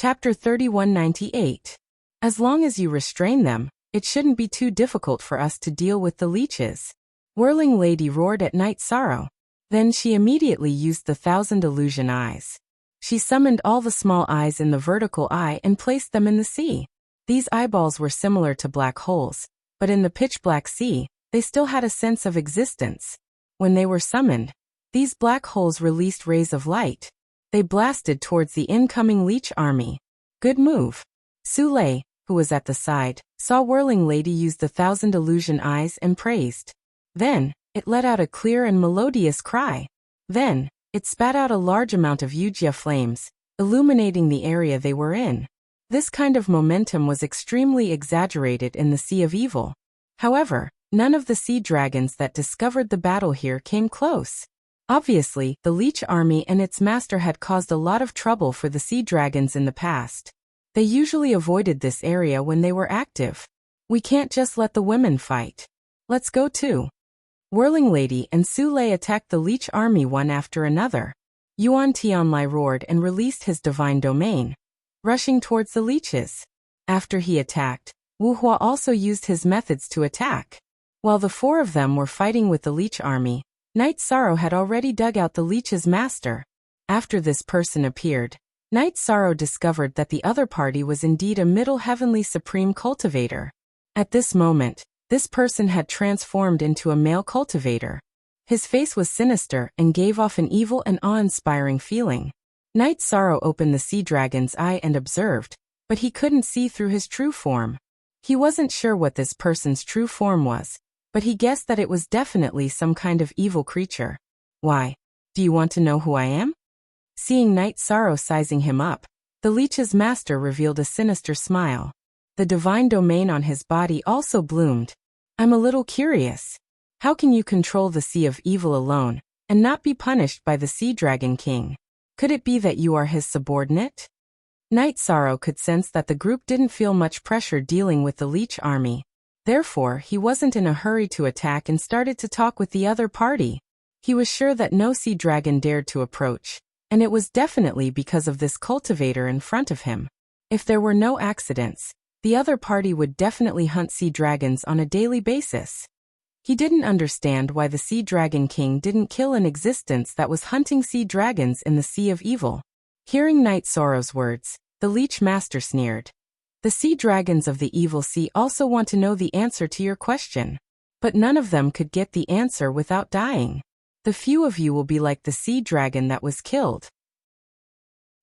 Chapter 3198. As long as you restrain them, it shouldn't be too difficult for us to deal with the leeches. Whirling Lady roared at Night Sorrow. Then she immediately used the 1,000 illusion eyes. She summoned all the small eyes in the vertical eye and placed them in the sea. These eyeballs were similar to black holes, but in the pitch-black sea, they still had a sense of existence. When they were summoned, these black holes released rays of light. They blasted towards the incoming leech army. Good move. Sule, who was at the side, saw Whirling Lady use the 1,000 illusion eyes and praised. Then, it let out a clear and melodious cry. Then, it spat out a large amount of Yujia flames, illuminating the area they were in. This kind of momentum was extremely exaggerated in the Sea of Evil. However, none of the sea dragons that discovered the battle here came close. Obviously, the leech army and its master had caused a lot of trouble for the sea dragons in the past. They usually avoided this area when they were active. We can't just let the women fight. Let's go too. Whirling Lady and Sule attacked the leech army one after another. Yuan Tianlai roared and released his divine domain, rushing towards the leeches. After he attacked, Wu Hua also used his methods to attack. While the four of them were fighting with the leech army, Night Sorrow had already dug out the leech's master. After this person appeared, Night Sorrow discovered that the other party was indeed a middle heavenly supreme cultivator. At this moment, this person had transformed into a male cultivator. His face was sinister and gave off an evil and awe-inspiring feeling. Night Sorrow opened the sea dragon's eye and observed, but he couldn't see through his true form. He wasn't sure what this person's true form was, but he guessed that it was definitely some kind of evil creature. Why? Do you want to know who I am? Seeing Night Sorrow sizing him up, the leech's master revealed a sinister smile. The divine domain on his body also bloomed. I'm a little curious. How can you control the Sea of Evil alone, and not be punished by the Sea Dragon King? Could it be that you are his subordinate? Night Sorrow could sense that the group didn't feel much pressure dealing with the leech army. Therefore, he wasn't in a hurry to attack and started to talk with the other party. He was sure that no sea dragon dared to approach, and it was definitely because of this cultivator in front of him. If there were no accidents, the other party would definitely hunt sea dragons on a daily basis. He didn't understand why the Sea Dragon King didn't kill an existence that was hunting sea dragons in the Sea of Evil. Hearing Night Sorrow's words, the leech master sneered. The sea dragons of the Evil Sea also want to know the answer to your question. But none of them could get the answer without dying. The few of you will be like the sea dragon that was killed.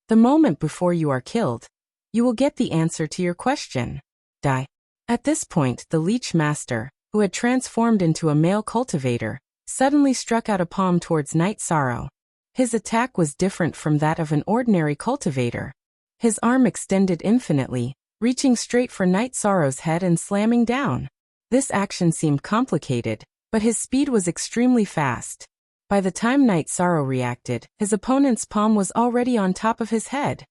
The moment before you are killed, you will get the answer to your question. Die. At this point, the leech master, who had transformed into a male cultivator, suddenly struck out a palm towards Night Sorrow. His attack was different from that of an ordinary cultivator. His arm extended infinitely, reaching straight for Night Sorrow's head and slamming down. This action seemed complicated, but his speed was extremely fast. By the time Night Sorrow reacted, his opponent's palm was already on top of his head.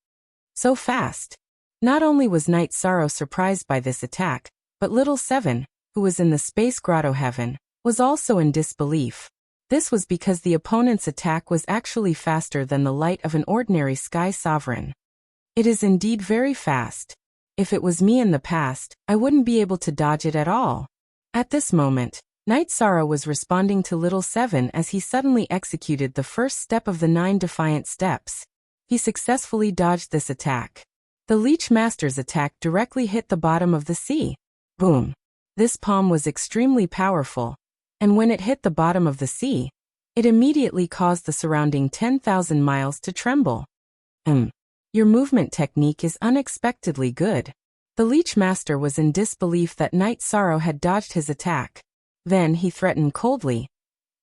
So fast. Not only was Night Sorrow surprised by this attack, but Little Seven, who was in the space grotto heaven, was also in disbelief. This was because the opponent's attack was actually faster than the light of an ordinary sky sovereign. It is indeed very fast. If it was me in the past, I wouldn't be able to dodge it at all. At this moment, Night Sorrow was responding to Little Seven as he suddenly executed the first step of the 9 defiant steps. He successfully dodged this attack. The Leech Master's attack directly hit the bottom of the sea. Boom! This palm was extremely powerful, and when it hit the bottom of the sea, it immediately caused the surrounding 10,000 miles to tremble. Your movement technique is unexpectedly good. The Leech Master was in disbelief that Night Sorrow had dodged his attack. Then he threatened coldly.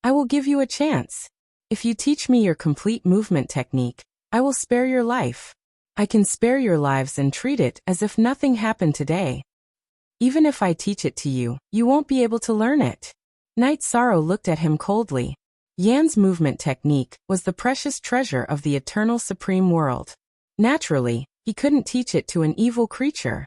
I will give you a chance. If you teach me your complete movement technique, I will spare your life. I can spare your lives and treat it as if nothing happened today. Even if I teach it to you, you won't be able to learn it. Night Sorrow looked at him coldly. Yan's movement technique was the precious treasure of the eternal supreme world. Naturally, he couldn't teach it to an evil creature.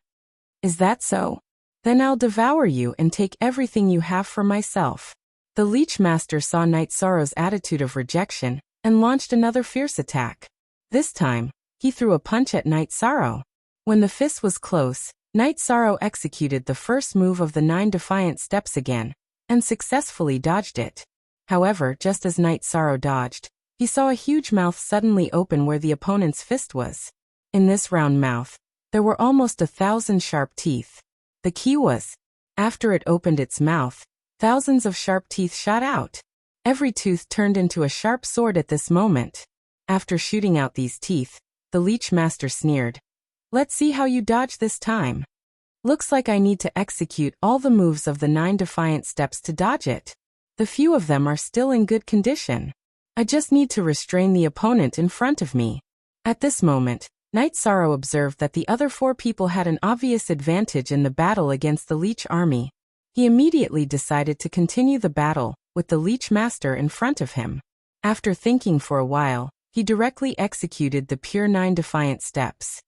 Is that so? Then I'll devour you and take everything you have for myself. The Leech Master saw Night Sorrow's attitude of rejection and launched another fierce attack. This time, he threw a punch at Night Sorrow. When the fist was close, Knight Sorrow executed the first move of the 9 defiant steps again, and successfully dodged it. However, just as Knight Sorrow dodged, he saw a huge mouth suddenly open where the opponent's fist was. In this round mouth, there were almost 1,000 sharp teeth. The key was, after it opened its mouth, thousands of sharp teeth shot out. Every tooth turned into a sharp sword at this moment. After shooting out these teeth, the Leech Master sneered. "Let's see how you dodge this time. Looks like I need to execute all the moves of the 9 defiant steps to dodge it. The few of them are still in good condition. I just need to restrain the opponent in front of me." At this moment, Knight Sorrow observed that the other 4 people had an obvious advantage in the battle against the Leech army. He immediately decided to continue the battle, with the Leech Master in front of him. After thinking for a while, he directly executed the pure 9 defiant steps.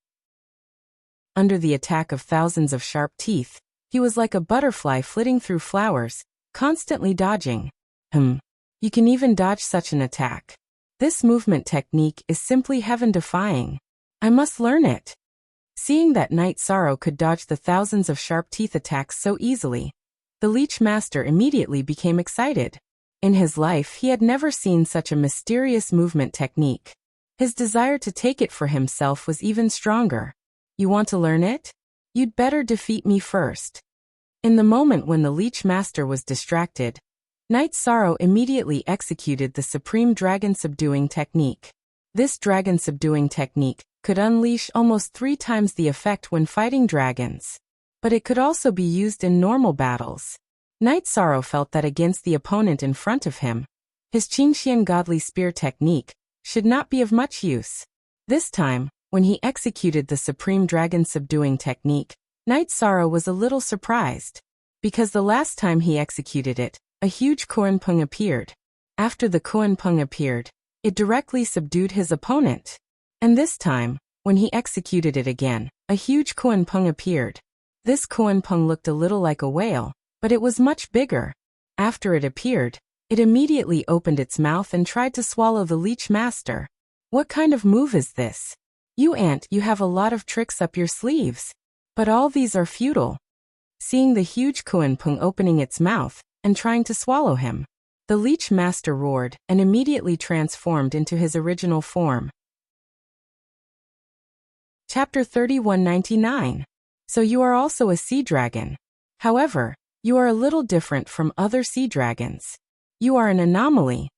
Under the attack of thousands of sharp teeth, he was like a butterfly flitting through flowers, constantly dodging. You can even dodge such an attack. This movement technique is simply heaven-defying. I must learn it. Seeing that Knight Sorrow could dodge the thousands of sharp teeth attacks so easily, the Leech Master immediately became excited. In his life, he had never seen such a mysterious movement technique. His desire to take it for himself was even stronger. "You want to learn it? You'd better defeat me first." In the moment when the Leech Master was distracted, Knight Sorrow immediately executed the Supreme Dragon Subduing Technique. This Dragon Subduing Technique could unleash almost 3 times the effect when fighting dragons. But it could also be used in normal battles. Knight Sorrow felt that against the opponent in front of him, his Qingxian Godly Spear technique should not be of much use. This time, when he executed the Supreme Dragon Subduing Technique, Knight Sorrow was a little surprised. Because the last time he executed it, a huge Kuanpeng appeared. After the Kuanpeng appeared, it directly subdued his opponent. And this time, when he executed it again, a huge Kuanpeng appeared. This Kuanpeng looked a little like a whale, but it was much bigger. After it appeared, it immediately opened its mouth and tried to swallow the Leech Master. What kind of move is this? You have a lot of tricks up your sleeves. But all these are futile. Seeing the huge Kuanpeng opening its mouth and trying to swallow him, the Leech Master roared and immediately transformed into his original form. Chapter 3199. So you are also a sea dragon. However, you are a little different from other sea dragons. You are an anomaly.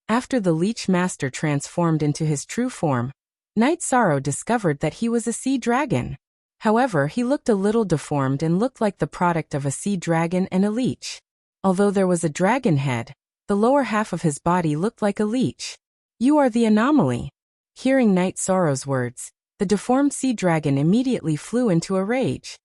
After the Leech Master transformed into his true form, Knight Sorrow discovered that he was a sea dragon. However, he looked a little deformed and looked like the product of a sea dragon and a leech. Although there was a dragon head, the lower half of his body looked like a leech. You are the anomaly. Hearing Knight Sorrow's words, the deformed sea dragon immediately flew into a rage.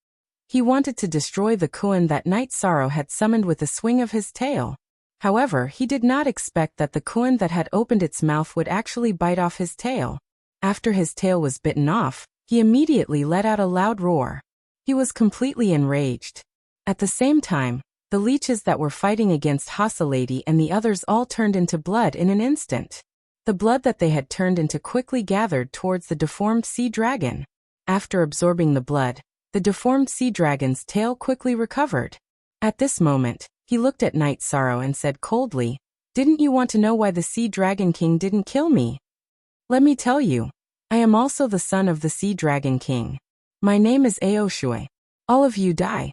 He wanted to destroy the Kuan that Knight Sorrow had summoned with a swing of his tail. However, he did not expect that the Kuan that had opened its mouth would actually bite off his tail. After his tail was bitten off, he immediately let out a loud roar. He was completely enraged. At the same time, the leeches that were fighting against Hasa Lady and the others all turned into blood in an instant. The blood that they had turned into quickly gathered towards the deformed sea dragon. After absorbing the blood, the deformed sea dragon's tail quickly recovered. At this moment, he looked at Knight Sorrow and said coldly, "Didn't you want to know why the Sea Dragon King didn't kill me? Let me tell you. I am also the son of the Sea Dragon King. My name is Ao Shui. All of you die."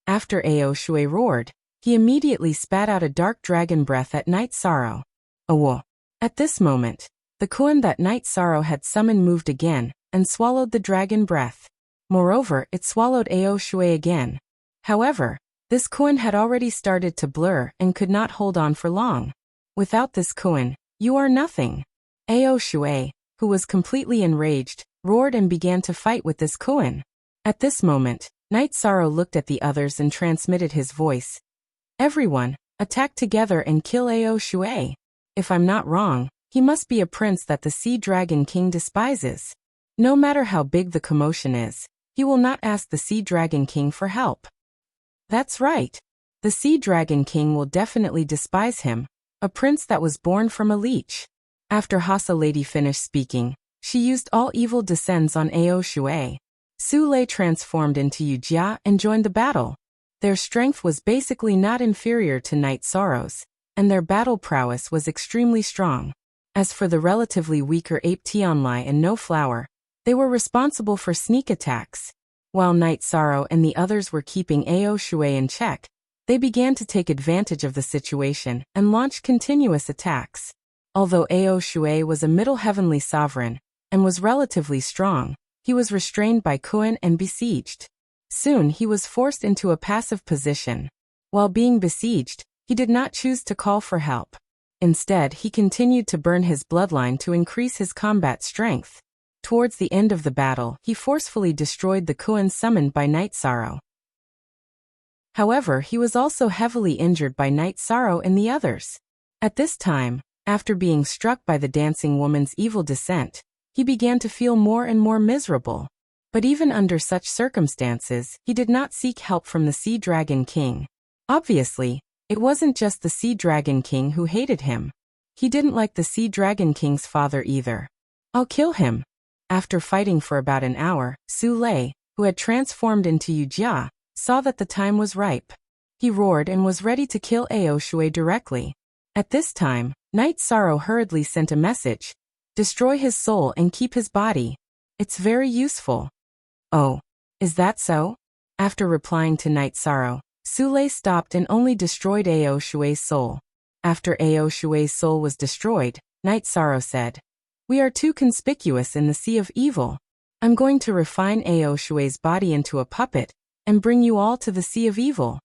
After Ao Shui roared, he immediately spat out a dark dragon breath at Knight Sorrow. Awo. At this moment, the Kuan that Knight Sorrow had summoned moved again, and swallowed the dragon breath. Moreover, it swallowed Ao Shui again. However, this Kuan had already started to blur and could not hold on for long. Without this Kuan, you are nothing. Ao Shui, who was completely enraged, roared and began to fight with this Kuan. At this moment, Knight Sorrow looked at the others and transmitted his voice. "Everyone, attack together and kill Ao Shui. If I'm not wrong, he must be a prince that the Sea Dragon King despises. No matter how big the commotion is, he will not ask the Sea Dragon King for help." That's right. The Sea Dragon King will definitely despise him, a prince that was born from a leech. After Hasa Lady finished speaking, she used all evil descends on Ao Shui. Su Lei transformed into Yu Jia and joined the battle. Their strength was basically not inferior to Night Sorrow's, and their battle prowess was extremely strong. As for the relatively weaker Ape Tianlai and No Flower, they were responsible for sneak attacks. While Night Sorrow and the others were keeping Ao Shui in check, they began to take advantage of the situation and launched continuous attacks. Although Ao Shui was a Middle Heavenly Sovereign and was relatively strong, he was restrained by Kuan and besieged. Soon he was forced into a passive position. While being besieged, he did not choose to call for help. Instead, he continued to burn his bloodline to increase his combat strength. Towards the end of the battle, he forcefully destroyed the Kuan summoned by Night Sorrow. However, he was also heavily injured by Night Sorrow and the others. At this time, after being struck by the dancing woman's evil descent, he began to feel more and more miserable. But even under such circumstances, he did not seek help from the Sea Dragon King. Obviously, it wasn't just the Sea Dragon King who hated him. He didn't like the Sea Dragon King's father either. "I'll kill him." After fighting for about an hour, Su Lei, who had transformed into Yu Jia, saw that the time was ripe. He roared and was ready to kill Ao Shui directly. At this time, Night Sorrow hurriedly sent a message. "Destroy his soul and keep his body. It's very useful." "Oh, is that so?" After replying to Night Sorrow, Su Lei stopped and only destroyed Ao Shui's soul. After Ao Shui's soul was destroyed, Night Sorrow said, "We are too conspicuous in the Sea of Evil. I'm going to refine Ao Shui's body into a puppet and bring you all to the Sea of Evil."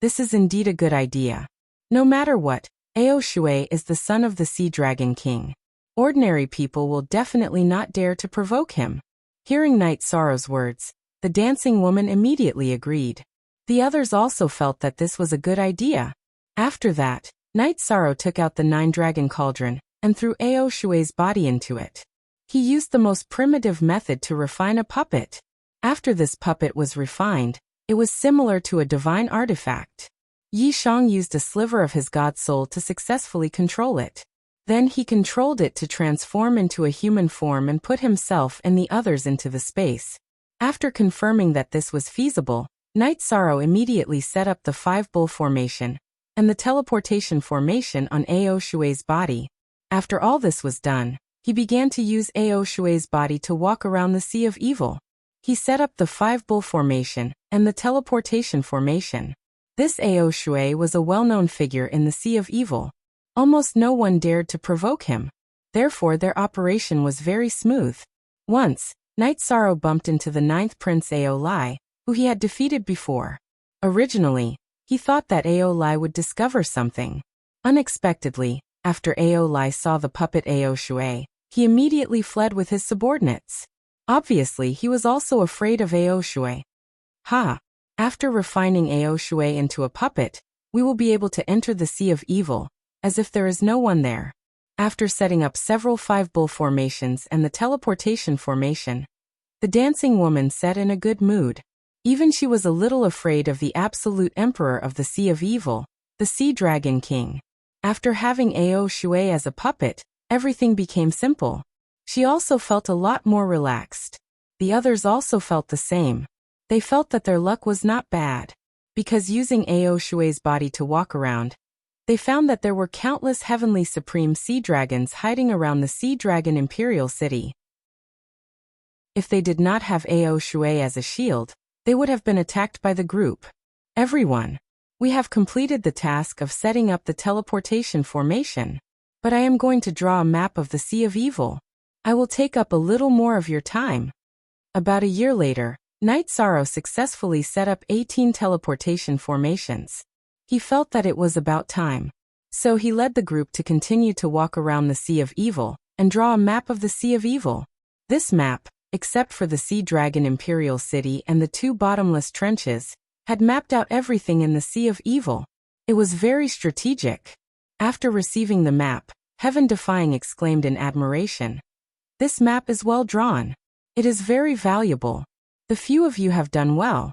This is indeed a good idea. No matter what, Ao Shui is the son of the Sea Dragon King. Ordinary people will definitely not dare to provoke him. Hearing Night Sorrow's words, the dancing woman immediately agreed. The others also felt that this was a good idea. After that, Night Sorrow took out the 9-dragon cauldron and threw Ao Shui's body into it. He used the most primitive method to refine a puppet. After this puppet was refined, it was similar to a divine artifact. Yi Shang used a sliver of his god soul to successfully control it. Then he controlled it to transform into a human form and put himself and the others into the space. After confirming that this was feasible, Night Sorrow immediately set up the 5-bull formation and the teleportation formation on Ao Shui's body. After all this was done, he began to use Ao Shui's body to walk around the Sea of Evil. He set up the 5-bull formation and the teleportation formation. This Ao Shui was a well-known figure in the Sea of Evil. Almost no one dared to provoke him. Therefore their operation was very smooth. Once, Night Sorrow bumped into the 9th Prince Ao Lai, who he had defeated before. Originally, he thought that Ao Lai would discover something. Unexpectedly, after Ao Lai saw the puppet Ao Shui, he immediately fled with his subordinates. Obviously, he was also afraid of Ao Shui. After refining Ao Shui into a puppet, we will be able to enter the Sea of Evil, as if there is no one there. After setting up several 5-bull formations and the teleportation formation, the dancing woman sat in a good mood. Even she was a little afraid of the absolute emperor of the Sea of Evil, the Sea Dragon King. After having Ao Shui as a puppet, everything became simple. She also felt a lot more relaxed. The others also felt the same. They felt that their luck was not bad. Because using Ao Shui's body to walk around, they found that there were countless heavenly supreme sea dragons hiding around the Sea Dragon Imperial City. If they did not have Ao Shui as a shield, they would have been attacked by the group. "Everyone, we have completed the task of setting up the teleportation formation. But I am going to draw a map of the Sea of Evil. I will take up a little more of your time." About a year later, Night Sorrow successfully set up 18 teleportation formations. He felt that it was about time. So he led the group to continue to walk around the Sea of Evil and draw a map of the Sea of Evil. This map, except for the Sea Dragon Imperial City and the 2 bottomless trenches, had mapped out everything in the Sea of Evil. It was very strategic. After receiving the map, Heaven Defying exclaimed in admiration, "This map is well drawn. It is very valuable. The few of you have done well."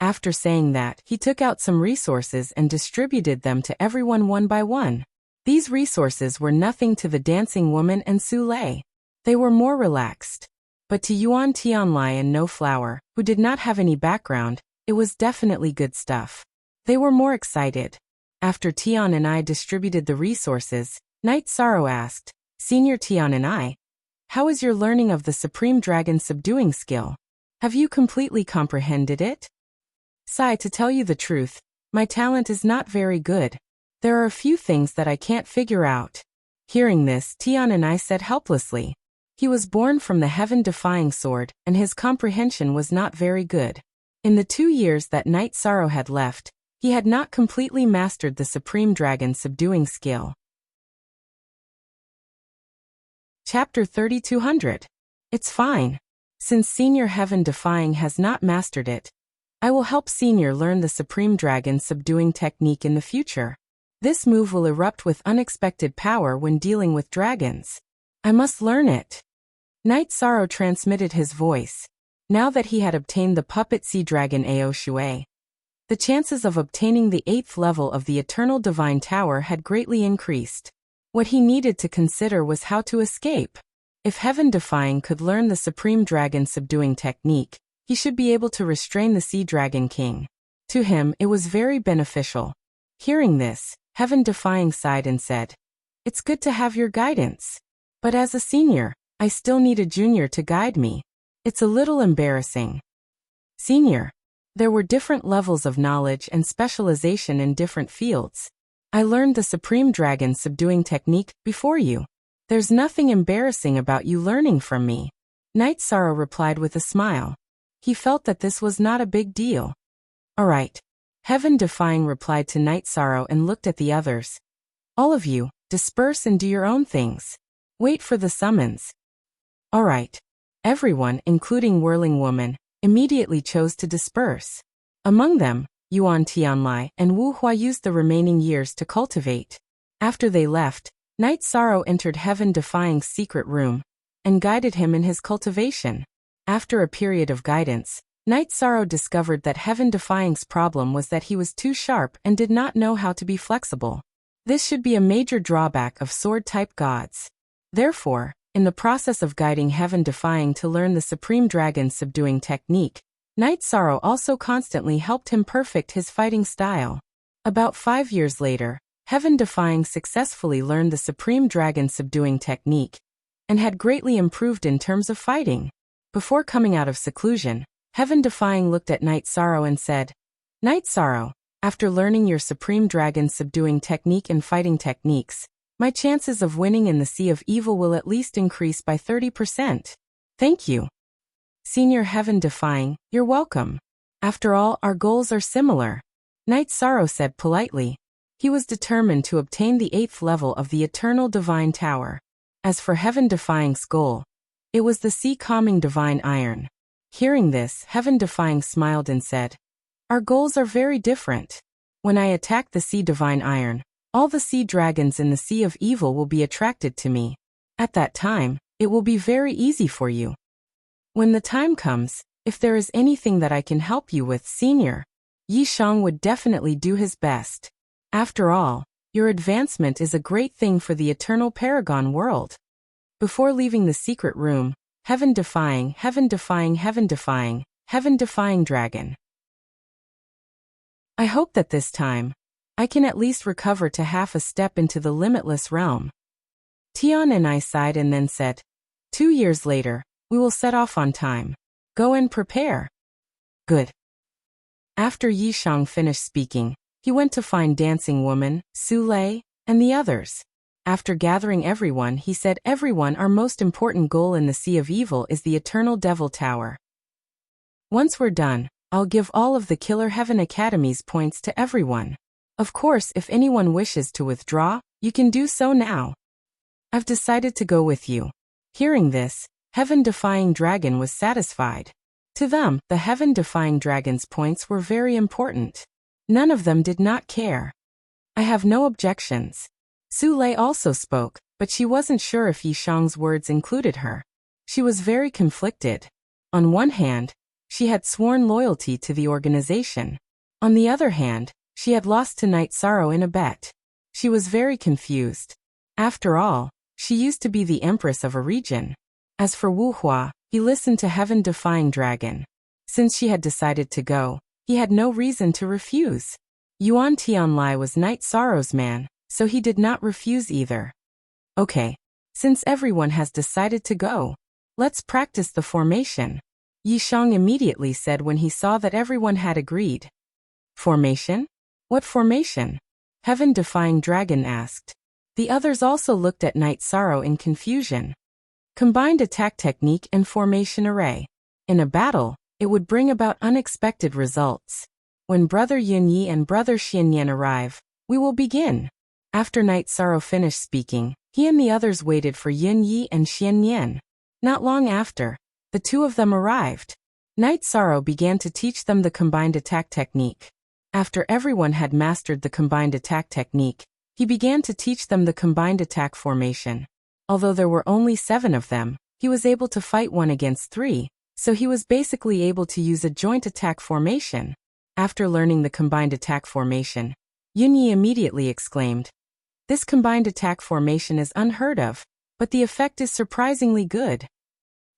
After saying that, he took out some resources and distributed them to everyone one by one. These resources were nothing to the dancing woman and Su Lei. They were more relaxed. But to Yuan Tianlai and No Flower, who did not have any background, it was definitely good stuff. They were more excited. After Tian and I distributed the resources, Night Sorrow asked, Senior Tian and I, how is your learning of the Supreme Dragon subduing skill? Have you completely comprehended it? Sai, to tell you the truth, my talent is not very good. There are a few things that I can't figure out. Hearing this, Tian and I said helplessly. He was born from the heaven-defying sword, and his comprehension was not very good. In the 2 years that Night Sorrow had left, he had not completely mastered the Supreme Dragon subduing skill. Chapter 3200. It's fine. Since Senior Heaven Defying has not mastered it, I will help Senior learn the Supreme Dragon subduing technique in the future. This move will erupt with unexpected power when dealing with dragons. I must learn it. Night Sorrow transmitted his voice. Now that he had obtained the puppet sea dragon Ao Shui, the chances of obtaining the 8th level of the Eternal Divine Tower had greatly increased. What he needed to consider was how to escape. If Heaven Defying could learn the Supreme Dragon subduing technique, he should be able to restrain the Sea Dragon King. To him, it was very beneficial. Hearing this, Heaven Defying sighed and said, It's good to have your guidance. But as a senior, I still need a junior to guide me. It's a little embarrassing. Senior. There were different levels of knowledge and specialization in different fields. I learned the Supreme Dragon subduing technique before you. There's nothing embarrassing about you learning from me. Night Sorrow replied with a smile. He felt that this was not a big deal. All right. Heaven Defying replied to Night Sorrow and looked at the others. All of you, disperse and do your own things. Wait for the summons. All right. Everyone, including Whirling Woman, immediately chose to disperse. Among them, Yuan Tianlai and Wu Hua used the remaining years to cultivate. After they left, Night Sorrow entered Heaven Defying's secret room and guided him in his cultivation. After a period of guidance, Night Sorrow discovered that Heaven Defying's problem was that he was too sharp and did not know how to be flexible. This should be a major drawback of sword-type gods. Therefore, in the process of guiding Heaven Defying to learn the Supreme Dragon subduing technique, Night Sorrow also constantly helped him perfect his fighting style. About 5 years later, Heaven Defying successfully learned the Supreme Dragon subduing technique and had greatly improved in terms of fighting. Before coming out of seclusion, Heaven Defying looked at Night Sorrow and said, Night Sorrow, after learning your Supreme Dragon subduing technique and fighting techniques, my chances of winning in the Sea of Evil will at least increase by 30%. Thank you. Senior Heaven Defying, you're welcome. After all, our goals are similar. Night Sorrow said politely. He was determined to obtain the 8th level of the Eternal Divine Tower. As for Heaven Defying's goal, it was the Sea Calming Divine Iron. Hearing this, Heaven Defying smiled and said, Our goals are very different. When I attack the Sea Divine Iron, all the sea dragons in the Sea of Evil will be attracted to me. At that time, it will be very easy for you. When the time comes, if there is anything that I can help you with, Senior, Yi Shang would definitely do his best. After all, your advancement is a great thing for the Eternal Paragon world. Before leaving the secret room, Heaven Defying, Heaven Defying, Heaven Defying, Heaven Defying Dragon. I hope that this time, I can at least recover to half a step into the limitless realm. Tian and I sighed and then said, 2 years later, we will set off on time. Go and prepare. Good. After Yi Shang finished speaking, he went to find Dancing Woman, Su Lei, and the others. After gathering everyone, he said, Everyone, our most important goal in the Sea of Evil is the Eternal Devil Tower. Once we're done, I'll give all of the Killer Heaven Academy's points to everyone. Of course, if anyone wishes to withdraw, you can do so now. I've decided to go with you. Hearing this, Heaven Defying Dragon was satisfied. To them, the Heaven Defying Dragon's points were very important. None of them did not care. I have no objections. Su Lei also spoke, but she wasn't sure if Yi Shang's words included her. She was very conflicted. On one hand, she had sworn loyalty to the organization. On the other hand, she had lost to Night Sorrow in a bet. She was very confused. After all, she used to be the empress of a region. As for Wu Hua, He listened to heaven-defying dragon. Since she had decided to go, he had no reason to refuse. Yuan Tianlai was Night Sorrow's man, so he did not refuse either. Okay. Since everyone has decided to go, let's practice the formation. Yi Shang immediately said when he saw that everyone had agreed. Formation? What formation? Heaven-defying dragon asked. The others also looked at Night Sorrow in confusion. Combined attack technique and formation array. In a battle, it would bring about unexpected results. When Brother Yun Yi and Brother Xian Yan arrive, we will begin. After Night Sorrow finished speaking, he and the others waited for Yun Yi and Xian Yan. Not long after, the two of them arrived. Night Sorrow began to teach them the combined attack technique. After everyone had mastered the combined attack technique, he began to teach them the combined attack formation. Although there were only 7 of them, he was able to fight 1 against 3, so he was basically able to use a joint attack formation. After learning the combined attack formation, Yun Yi immediately exclaimed, "This combined attack formation is unheard of, but the effect is surprisingly good.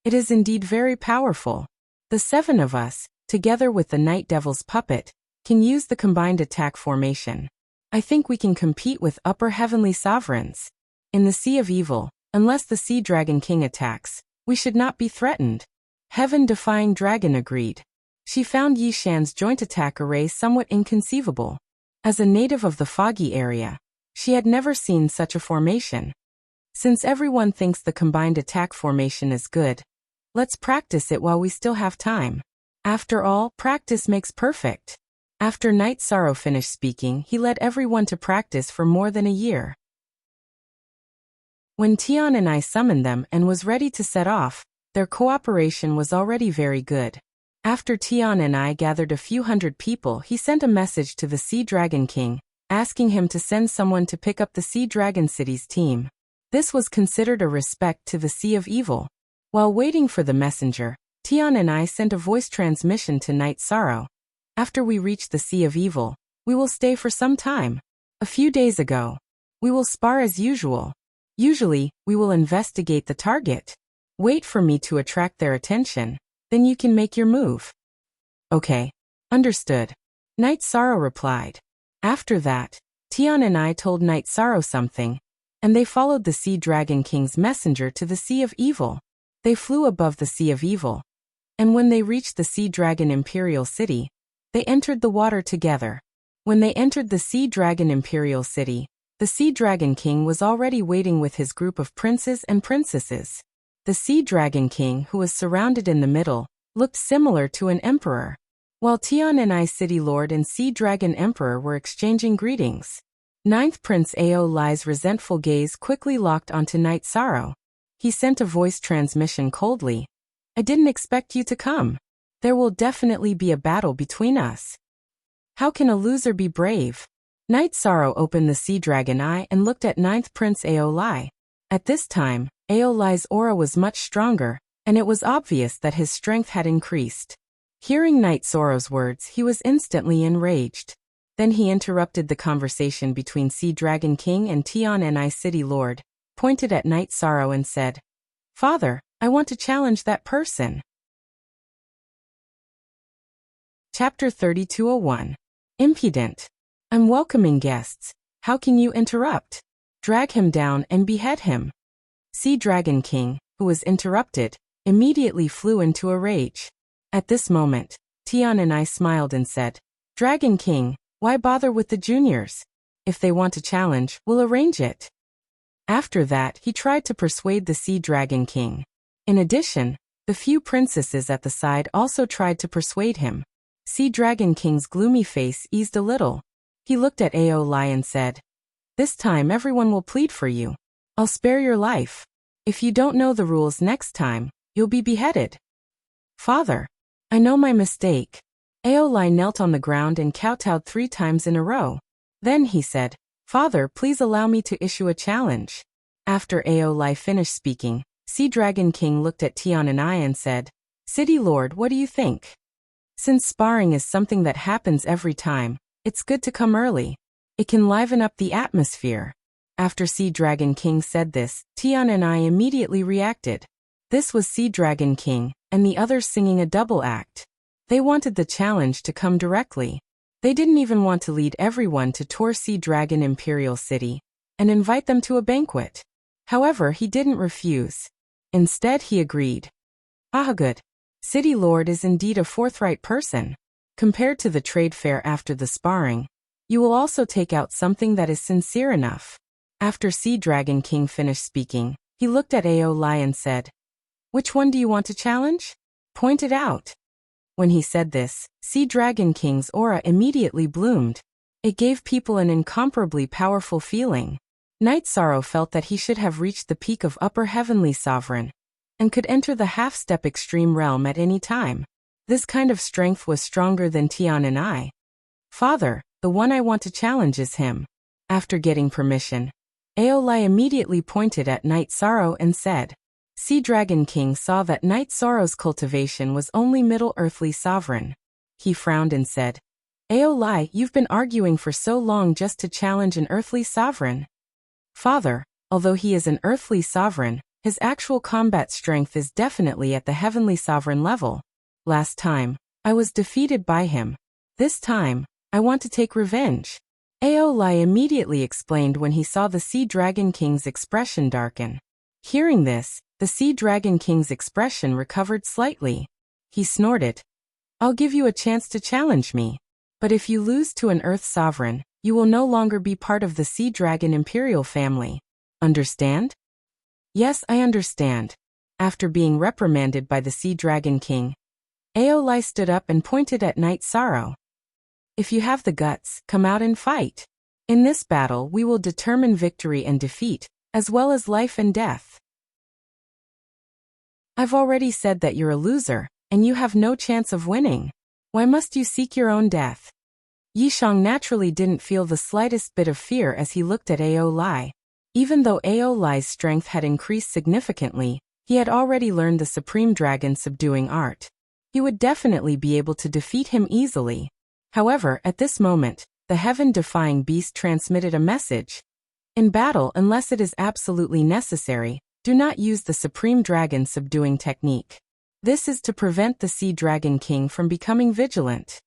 It is indeed very powerful. The 7 of us, together with the Night Devil's puppet, can use the combined attack formation. I think we can compete with upper heavenly sovereigns. In the Sea of Evil, unless the Sea Dragon King attacks, we should not be threatened." Heaven-defying dragon agreed. She found Yi Shan's joint attack array somewhat inconceivable. As a native of the foggy area, she had never seen such a formation. Since everyone thinks the combined attack formation is good, let's practice it while we still have time. After all, practice makes perfect. After Night Sorrow finished speaking, he led everyone to practice for more than a year. When Tian and I summoned them and was ready to set off, their cooperation was already very good. After Tian and I gathered a few hundred people, he sent a message to the Sea Dragon King, asking him to send someone to pick up the Sea Dragon City's team. This was considered a respect to the Sea of Evil. While waiting for the messenger, Tian and I sent a voice transmission to Night Sorrow. After we reach the Sea of Evil, we will stay for some time. A few days ago, we will spar as usual. Usually, we will investigate the target. Wait for me to attract their attention, then you can make your move. Okay. Understood. Night Sorrow replied. After that, Tian and I told Night Sorrow something, and they followed the Sea Dragon King's messenger to the Sea of Evil. They flew above the Sea of Evil, and when they reached the Sea Dragon Imperial City, they entered the water together. When they entered the Sea Dragon Imperial City, the Sea Dragon King was already waiting with his group of princes and princesses. The Sea Dragon King, who was surrounded in the middle, looked similar to an emperor. While Tian and I, City Lord and Sea Dragon Emperor, were exchanging greetings, 9th Prince Ao Lai's resentful gaze quickly locked onto Night Sorrow. He sent a voice transmission coldly. "I didn't expect you to come. There will definitely be a battle between us. How can a loser be brave?" Night Sorrow opened the Sea Dragon Eye and looked at 9th Prince Ao Lai. At this time, Ao Lai's aura was much stronger, and it was obvious that his strength had increased. Hearing Night Sorrow's words, he was instantly enraged. Then he interrupted the conversation between Sea Dragon King and Tian and I, City Lord, pointed at Night Sorrow and said, "Father, I want to challenge that person." Chapter 3201. Impudent. "I'm welcoming guests. How can you interrupt? Drag him down and behead him." Sea Dragon King, who was interrupted, immediately flew into a rage. At this moment, Tian and I smiled and said, "Dragon King, why bother with the juniors? If they want to challenge, we'll arrange it." After that, he tried to persuade the Sea Dragon King. In addition, the few princesses at the side also tried to persuade him. Sea Dragon King's gloomy face eased a little. He looked at Ao Lai and said, "This time everyone will plead for you. I'll spare your life. If you don't know the rules next time, you'll be beheaded." "Father, I know my mistake." Ao Lai knelt on the ground and kowtowed 3 times in a row. Then he said, "Father, please allow me to issue a challenge." After Ao Lai finished speaking, Sea Dragon King looked at Tian and I and said, "City Lord, what do you think? Since sparring is something that happens every time, it's good to come early. It can liven up the atmosphere." After Sea Dragon King said this, Tian and I immediately reacted. This was Sea Dragon King, and the others singing a double act. They wanted the challenge to come directly. They didn't even want to lead everyone to tour Sea Dragon Imperial City and invite them to a banquet. However, he didn't refuse. Instead, he agreed. Ah, good. City Lord is indeed a forthright person. Compared to the trade fair after the sparring, you will also take out something that is sincere enough. After Sea Dragon King finished speaking, he looked at Aolai and said, "Which one do you want to challenge? Point it out." When he said this, Sea Dragon King's aura immediately bloomed. It gave people an incomparably powerful feeling. Night Sorrow felt that he should have reached the peak of Upper Heavenly Sovereign and could enter the half-step extreme realm at any time. This kind of strength was stronger than Tian and I. "Father, the one I want to challenge is him." After getting permission, Aolai immediately pointed at Night Sorrow and said. Sea Dragon King saw that Night Sorrow's cultivation was only Middle Earthly Sovereign. He frowned and said, "Aolai, you've been arguing for so long just to challenge an Earthly Sovereign." "Father, although he is an Earthly Sovereign, his actual combat strength is definitely at the Heavenly Sovereign level. Last time, I was defeated by him. This time, I want to take revenge." Aolai immediately explained when he saw the Sea Dragon King's expression darken. Hearing this, the Sea Dragon King's expression recovered slightly. He snorted. "I'll give you a chance to challenge me. But if you lose to an Earth Sovereign, you will no longer be part of the Sea Dragon Imperial family. Understand?" "Yes, I understand." After being reprimanded by the Sea Dragon King, Aolai stood up and pointed at Night Sorrow. "If you have the guts, come out and fight. In this battle we will determine victory and defeat, as well as life and death." "I've already said that you're a loser, and you have no chance of winning. Why must you seek your own death?" Yishang naturally didn't feel the slightest bit of fear as he looked at Aolai. Even though Aolai's strength had increased significantly, he had already learned the Supreme Dragon subduing art. He would definitely be able to defeat him easily. However, at this moment, the heaven-defying beast transmitted a message. In battle, unless it is absolutely necessary, do not use the Supreme Dragon subduing technique. This is to prevent the Sea Dragon King from becoming vigilant.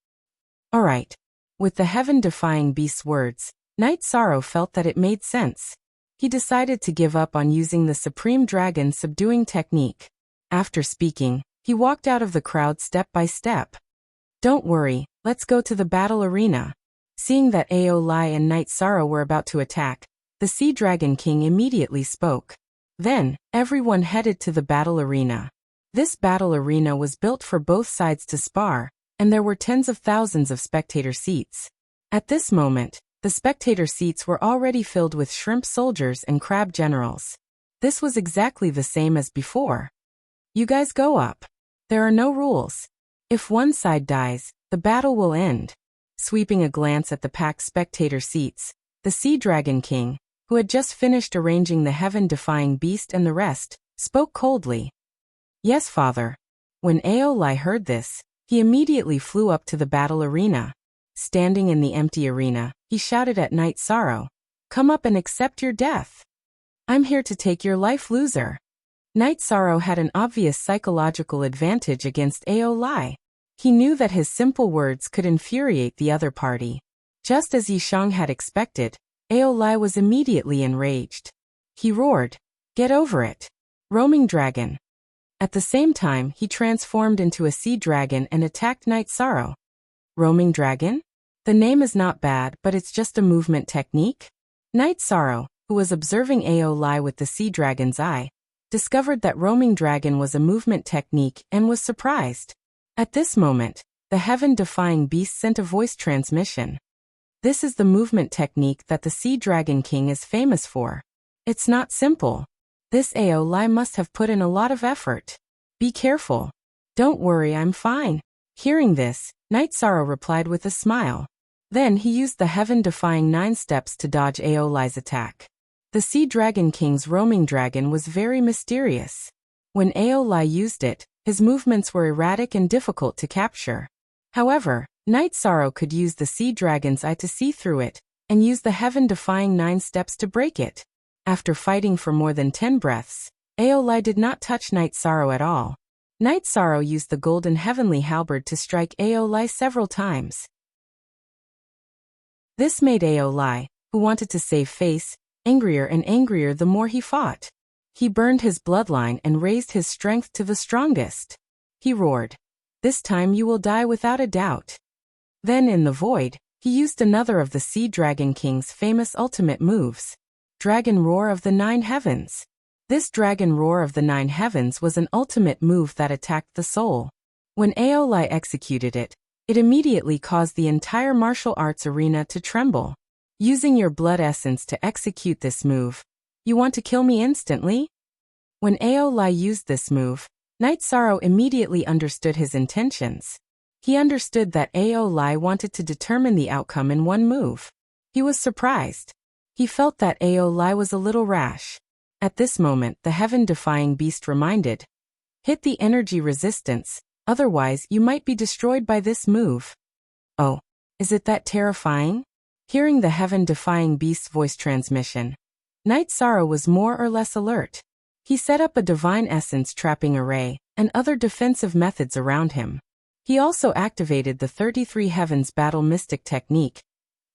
Alright. With the heaven-defying beast's words, Night Sorrow felt that it made sense. He decided to give up on using the Supreme Dragon subduing technique. After speaking, he walked out of the crowd step by step. "Don't worry, let's go to the battle arena." Seeing that Aolai and Night Sorrow were about to attack, the Sea Dragon King immediately spoke. Then, everyone headed to the battle arena. This battle arena was built for both sides to spar, and there were tens of thousands of spectator seats. At this moment, the spectator seats were already filled with shrimp soldiers and crab generals. This was exactly the same as before. "You guys go up. There are no rules. If one side dies, the battle will end." Sweeping a glance at the packed spectator seats, the Sea Dragon King, who had just finished arranging the heaven-defying beast and the rest, spoke coldly. "Yes, father." When Aolai heard this, he immediately flew up to the battle arena. Standing in the empty arena, he shouted at Night Sorrow, "Come up and accept your death. I'm here to take your life, loser." Night Sorrow had an obvious psychological advantage against Aolai. He knew that his simple words could infuriate the other party. Just as Yishang had expected, Aolai was immediately enraged. He roared, "Get over it. Roaming Dragon." At the same time, he transformed into a sea dragon and attacked Night Sorrow. Roaming Dragon? The name is not bad, but it's just a movement technique? Night Sorrow, who was observing Aolai with the sea dragon's eye, discovered that Roaming Dragon was a movement technique and was surprised. At this moment, the heaven-defying beast sent a voice transmission. This is the movement technique that the Sea Dragon King is famous for. It's not simple. This Aolai must have put in a lot of effort. Be careful. Don't worry, I'm fine. Hearing this, Night Sorrow replied with a smile. Then he used the heaven-defying 9 steps to dodge Aolai's attack. The Sea Dragon King's Roaming Dragon was very mysterious. When Aolai used it, his movements were erratic and difficult to capture. However, Night Sorrow could use the Sea Dragon's eye to see through it, and use the heaven-defying 9 steps to break it. After fighting for more than 10 breaths, Aeolai did not touch Night Sorrow at all. Night Sorrow used the golden heavenly halberd to strike Aeolai several times. This made Aeolai, who wanted to save face, angrier and angrier the more he fought. He burned his bloodline and raised his strength to the strongest. He roared, "This time you will die without a doubt." Then in the void, he used another of the Sea Dragon King's famous ultimate moves, Dragon Roar of the Nine Heavens. This Dragon Roar of the Nine Heavens was an ultimate move that attacked the soul. When Aeolai executed it, it immediately caused the entire martial arts arena to tremble. Using your blood essence to execute this move, you want to kill me instantly? When Aeolai used this move, Night Sorrow immediately understood his intentions. He understood that Aeolai wanted to determine the outcome in one move. He was surprised. He felt that Aeolai was a little rash. At this moment, the heaven-defying beast reminded, "Hit the energy resistance, otherwise you might be destroyed by this move." Oh, is it that terrifying? Hearing the heaven-defying beast's voice transmission, Night Sorrow was more or less alert. He set up a divine essence trapping array and other defensive methods around him. He also activated the 33 Heavens Battle Mystic technique,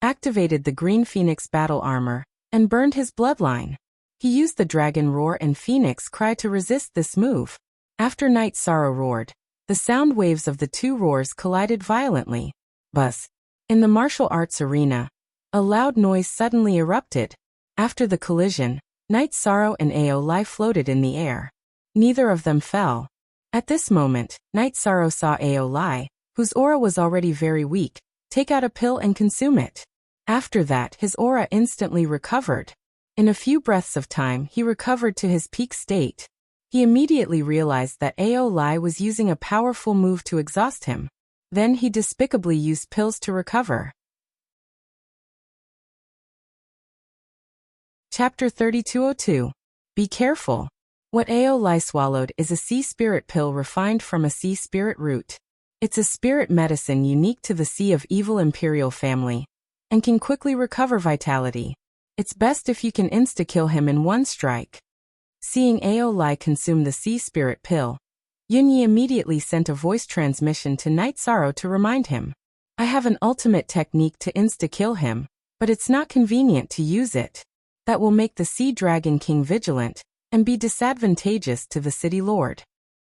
activated the Green Phoenix battle armor, and burned his bloodline. He used the Dragon Roar and Phoenix Cry to resist this move. After Night Sorrow roared, the sound waves of the two roars collided violently. Buzz. In the martial arts arena, a loud noise suddenly erupted. After the collision, Night Sorrow and Aeolai floated in the air. Neither of them fell. At this moment, Night Sorrow saw Aeolai, whose aura was already very weak, take out a pill and consume it. After that, his aura instantly recovered. In a few breaths of time, he recovered to his peak state. He immediately realized that Aeolai was using a powerful move to exhaust him. Then he despicably used pills to recover. Chapter 3202. Be careful. What Aeolai swallowed is a sea spirit pill refined from a sea spirit root. It's a spirit medicine unique to the Sea of Evil Imperial family, and can quickly recover vitality. It's best if you can insta-kill him in one strike. Seeing Aeolai consume the sea spirit pill, Yunyi immediately sent a voice transmission to Night Sorrow to remind him. "I have an ultimate technique to insta-kill him, but it's not convenient to use it. That will make the Sea Dragon King vigilant, and be disadvantageous to the city lord."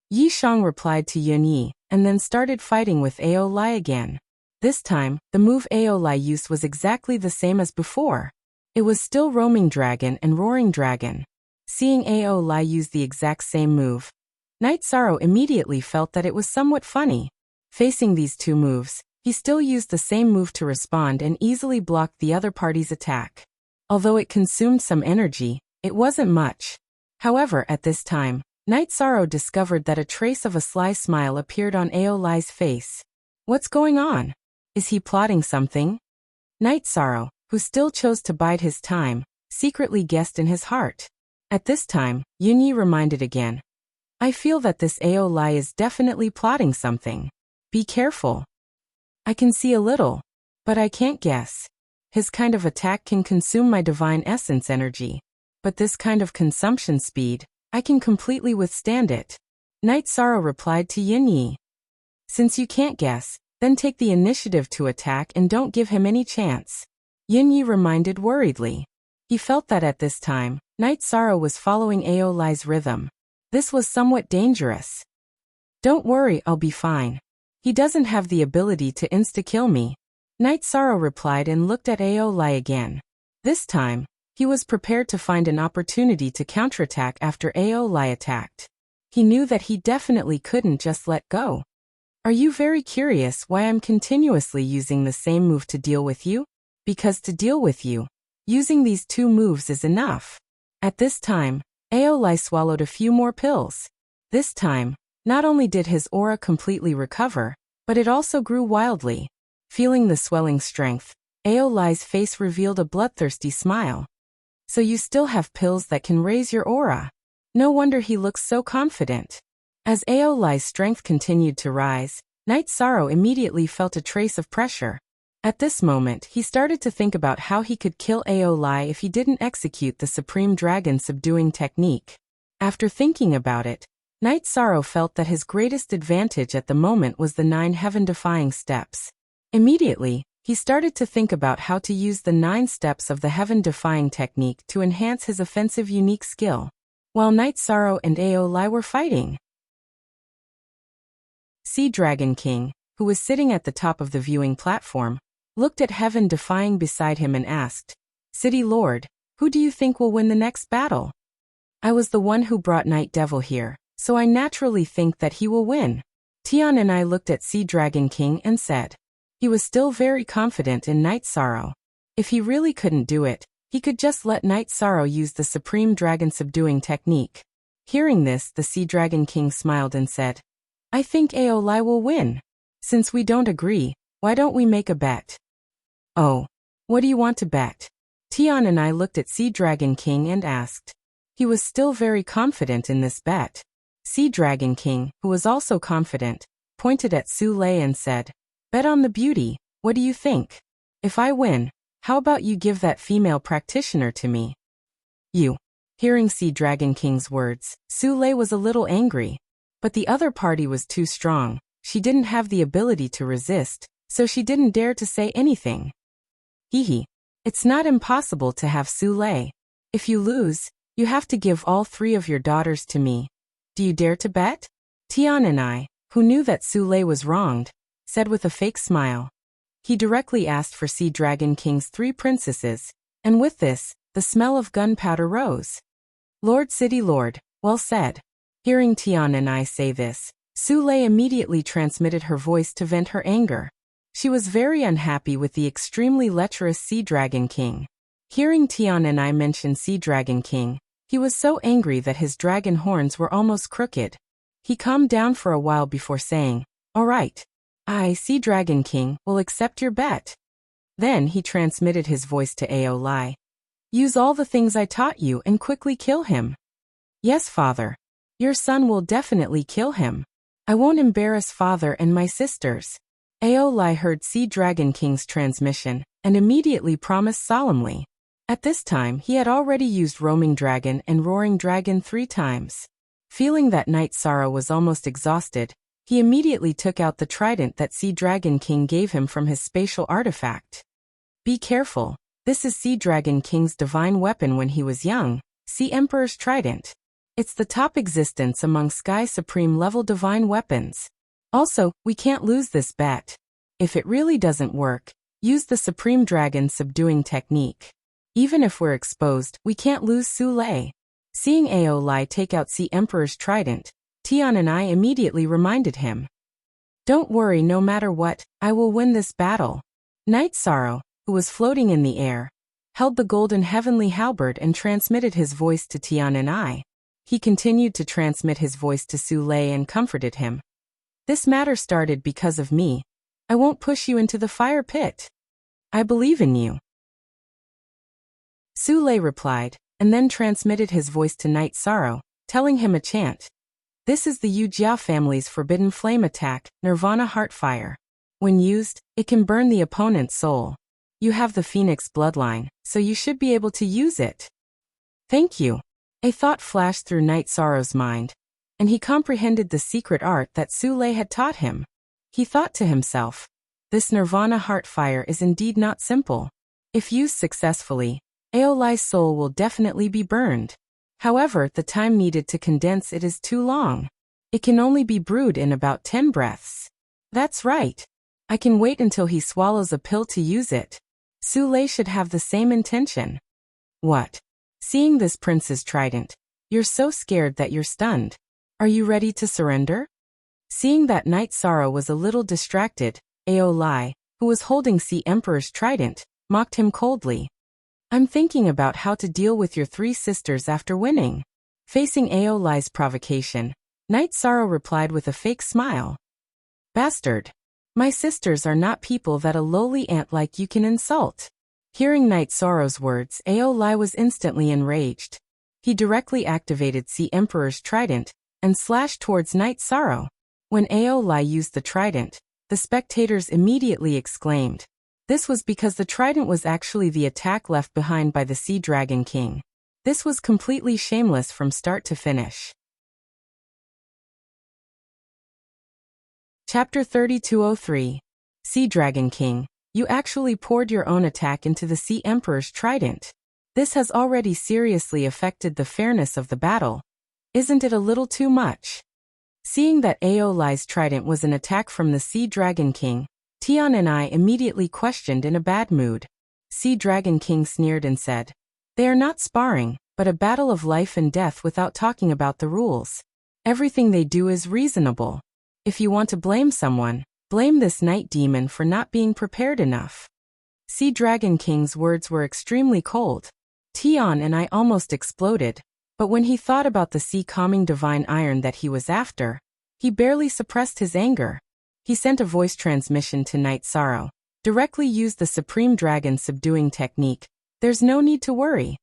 Yi Shang replied to Yunyi, and then started fighting with Aeolai again. This time, the move Aeolai used was exactly the same as before. It was still Roaming Dragon and Roaring Dragon. Seeing Aeolai use the exact same move, Night Sorrow immediately felt that it was somewhat funny. Facing these two moves, he still used the same move to respond and easily blocked the other party's attack. Although it consumed some energy, it wasn't much. However, at this time, Night Sorrow discovered that a trace of a sly smile appeared on Aeolai's face. What's going on? Is he plotting something? Night Sorrow, who still chose to bide his time, secretly guessed in his heart. At this time, Yunyi reminded again, "I feel that this Aeolai is definitely plotting something. Be careful. I can see a little, but I can't guess. His kind of attack can consume my divine essence energy, but this kind of consumption speed, I can completely withstand it." Night Sorrow replied to Yunyi. "Since you can't guess, then take the initiative to attack and don't give him any chance," Yunyi reminded worriedly. He felt that at this time, Night Sorrow was following Aeolai's rhythm. This was somewhat dangerous. "Don't worry, I'll be fine. He doesn't have the ability to insta-kill me," Night Sorrow replied and looked at Aeolai again. This time, he was prepared to find an opportunity to counterattack after Aeolai attacked. He knew that he definitely couldn't just let go. "Are you very curious why I'm continuously using the same move to deal with you? Because to deal with you, using these two moves is enough." At this time, Aeolai swallowed a few more pills. This time, not only did his aura completely recover, but it also grew wildly. Feeling the swelling strength, Aeolai's face revealed a bloodthirsty smile. "So you still have pills that can raise your aura? No wonder he looks so confident." As Aeolai's strength continued to rise, Night Sorrow immediately felt a trace of pressure. At this moment, he started to think about how he could kill Aeolai if he didn't execute the Supreme Dragon subduing technique. After thinking about it, Night Sorrow felt that his greatest advantage at the moment was the 9 heaven-defying steps. Immediately, he started to think about how to use the 9 steps of the heaven-defying technique to enhance his offensive unique skill. While Night Sorrow and Aeolai were fighting, Sea Dragon King, who was sitting at the top of the viewing platform, looked at Heaven Defying beside him and asked, "City Lord, who do you think will win the next battle?" "I was the one who brought Night Devil here, so I naturally think that he will win." Tian and I looked at Sea Dragon King and said. He was still very confident in Night Sorrow. If he really couldn't do it, he could just let Night Sorrow use the Supreme Dragon Subduing technique. Hearing this, the Sea Dragon King smiled and said, "I think Aeolai will win. Since we don't agree, why don't we make a bet?" "Oh, what do you want to bet?" Tian and I looked at Sea Dragon King and asked. He was still very confident in this bet. Sea Dragon King, who was also confident, pointed at Su Lei and said, "Bet on the beauty, what do you think? If I win, how about you give that female practitioner to me?" "You." Hearing Sea Dragon King's words, Su Lei was a little angry. But the other party was too strong. She didn't have the ability to resist, so she didn't dare to say anything. Hee. It's not impossible to have Su Lei. If you lose, you have to give all 3 of your daughters to me. Do you dare to bet? Tian and I, who knew that Su Lei was wronged, said with a fake smile. He directly asked for Sea Dragon King's 3 princesses, and with this, the smell of gunpowder rose. "Lord City Lord, well said." Hearing Tian and I say this, Su Lei immediately transmitted her voice to vent her anger. She was very unhappy with the extremely lecherous Sea Dragon King. Hearing Tian and I mention Sea Dragon King, he was so angry that his dragon horns were almost crooked. He calmed down for a while before saying, "All right. I, Sea Dragon King, will accept your bet." Then he transmitted his voice to Aeolai. "Use all the things I taught you and quickly kill him." "Yes, father. Your son will definitely kill him. I won't embarrass father and my sisters." Aeolai heard Sea Dragon King's transmission, and immediately promised solemnly. At this time he had already used Roaming Dragon and Roaring Dragon 3 times. Feeling that Night Sorrow was almost exhausted, he immediately took out the trident that Sea Dragon King gave him from his spatial artifact. Be careful, this is Sea Dragon King's divine weapon when he was young, Sea Emperor's Trident. It's the top existence among Sky Supreme level divine weapons. Also, we can't lose this bet. If it really doesn't work, use the Supreme Dragon Subduing technique. Even if we're exposed, we can't lose Su Lei. Seeing Aeolai take out Sea Emperor's Trident, Tian and I immediately reminded him. "Don't worry, no matter what, I will win this battle." Night Sorrow, who was floating in the air, held the golden heavenly halberd and transmitted his voice to Tian and I. He continued to transmit his voice to Su Lei and comforted him. "This matter started because of me. I won't push you into the fire pit. I believe in you." Su Lei replied, and then transmitted his voice to Night Sorrow, telling him a chant. "This is the Yujia family's forbidden flame attack, Nirvana Heartfire. When used, it can burn the opponent's soul. You have the Phoenix bloodline, so you should be able to use it." "Thank you." A thought flashed through Night Sorrow's mind, and he comprehended the secret art that Su Lei had taught him. He thought to himself, this Nirvana Heartfire is indeed not simple. If used successfully, Aeolai's soul will definitely be burned. However, the time needed to condense it is too long. It can only be brewed in about 10 breaths. That's right. I can wait until he swallows a pill to use it. Su Lei should have the same intention. What? Seeing this prince's trident, you're so scared that you're stunned. Are you ready to surrender? Seeing that Night Sorrow was a little distracted, Aeolai, who was holding Sea Emperor's trident, mocked him coldly. "I'm thinking about how to deal with your 3 sisters after winning." Facing Aeolai's provocation, Night Sorrow replied with a fake smile. "Bastard. My sisters are not people that a lowly ant like you can insult." Hearing Night Sorrow's words, Aeolai was instantly enraged. He directly activated Sea Emperor's trident and slashed towards Night Sorrow. When Aeolai used the trident, the spectators immediately exclaimed. This was because the trident was actually the attack left behind by the Sea Dragon King. This was completely shameless from start to finish. Chapter 3203. Sea Dragon King. You actually poured your own attack into the Sea Emperor's trident. This has already seriously affected the fairness of the battle. Isn't it a little too much? Seeing that Aolai's trident was an attack from the Sea Dragon King, Tian and I immediately questioned in a bad mood. Sea Dragon King sneered and said, "They are not sparring, but a battle of life and death without talking about the rules. Everything they do is reasonable. If you want to blame someone, blame this night demon for not being prepared enough." Sea Dragon King's words were extremely cold. Tian and I almost exploded, but when he thought about the sea-calming divine iron that he was after, he barely suppressed his anger. He sent a voice transmission to Night Sorrow. Directly use the Supreme Dragon Subduing Technique. There's no need to worry.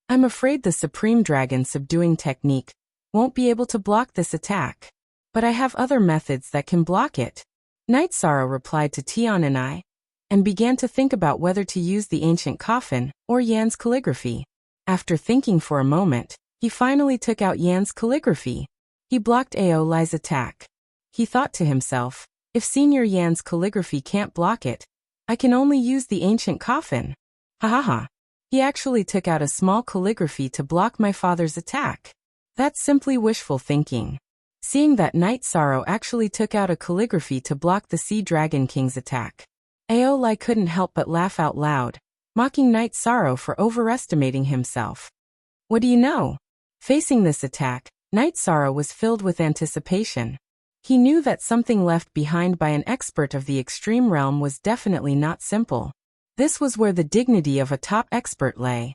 I'm afraid the Supreme Dragon Subduing Technique won't be able to block this attack. But I have other methods that can block it. Night Sorrow replied to Tian and I, and began to think about whether to use the ancient coffin or Yan's calligraphy. After thinking for a moment, he finally took out Yan's calligraphy. He blocked Aolai's attack. He thought to himself, if Senior Yan's calligraphy can't block it, I can only use the ancient coffin. Ha ha ha. He actually took out a small calligraphy to block my father's attack. That's simply wishful thinking. Seeing that Night Sorrow actually took out a calligraphy to block the Sea Dragon King's attack, Aolai couldn't help but laugh out loud, mocking Night Sorrow for overestimating himself. What do you know? Facing this attack, Night Sorrow was filled with anticipation. He knew that something left behind by an expert of the extreme realm was definitely not simple. This was where the dignity of a top expert lay.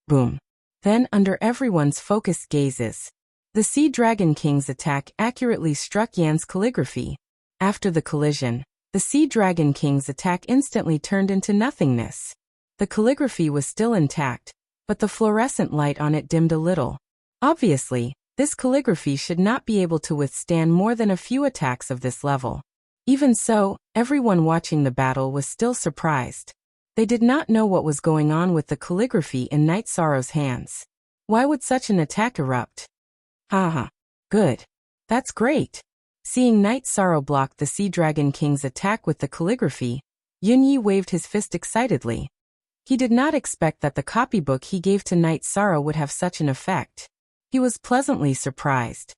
Boom. Then, under everyone's focused gazes, the Sea Dragon King's attack accurately struck Yan's calligraphy. After the collision, the Sea Dragon King's attack instantly turned into nothingness. The calligraphy was still intact, but the fluorescent light on it dimmed a little. Obviously, this calligraphy should not be able to withstand more than a few attacks of this level. Even so, everyone watching the battle was still surprised. They did not know what was going on with the calligraphy in Night Sorrow's hands. Why would such an attack erupt? Haha. Good. That's great. Seeing Night Sorrow block the Sea Dragon King's attack with the calligraphy, Yunyi waved his fist excitedly. He did not expect that the copybook he gave to Night Sorrow would have such an effect. He was pleasantly surprised.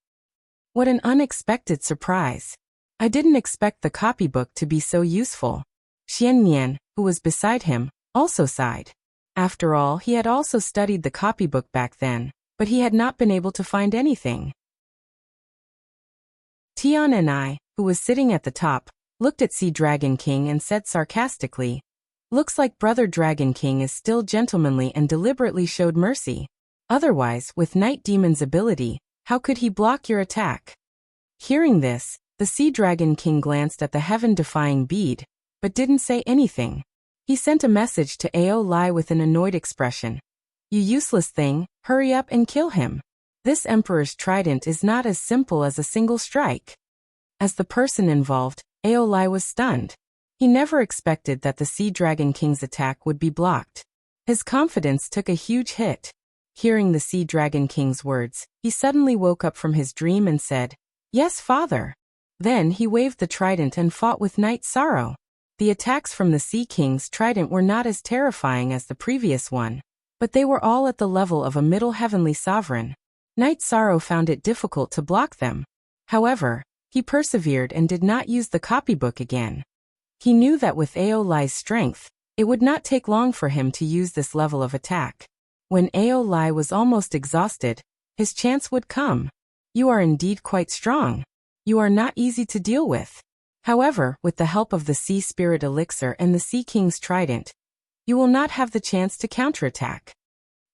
What an unexpected surprise. I didn't expect the copybook to be so useful. Xiannian, who was beside him, also sighed. After all, he had also studied the copybook back then, but he had not been able to find anything. Tian and I, who was sitting at the top, looked at Sea Dragon King and said sarcastically, "Looks like Brother Dragon King is still gentlemanly and deliberately showed mercy. Otherwise, with Night Demon's ability, how could he block your attack?" Hearing this, the Sea Dragon King glanced at the heaven-defying bead, but didn't say anything. He sent a message to Aolai with an annoyed expression. "You useless thing, hurry up and kill him. This Emperor's trident is not as simple as a single strike." As the person involved, Aolai was stunned. He never expected that the Sea Dragon King's attack would be blocked. His confidence took a huge hit. Hearing the Sea Dragon King's words, he suddenly woke up from his dream and said, "Yes, father." Then he waved the trident and fought with Night Sorrow. The attacks from the Sea King's trident were not as terrifying as the previous one, but they were all at the level of a middle heavenly sovereign. Night Sorrow found it difficult to block them. However, he persevered and did not use the copybook again. He knew that with Aolai's strength, it would not take long for him to use this level of attack. When Aolai was almost exhausted, his chance would come. "You are indeed quite strong. You are not easy to deal with. However, with the help of the Sea Spirit Elixir and the Sea King's Trident, you will not have the chance to counterattack."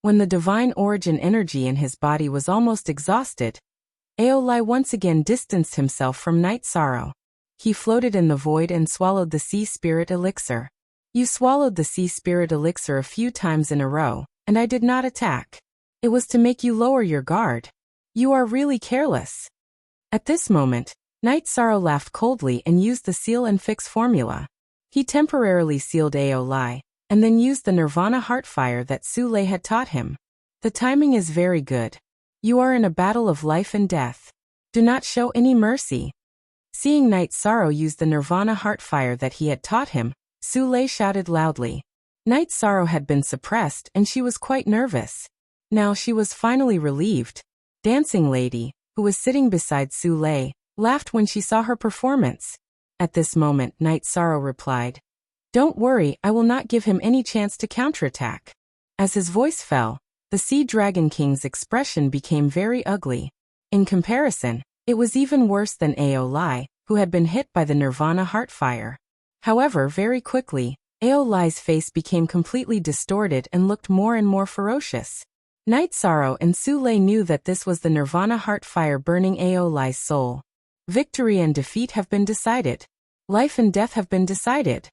When the divine origin energy in his body was almost exhausted, Aolai once again distanced himself from Night Sorrow. He floated in the void and swallowed the Sea Spirit Elixir. "You swallowed the Sea Spirit Elixir a few times in a row, and I did not attack. It was to make you lower your guard. You are really careless." At this moment, Night Sorrow laughed coldly and used the seal and fix formula. He temporarily sealed Aolai, and then used the Nirvana Heartfire that Su Lei had taught him. The timing is very good. You are in a battle of life and death. Do not show any mercy. Seeing Knight Sorrow use the Nirvana Heartfire that he had taught him, Su-lei shouted loudly. Knight Sorrow had been suppressed and she was quite nervous. Now she was finally relieved. Dancing Lady, who was sitting beside Su-lei, laughed when she saw her performance. At this moment, Knight Sorrow replied, "Don't worry, I will not give him any chance to counterattack." As his voice fell, the Sea Dragon King's expression became very ugly. In comparison, it was even worse than Aolai, who had been hit by the Nirvana Heartfire. However, very quickly, Aolai's face became completely distorted and looked more and more ferocious. Knight Sorrow and Su-lei knew that this was the Nirvana Heartfire burning Aolai's soul. Victory and defeat have been decided. Life and death have been decided.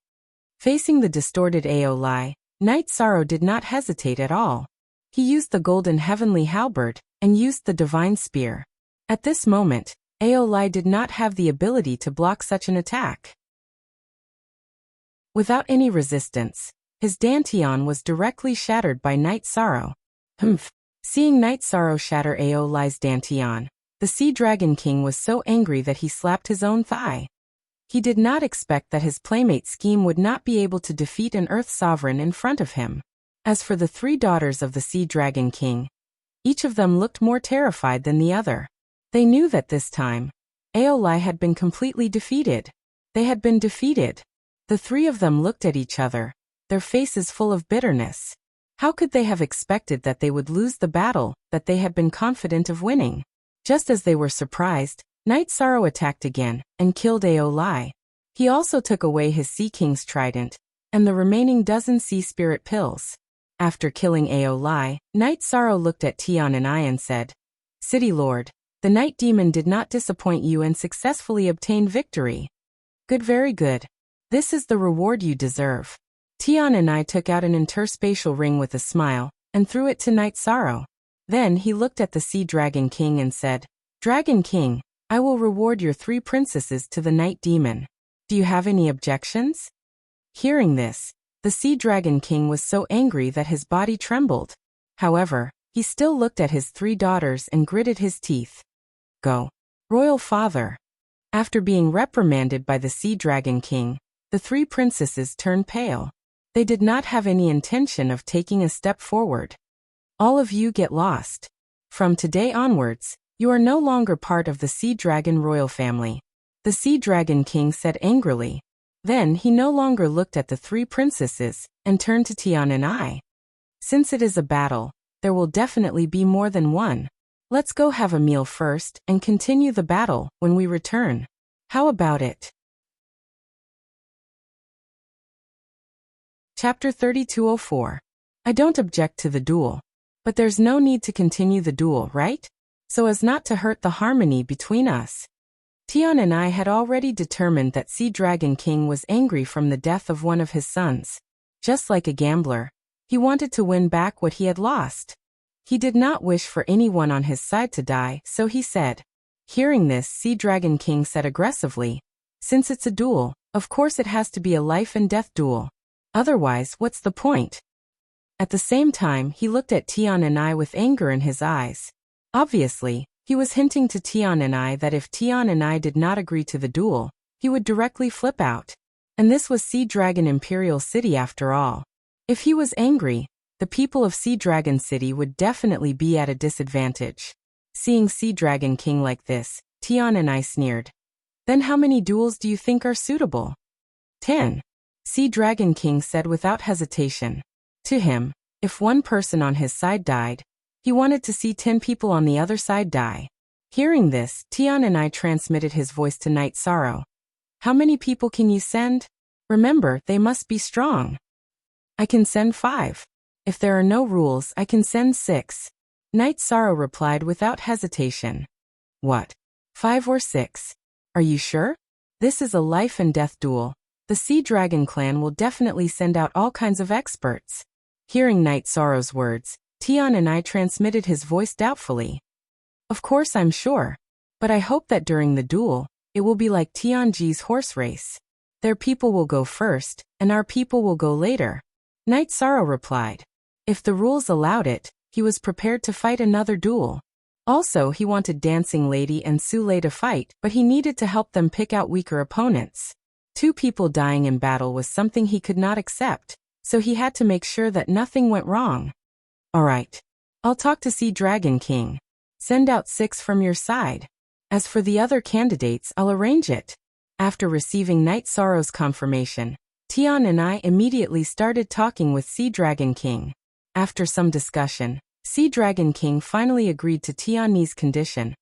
Facing the distorted Aolai, Knight Sorrow did not hesitate at all. He used the golden heavenly halberd and used the divine spear. At this moment, Aolai did not have the ability to block such an attack. Without any resistance, his dantian was directly shattered by Knight Sorrow. Humph! Seeing Knight Sorrow shatter Aolai's dantian, the Sea Dragon King was so angry that he slapped his own thigh. He did not expect that his playmate scheme would not be able to defeat an Earth Sovereign in front of him. As for the three daughters of the Sea Dragon King, each of them looked more terrified than the other. They knew that this time, Aolai had been completely defeated. They had been defeated. The three of them looked at each other, their faces full of bitterness. How could they have expected that they would lose the battle that they had been confident of winning? Just as they were surprised, Knight Sorrow attacked again and killed Aolai. He also took away his Sea King's trident and the remaining dozen Sea Spirit pills. After killing Aolai, Knight Sorrow looked at Tian and I and said, "City Lord, the Night Demon did not disappoint you and successfully obtained victory. Good, very good. This is the reward you deserve." Tian and I took out an interspatial ring with a smile and threw it to Knight Sorrow. Then he looked at the Sea Dragon King and said, "Dragon King, I will reward your 3 princesses to the Night Demon. Do you have any objections?" Hearing this, the Sea Dragon King was so angry that his body trembled. However, he still looked at his 3 daughters and gritted his teeth. "Go, Royal Father." After being reprimanded by the Sea Dragon King, the 3 princesses turned pale. They did not have any intention of taking a step forward. "All of you get lost. From today onwards, you are no longer part of the Sea Dragon royal family," the Sea Dragon King said angrily. Then he no longer looked at the 3 princesses and turned to Tian and I. "Since it is a battle, there will definitely be more than one. Let's go have a meal first and continue the battle when we return. How about it?" Chapter 3204. I don't object to the duel. But there's no need to continue the duel, right? So as not to hurt the harmony between us. Tian and I had already determined that Sea Dragon King was angry from the death of one of his sons. Just like a gambler, he wanted to win back what he had lost. He did not wish for anyone on his side to die, so he said. Hearing this, Sea Dragon King said aggressively, "Since it's a duel, of course it has to be a life and death duel. Otherwise, what's the point?" At the same time, he looked at Tian and I with anger in his eyes. Obviously, he was hinting to Tian and I that if Tian and I did not agree to the duel, he would directly flip out. And this was Sea Dragon Imperial City after all. If he was angry, the people of Sea Dragon City would definitely be at a disadvantage. Seeing Sea Dragon King like this, Tian and I sneered. "Then how many duels do you think are suitable?" 10. Sea Dragon King said without hesitation. To him, if one person on his side died, he wanted to see 10 people on the other side die. Hearing this, Tian and I transmitted his voice to Knight Sorrow. "How many people can you send? Remember, they must be strong." "I can send 5. If there are no rules, I can send 6. Knight Sorrow replied without hesitation. "What? 5 or 6? Are you sure? This is a life and death duel. The Sea Dragon clan will definitely send out all kinds of experts." Hearing Knight Sorrow's words, Tian and I transmitted his voice doubtfully. "Of course I'm sure. But I hope that during the duel, it will be like Tianji's horse race. Their people will go first, and our people will go later." Knight Sorrow replied. If the rules allowed it, He was prepared to fight another duel. Also, he wanted Dancing Lady and Sule to fight, but he needed to help them pick out weaker opponents. 2 people dying in battle was something he could not accept, so he had to make sure that nothing went wrong. Alright. I'll talk to Sea Dragon King. Send out 6 from your side. As for the other candidates, I'll arrange it. After receiving Night Sorrow's confirmation, Tian and I immediately started talking with Sea Dragon King. After some discussion, Sea Dragon King finally agreed to Tian's condition,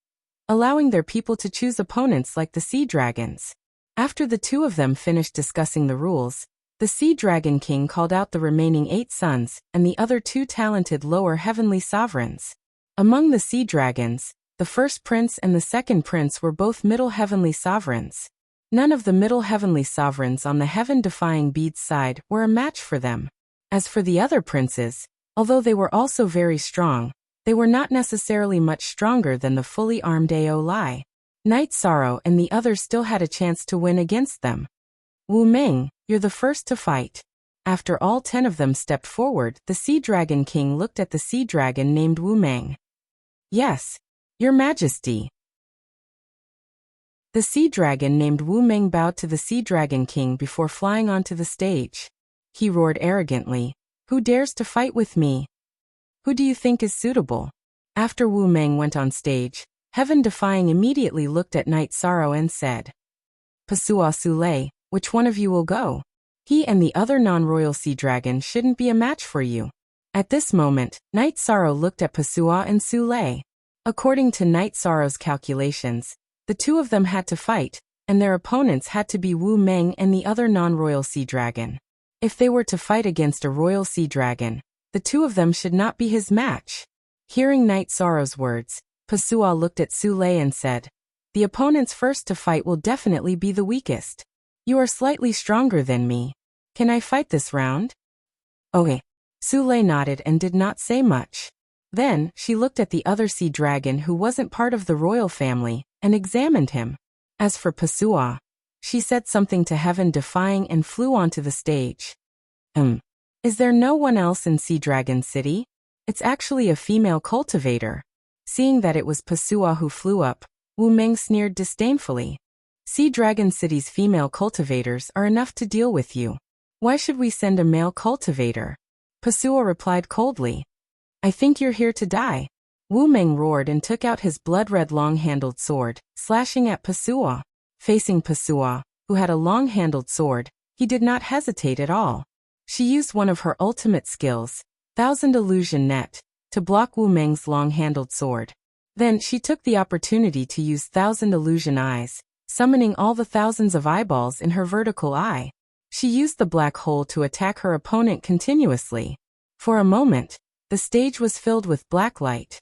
allowing their people to choose opponents like the Sea Dragons. After the 2 of them finished discussing the rules, the Sea Dragon King called out the remaining 8 sons and the other 2 talented lower heavenly sovereigns. Among the Sea Dragons, the first prince and the second prince were both middle heavenly sovereigns. None of the middle heavenly sovereigns on the heaven-defying beads side were a match for them. As for the other princes, although they were also very strong, they were not necessarily much stronger than the fully armed Aolai. Night Sorrow and the others still had a chance to win against them. Wu Meng, you're the first to fight. After all 10 of them stepped forward, the Sea Dragon King looked at the sea dragon named Wu Meng. Yes, Your Majesty. The sea dragon named Wu Meng bowed to the Sea Dragon King before flying onto the stage. He roared arrogantly, "Who dares to fight with me? Who do you think is suitable?" After Wu Meng went on stage, Heaven Defying immediately looked at Night Sorrow and said, "Pasua Sule, which one of you will go? He and the other non-royal sea dragon shouldn't be a match for you." At this moment, Night Sorrow looked at Pasua and Sule. According to Night Sorrow's calculations, the 2 of them had to fight, and their opponents had to be Wu Meng and the other non-royal sea dragon. If they were to fight against a royal sea dragon, the 2 of them should not be his match. Hearing Night Sorrow's words, Pasua looked at Sule and said, "The opponents first to fight will definitely be the weakest. You are slightly stronger than me. Can I fight this round?" "Okay." Sule nodded and did not say much. Then, she looked at the other sea dragon who wasn't part of the royal family, and examined him. As for Pasua, she said something to Heaven Defying and flew onto the stage. Is there no one else in Sea Dragon City? It's actually a female cultivator." Seeing that it was Pasua who flew up, Wu Meng sneered disdainfully. "Sea Dragon City's female cultivators are enough to deal with you. Why should we send a male cultivator?" Pasua replied coldly. "I think you're here to die." Wu Meng roared and took out his blood-red long-handled sword, slashing at Pasua. Facing Pasua, who had a long-handled sword, he did not hesitate at all. She used one of her ultimate skills, Thousand Illusion Net, to block Wu Meng's long-handled sword. Then she took the opportunity to use Thousand Illusion Eyes, summoning all the thousands of eyeballs in her vertical eye. She used the black hole to attack her opponent continuously. For a moment, the stage was filled with black light.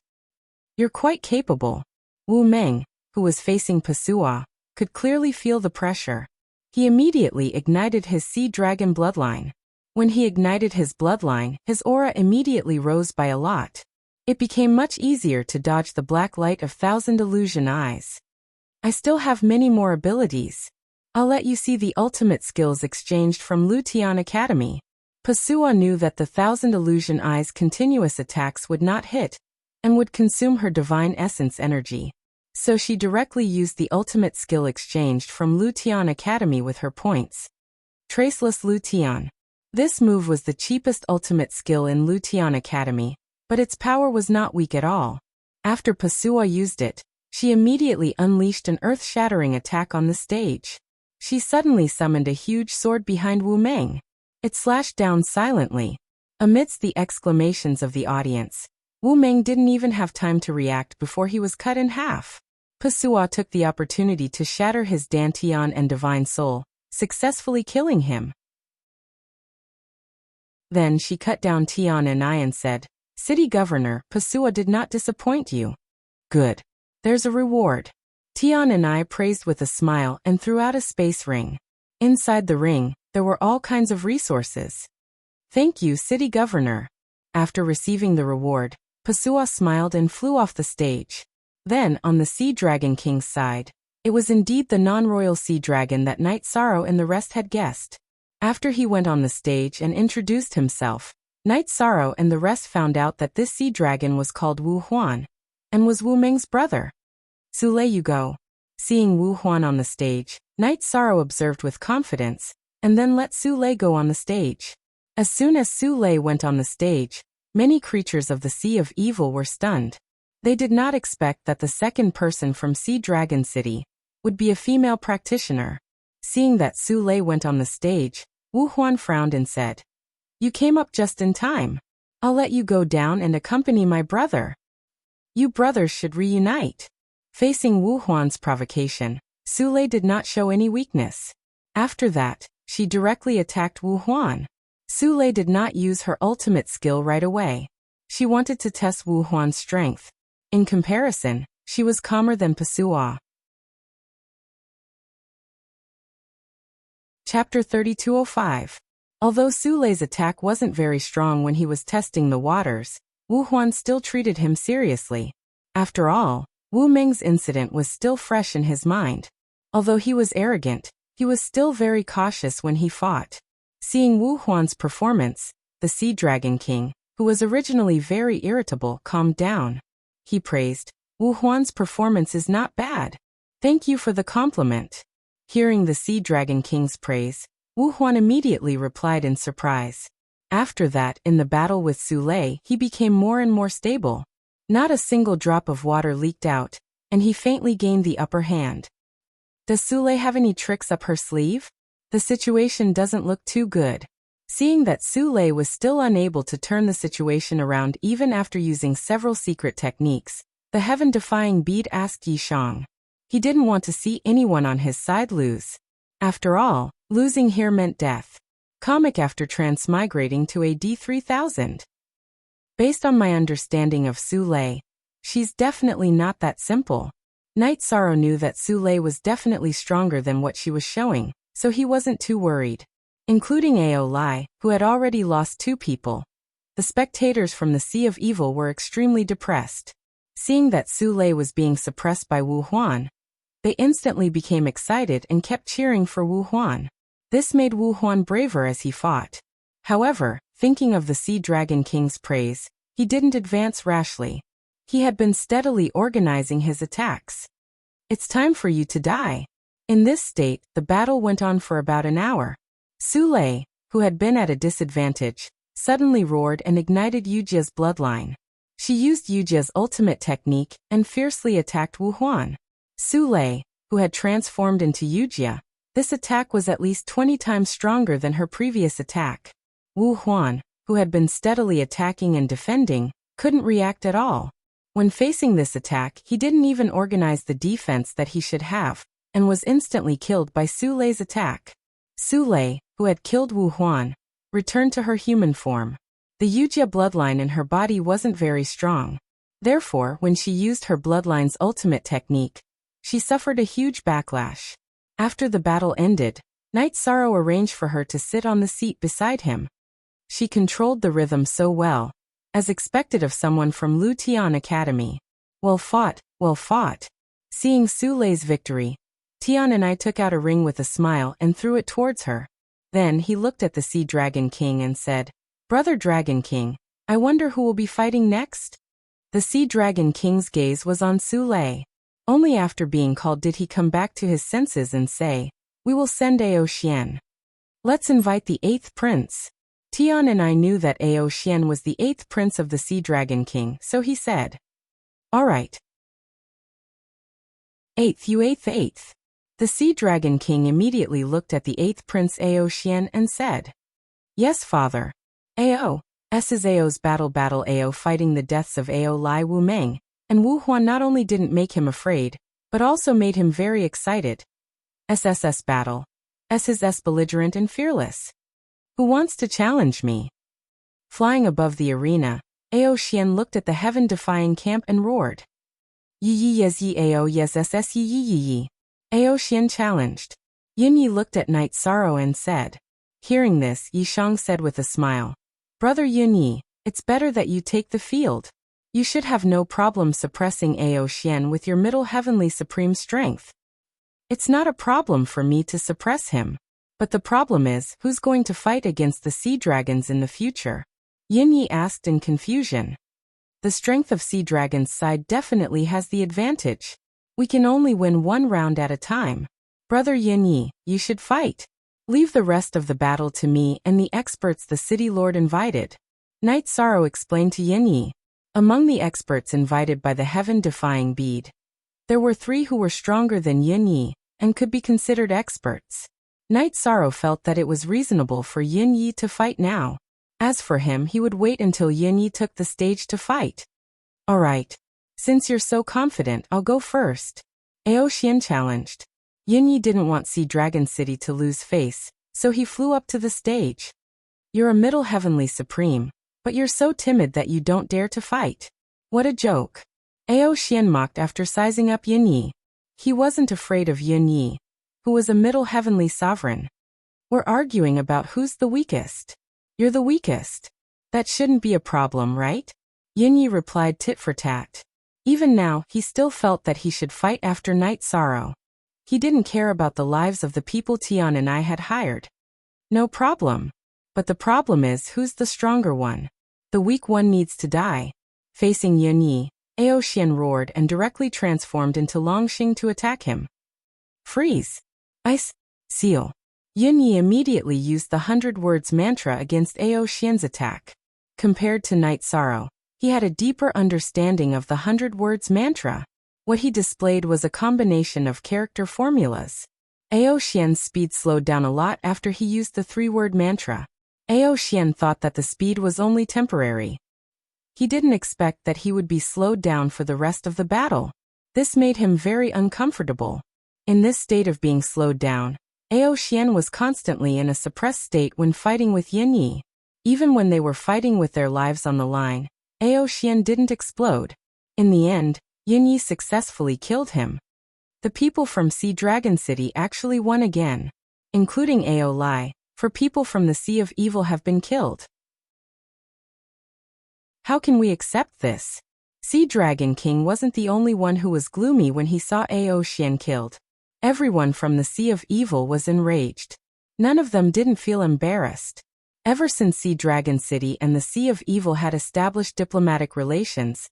"You're quite capable." Wu Meng, who was facing Pasua, could clearly feel the pressure. He immediately ignited his sea dragon bloodline. When he ignited his bloodline, his aura immediately rose by a lot. It became much easier to dodge the black light of Thousand Illusion Eyes. "I still have many more abilities. I'll let you see the ultimate skills exchanged from Lutian Academy." Pasua knew that the Thousand Illusion Eyes' continuous attacks would not hit, and would consume her divine essence energy. So she directly used the ultimate skill exchanged from Lutian Academy with her points. Traceless Lutian. This move was the cheapest ultimate skill in Lutian Academy, but its power was not weak at all. After Pasua used it, she immediately unleashed an earth-shattering attack on the stage. She suddenly summoned a huge sword behind Wu Meng. It slashed down silently. Amidst the exclamations of the audience, Wu Meng didn't even have time to react before he was cut in half. Pasua took the opportunity to shatter his Dantian and Divine Soul, successfully killing him. Then she cut down Tian and I and said, "City Governor, Pasua did not disappoint you." "Good. There's a reward." Tian and I praised with a smile and threw out a space ring. Inside the ring, there were all kinds of resources. "Thank you, City Governor." After receiving the reward, Pasua smiled and flew off the stage. Then, on the Sea Dragon King's side, it was indeed the non-royal sea dragon that Night Sorrow and the rest had guessed. After he went on the stage and introduced himself, Night Sorrow and the rest found out that this sea dragon was called Wu Huan, and was Wu Meng's brother. Sule, you go. Seeing Wu Huan on the stage, Night Sorrow observed with confidence, and then let Sule go on the stage. As soon as Sule went on the stage, many creatures of the Sea of Evil were stunned. They did not expect that the second person from Sea Dragon City would be a female practitioner. Seeing that Sule went on the stage, Wu Huan frowned and said, "You came up just in time. I'll let you go down and accompany my brother. You brothers should reunite." Facing Wu Huan's provocation, Sule did not show any weakness. After that, she directly attacked Wu Huan. Sule did not use her ultimate skill right away. She wanted to test Wu Huan's strength. In comparison, she was calmer than Pasua. Chapter 3205. Although Sule's attack wasn't very strong when he was testing the waters, Wu Huan still treated him seriously. After all, Wu Meng's incident was still fresh in his mind. Although he was arrogant, he was still very cautious when he fought. Seeing Wu Huan's performance, the Sea Dragon King, who was originally very irritable, calmed down. He praised, "Wu Huan's performance is not bad. Thank you for the compliment." Hearing the Sea Dragon King's praise, Wu Huan immediately replied in surprise. After that, in the battle with Sule, he became more and more stable. Not a single drop of water leaked out, and he faintly gained the upper hand. Does Sule have any tricks up her sleeve? The situation doesn't look too good. Seeing that Sule was still unable to turn the situation around even after using several secret techniques, the heaven-defying bead asked Yishang. He didn't want to see anyone on his side lose. After all, losing here meant death. Comic after transmigrating to AD 3000. Based on my understanding of Sule, she's definitely not that simple. Night Sorrow knew that Sule was definitely stronger than what she was showing, so he wasn't too worried. Including Ao Lai, who had already lost 2 people. The spectators from the Sea of Evil were extremely depressed. Seeing that Sule was being suppressed by Wu Huan, they instantly became excited and kept cheering for Wu Huan. This made Wu Huan braver as he fought. However, thinking of the Sea Dragon King's praise, he didn't advance rashly. He had been steadily organizing his attacks. "It's time for you to die." In this state, the battle went on for about an hour. Sule, who had been at a disadvantage, suddenly roared and ignited Yujia's bloodline. She used Yujia's ultimate technique and fiercely attacked Wu Huan. Sule, who had transformed into Yujia, this attack was at least 20 times stronger than her previous attack. Wu Huan, who had been steadily attacking and defending, couldn't react at all. When facing this attack, he didn't even organize the defense that he should have, and was instantly killed by Sule's attack. Sule, who had killed Wu Huan, returned to her human form. The Yujia bloodline in her body wasn't very strong. Therefore, when she used her bloodline's ultimate technique, she suffered a huge backlash. After the battle ended, Night Sorrow arranged for her to sit on the seat beside him. She controlled the rhythm so well, as expected of someone from Lu Tian Academy. Well fought, well fought. Seeing Sule's victory, Tian and I took out a ring with a smile and threw it towards her. Then he looked at the Sea Dragon King and said, "Brother Dragon King, I wonder who will be fighting next?" The Sea Dragon King's gaze was on Sule. Only after being called did he come back to his senses and say, "We will send Ao Xian. Let's invite the 8th prince." Tian and I knew that Ao Xian was the 8th prince of the Sea Dragon King, so he said, "All right. 8th, you 8th. The Sea Dragon King immediately looked at the 8th Prince Ao Xian and said, "Yes, father. Ao. S is Ao's battle Ao fighting the deaths of Ao Lai Wu Meng, and Wu Huan not only didn't make him afraid, but also made him very excited. SSS battle. S is S belligerent and fearless. Who wants to challenge me?" Flying above the arena, Ao Xian looked at the heaven-defying camp and roared, "Yi yi yes yi Ao yes SS yi yi yi yi." Ao Xian challenged. Yin Yi looked at Night Sorrow and said. Hearing this, Yishang said with a smile, "Brother Yin Yi, it's better that you take the field. You should have no problem suppressing Ao Xian with your middle heavenly supreme strength." "It's not a problem for me to suppress him. But the problem is, who's going to fight against the sea dragons in the future?" Yin Yi asked in confusion. The strength of Sea Dragon's side definitely has the advantage. We can only win one round at a time. Brother Yin Yi, you should fight. Leave the rest of the battle to me and the experts the city lord invited. Knight Sorrow explained to Yin Yi. Among the experts invited by the heaven-defying bead, there were 3 who were stronger than Yin Yi and could be considered experts. Knight Sorrow felt that it was reasonable for Yin Yi to fight now. As for him, he would wait until Yin Yi took the stage to fight. Alright. Since you're so confident, I'll go first. Aoxian challenged. Yin Yi didn't want Sea Dragon City to lose face, so he flew up to the stage. You're a middle heavenly supreme, but you're so timid that you don't dare to fight. What a joke. Aoxian mocked after sizing up Yin Yi. He wasn't afraid of Yin Yi, who was a middle heavenly sovereign. We're arguing about who's the weakest. You're the weakest. That shouldn't be a problem, right? Yin Yi replied tit for tat. Even now, he still felt that he should fight after Knight Sorrow. He didn't care about the lives of the people Tian and I had hired. No problem. But the problem is who's the stronger one. The weak one needs to die. Facing Yin Yi, Aoxian roared and directly transformed into Longxing to attack him. Freeze. Ice. Seal. Yin Yi immediately used the 100 words mantra against Aoxian's attack. Compared to Knight Sorrow, he had a deeper understanding of the 100 words mantra. What he displayed was a combination of character formulas. Aoxian's speed slowed down a lot after he used the 3-word mantra. Aoxian thought that the speed was only temporary. He didn't expect that he would be slowed down for the rest of the battle. This made him very uncomfortable. In this state of being slowed down, Aoxian was constantly in a suppressed state when fighting with Yin Yi. Even when they were fighting with their lives on the line, Aoxian didn't explode. In the end, Yin Yi successfully killed him. The people from Sea Dragon City actually won again, including Ao Lai, for people from the Sea of Evil have been killed. How can we accept this? Sea Dragon King wasn't the only one who was gloomy when he saw Aoxian killed. Everyone from the Sea of Evil was enraged. None of them didn't feel embarrassed. Ever since Sea Dragon City and the Sea of Evil had established diplomatic relations,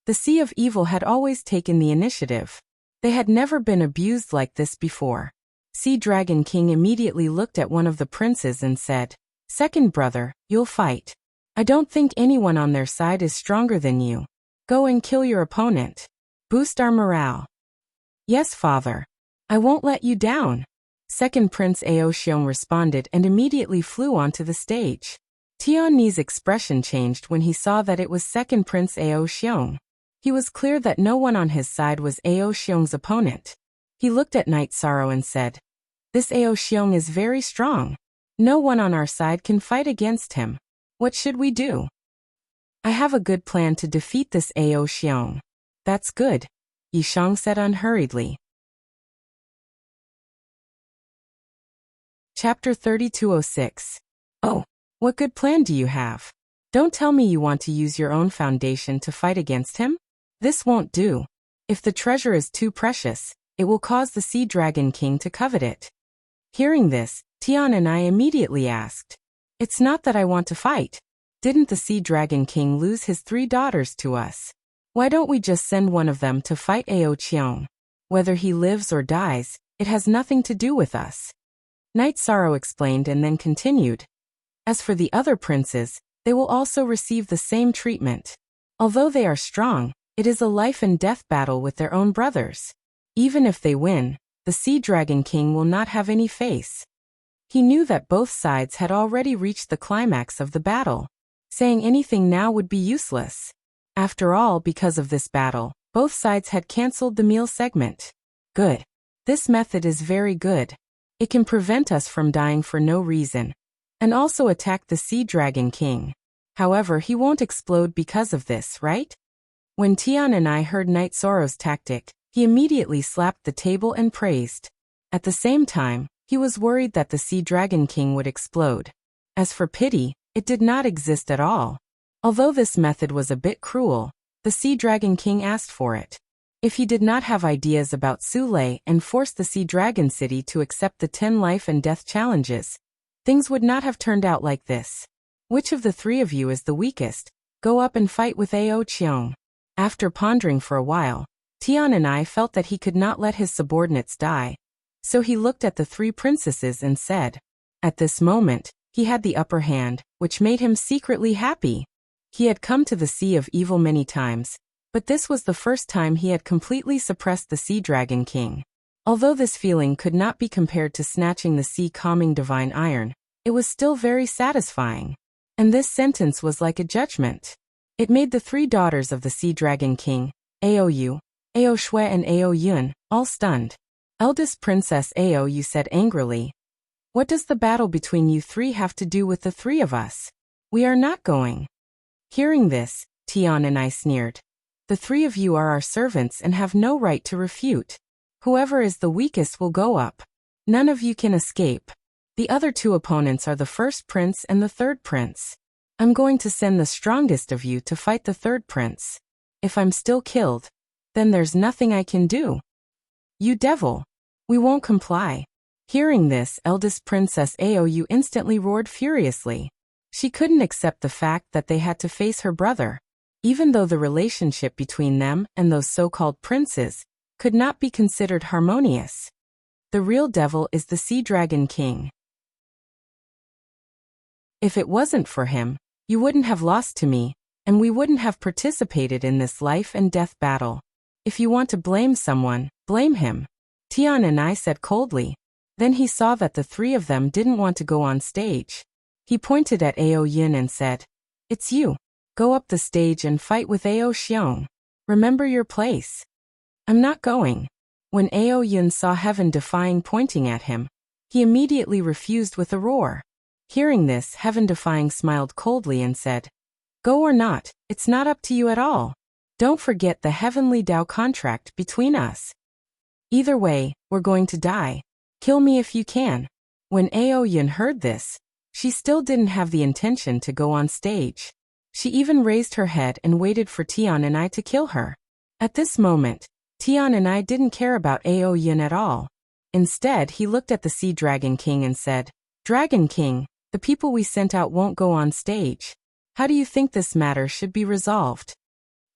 the Sea of Evil had always taken the initiative. They had never been abused like this before. Sea Dragon King immediately looked at one of the princes and said, "Second brother, you'll fight. I don't think anyone on their side is stronger than you. Go and kill your opponent. Boost our morale." "Yes, father. I won't let you down." Second Prince Aoxiong responded and immediately flew onto the stage. Tian Ni's expression changed when he saw that it was Second Prince Aoxiong. He was clear that no one on his side was Aoxiong's opponent. He looked at Knight Sorrow and said, "This Aoxiong is very strong. No one on our side can fight against him. What should we do?" "I have a good plan to defeat this Aoxiong." "That's good," Yishang said unhurriedly. Chapter 3206. Oh, what good plan do you have? Don't tell me you want to use your own foundation to fight against him? This won't do. If the treasure is too precious, it will cause the Sea Dragon King to covet it. Hearing this, Tian and I immediately asked, "It's not that I want to fight. Didn't the Sea Dragon King lose his 3 daughters to us? Why don't we just send one of them to fight Aoxiong? Whether he lives or dies, it has nothing to do with us." Knight Sorrow explained and then continued. "As for the other princes, they will also receive the same treatment. Although they are strong, it is a life and death battle with their own brothers. Even if they win, the Sea Dragon King will not have any face." He knew that both sides had already reached the climax of the battle. Saying anything now would be useless. After all, because of this battle, both sides had cancelled the meal segment. Good. This method is very good. It can prevent us from dying for no reason, and also attack the Sea Dragon King. However, he won't explode because of this, right? When Tian and I heard Knight Sorrow's tactic, he immediately slapped the table and praised. At the same time, he was worried that the Sea Dragon King would explode. As for pity, it did not exist at all. Although this method was a bit cruel, the Sea Dragon King asked for it. If he did not have ideas about Sule and forced the Sea Dragon City to accept the 10 life and death challenges, things would not have turned out like this. Which of the three of you is the weakest? Go up and fight with Ao Cheong. After pondering for a while, Tian and I felt that he could not let his subordinates die. So he looked at the three princesses and said. At this moment, he had the upper hand, which made him secretly happy. He had come to the Sea of Evil many times, but this was the first time he had completely suppressed the Sea Dragon King. Although this feeling could not be compared to snatching the sea-calming divine iron, it was still very satisfying. And this sentence was like a judgment. It made the three daughters of the Sea Dragon King, Ao Yu, Ao Shui and Ao Yun, all stunned. Eldest Princess Ao Yu said angrily, "What does the battle between you three have to do with the three of us? We are not going." Hearing this, Tian and I sneered. "The three of you are our servants and have no right to refute. Whoever is the weakest will go up. None of you can escape. The other two opponents are the first prince and the third prince. I'm going to send the strongest of you to fight the third prince. If I'm still killed, then there's nothing I can do." "You devil! We won't comply." Hearing this, eldest Princess Ao Yu instantly roared furiously. She couldn't accept the fact that they had to face her brother, even though the relationship between them and those so-called princes could not be considered harmonious. The real devil is the Sea Dragon King. If it wasn't for him, you wouldn't have lost to me, and we wouldn't have participated in this life and death battle. If you want to blame someone, blame him. Tian and I said coldly. Then he saw that the three of them didn't want to go on stage. He pointed at Ao Yin and said, "It's you. Go up the stage and fight with Ao Xiong. Remember your place." "I'm not going." When Ao Yin saw Heaven Defying pointing at him, he immediately refused with a roar. Hearing this, Heaven Defying smiled coldly and said, "Go or not, it's not up to you at all. Don't forget the heavenly Tao contract between us. Either way, we're going to die. Kill me if you can." When Ao Yin heard this, she still didn't have the intention to go on stage. She even raised her head and waited for Tian and I to kill her. At this moment, Tian and I didn't care about Ao Yin at all. Instead, he looked at the Sea Dragon King and said, "Dragon King, the people we sent out won't go on stage. How do you think this matter should be resolved?"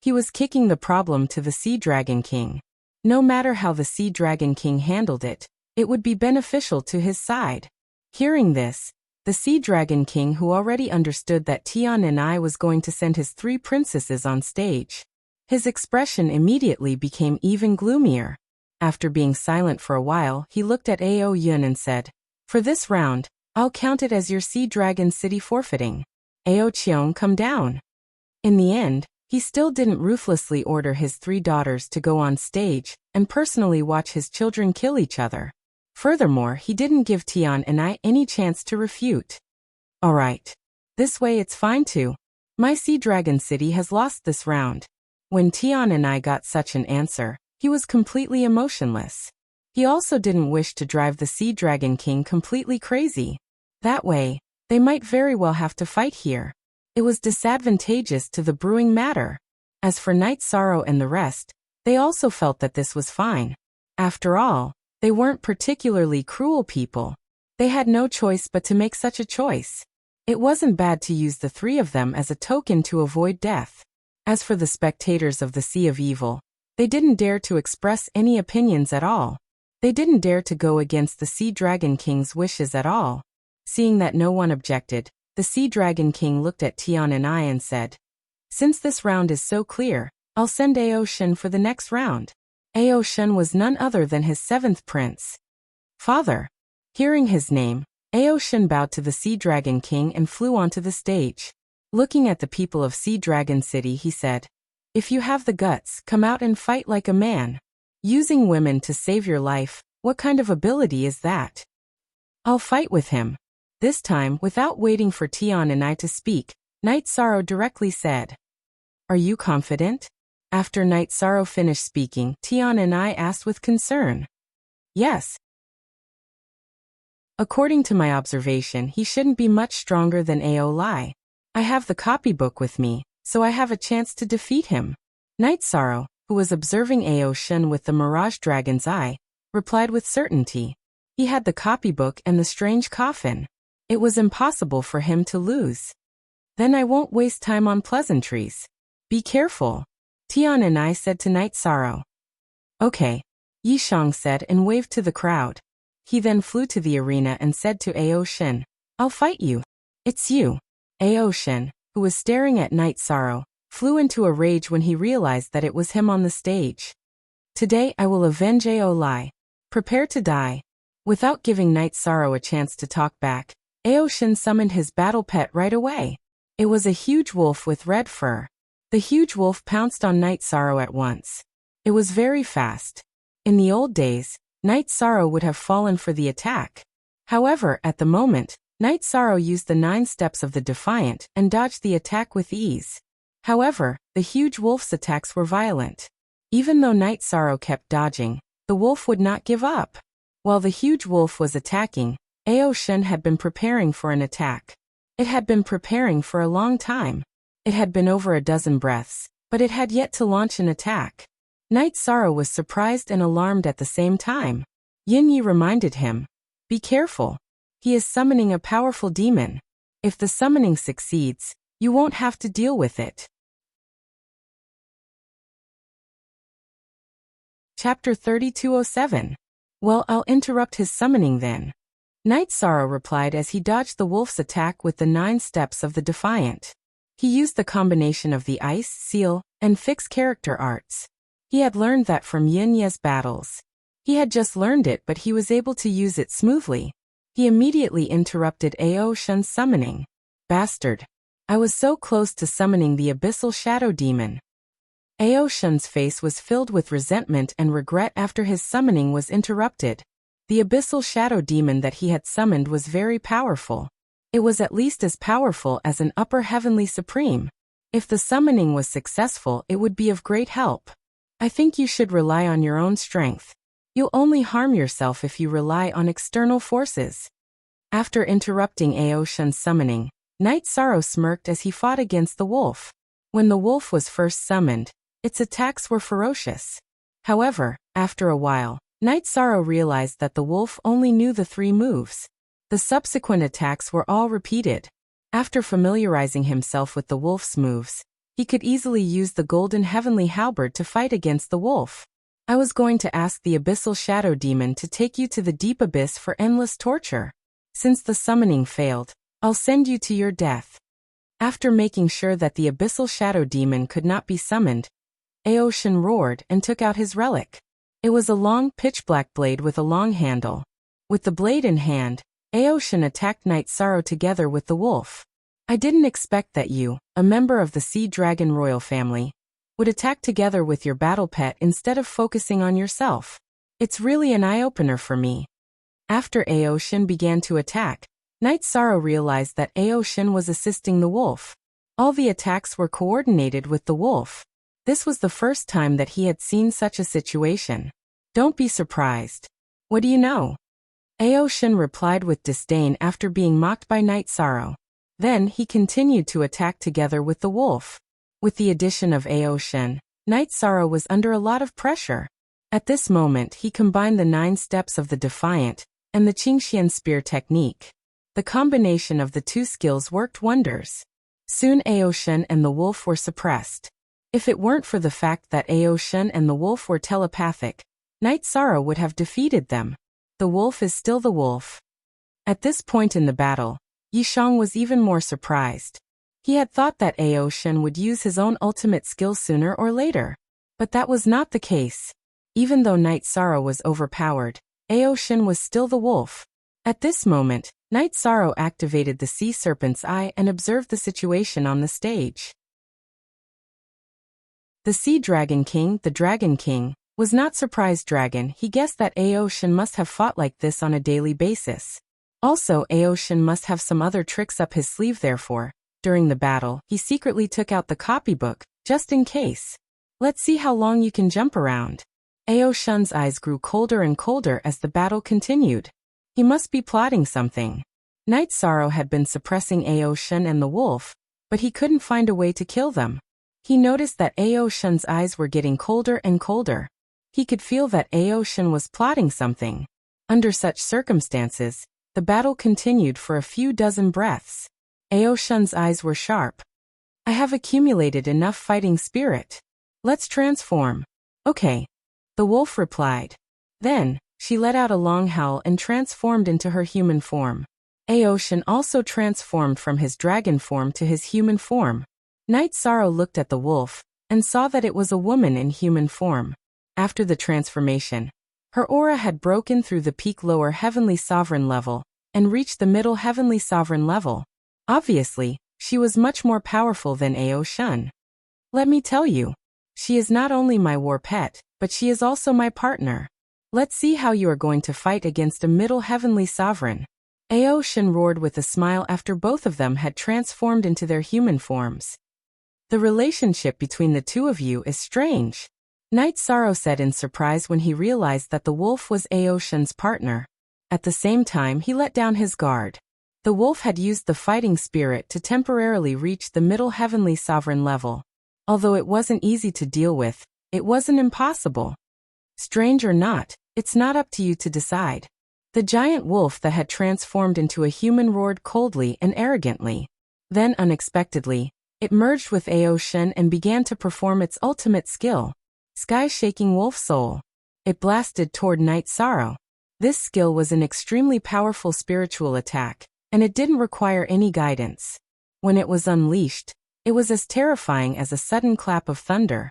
He was kicking the problem to the Sea Dragon King. No matter how the Sea Dragon King handled it, it would be beneficial to his side. Hearing this, the Sea Dragon King, who already understood that Tian and I was going to send his three princesses on stage, his expression immediately became even gloomier. After being silent for a while, he looked at Ao Yun and said, "For this round, I'll count it as your Sea Dragon City forfeiting. Ao Cheong, come down." In the end, he still didn't ruthlessly order his three daughters to go on stage and personally watch his children kill each other. Furthermore, he didn't give Tian and I any chance to refute. "Alright. This way it's fine too. My Sea Dragon City has lost this round." When Tian and I got such an answer, he was completely emotionless. He also didn't wish to drive the Sea Dragon King completely crazy. That way, they might very well have to fight here. It was disadvantageous to the brewing matter. As for Night Sorrow and the rest, they also felt that this was fine. After all, they weren't particularly cruel people. They had no choice but to make such a choice. It wasn't bad to use the three of them as a token to avoid death. As for the spectators of the Sea of Evil, they didn't dare to express any opinions at all. They didn't dare to go against the Sea Dragon King's wishes at all. Seeing that no one objected, the Sea Dragon King looked at Tian and I and said, "Since this round is so clear, I'll send Ao Shen for the next round." Ao Shen was none other than his seventh prince. "Father." Hearing his name, Ao Shen bowed to the Sea Dragon King and flew onto the stage. Looking at the people of Sea Dragon City, he said, "If you have the guts, come out and fight like a man. Using women to save your life, what kind of ability is that?" "I'll fight with him." This time, without waiting for Tian and I to speak, Night Sorrow directly said, "Are you confident?" After Night Sorrow finished speaking, Tian and I asked with concern. "Yes. According to my observation, he shouldn't be much stronger than Ao Lai. I have the copybook with me, so I have a chance to defeat him." Night Sorrow, who was observing Ao Shen with the Mirage Dragon's eye, replied with certainty. He had the copybook and the strange coffin. It was impossible for him to lose. Then I won't waste time on pleasantries. Be careful. Tian and I said to Night Sorrow. Okay, Yishang said and waved to the crowd. He then flew to the arena and said to Ao Shin, I'll fight you. It's you. Ao Shin, who was staring at Night Sorrow, flew into a rage when he realized that it was him on the stage. Today I will avenge Ao Lai. Prepare to die. Without giving Night Sorrow a chance to talk back, Ao Shin summoned his battle pet right away. It was a huge wolf with red fur. The huge wolf pounced on Night Sorrow at once. It was very fast. In the old days, Night Sorrow would have fallen for the attack. However, at the moment, Night Sorrow used the 9 steps of the Defiant and dodged the attack with ease. However, the huge wolf's attacks were violent. Even though Night Sorrow kept dodging, the wolf would not give up. While the huge wolf was attacking, Ao Shin had been preparing for an attack. It had been preparing for a long time. It had been over a dozen breaths, but it had yet to launch an attack. Night Sorrow was surprised and alarmed at the same time. Yin Yi reminded him, be careful. He is summoning a powerful demon. If the summoning succeeds, you won't have to deal with it. Chapter 3207. Well, I'll interrupt his summoning then. Night Sorrow replied as he dodged the wolf's attack with the 9 steps of the Defiant. He used the combination of the Ice, Seal, and Fix character arts. He had learned that from Yin Ye's battles. He had just learned it, but he was able to use it smoothly. He immediately interrupted Ao Shin's summoning. Bastard. I was so close to summoning the Abyssal Shadow Demon. Ao Shin's face was filled with resentment and regret after his summoning was interrupted. The Abyssal Shadow Demon that he had summoned was very powerful. It was at least as powerful as an Upper Heavenly Supreme. If the summoning was successful, it would be of great help. I think you should rely on your own strength. You'll only harm yourself if you rely on external forces. After interrupting Ao Shin's summoning, Night Sorrow smirked as he fought against the wolf. When the wolf was first summoned, its attacks were ferocious. However, after a while, Night Sorrow realized that the wolf only knew the 3 moves. The subsequent attacks were all repeated. After familiarizing himself with the wolf's moves, he could easily use the Golden Heavenly Halberd to fight against the wolf. I was going to ask the Abyssal Shadow Demon to take you to the deep abyss for endless torture. Since the summoning failed, I'll send you to your death. After making sure that the Abyssal Shadow Demon could not be summoned, Ao Shin roared and took out his relic. It was a long, pitch-black blade with a long handle. With the blade in hand, Ao Shin attacked Night Sorrow together with the wolf. I didn't expect that you, a member of the Sea Dragon royal family, would attack together with your battle pet instead of focusing on yourself. It's really an eye-opener for me. After Ao Shin began to attack, Night Sorrow realized that Ao Shin was assisting the wolf. All the attacks were coordinated with the wolf. This was the first time that he had seen such a situation. Don't be surprised. What do you know? Ao Shin replied with disdain after being mocked by Night Sorrow. Then he continued to attack together with the wolf. With the addition of Ao Shin, Night Sorrow was under a lot of pressure. At this moment he combined the 9 steps of the Defiant and the Qingxian Spear technique. The combination of the 2 skills worked wonders. Soon Ao Shin and the wolf were suppressed. If it weren't for the fact that Ao Shin and the wolf were telepathic, Night Sorrow would have defeated them. The wolf is still the wolf. At this point in the battle, Yishang was even more surprised. He had thought that Ao Shin would use his own ultimate skill sooner or later. But that was not the case. Even though Night Sorrow was overpowered, Ao Shin was still the wolf. At this moment, Night Sorrow activated the Sea Serpent's Eye and observed the situation on the stage. The Sea Dragon King, the Dragon King, was not surprised dragon. He guessed that Ao Shin must have fought like this on a daily basis. Also, Ao Shin must have some other tricks up his sleeve. Therefore, during the battle, he secretly took out the copybook, just in case. Let's see how long you can jump around. Ao Shin's eyes grew colder and colder as the battle continued. He must be plotting something. Night Sorrow had been suppressing Ao Shin and the wolf, but he couldn't find a way to kill them. He noticed that Ao Shin's eyes were getting colder and colder. He could feel that Ao Shin was plotting something. Under such circumstances, the battle continued for a few dozen breaths. Aoshin's eyes were sharp. I have accumulated enough fighting spirit. Let's transform. Okay. The wolf replied. Then, she let out a long howl and transformed into her human form. Aoshin also transformed from his dragon form to his human form. Night Sorrow looked at the wolf, and saw that it was a woman in human form. After the transformation, her aura had broken through the peak lower heavenly sovereign level, and reached the middle heavenly sovereign level. Obviously, she was much more powerful than Aoshin. Let me tell you, she is not only my war pet, but she is also my partner. Let's see how you are going to fight against a middle heavenly sovereign. Aoshin roared with a smile after both of them had transformed into their human forms. The relationship between the two of you is strange. Night Sorrow said in surprise when he realized that the wolf was Aoshin's partner. At the same time, he let down his guard. The wolf had used the fighting spirit to temporarily reach the middle heavenly sovereign level. Although it wasn't easy to deal with, it wasn't impossible. Strange or not, it's not up to you to decide. The giant wolf that had transformed into a human roared coldly and arrogantly. Then, unexpectedly, it merged with Aoshin and began to perform its ultimate skill, Sky-Shaking Wolf Soul. It blasted toward Night Sorrow. This skill was an extremely powerful spiritual attack, and it didn't require any guidance. When it was unleashed, it was as terrifying as a sudden clap of thunder.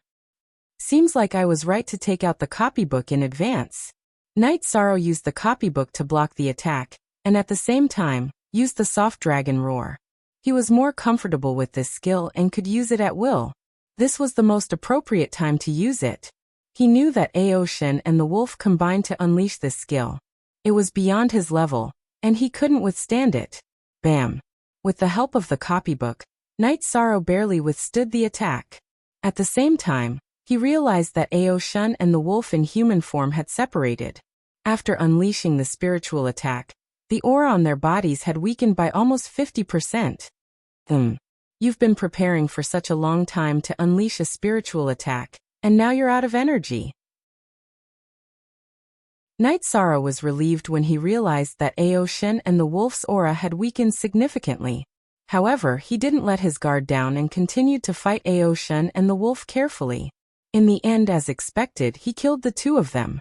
Seems like I was right to take out the copybook in advance. Night Sorrow used the copybook to block the attack, and at the same time, used the soft dragon roar. He was more comfortable with this skill and could use it at will. This was the most appropriate time to use it. He knew that Aoshin and the wolf combined to unleash this skill. It was beyond his level, and he couldn't withstand it. Bam! With the help of the copybook, Night Sorrow barely withstood the attack. At the same time, he realized that Aoshin and the wolf in human form had separated. After unleashing the spiritual attack, the aura on their bodies had weakened by almost 50%. You've been preparing for such a long time to unleash a spiritual attack, and now you're out of energy. Night Sorrow was relieved when he realized that Aoshin and the wolf's aura had weakened significantly. However, he didn't let his guard down and continued to fight Aoshin and the wolf carefully. In the end, as expected, he killed the two of them.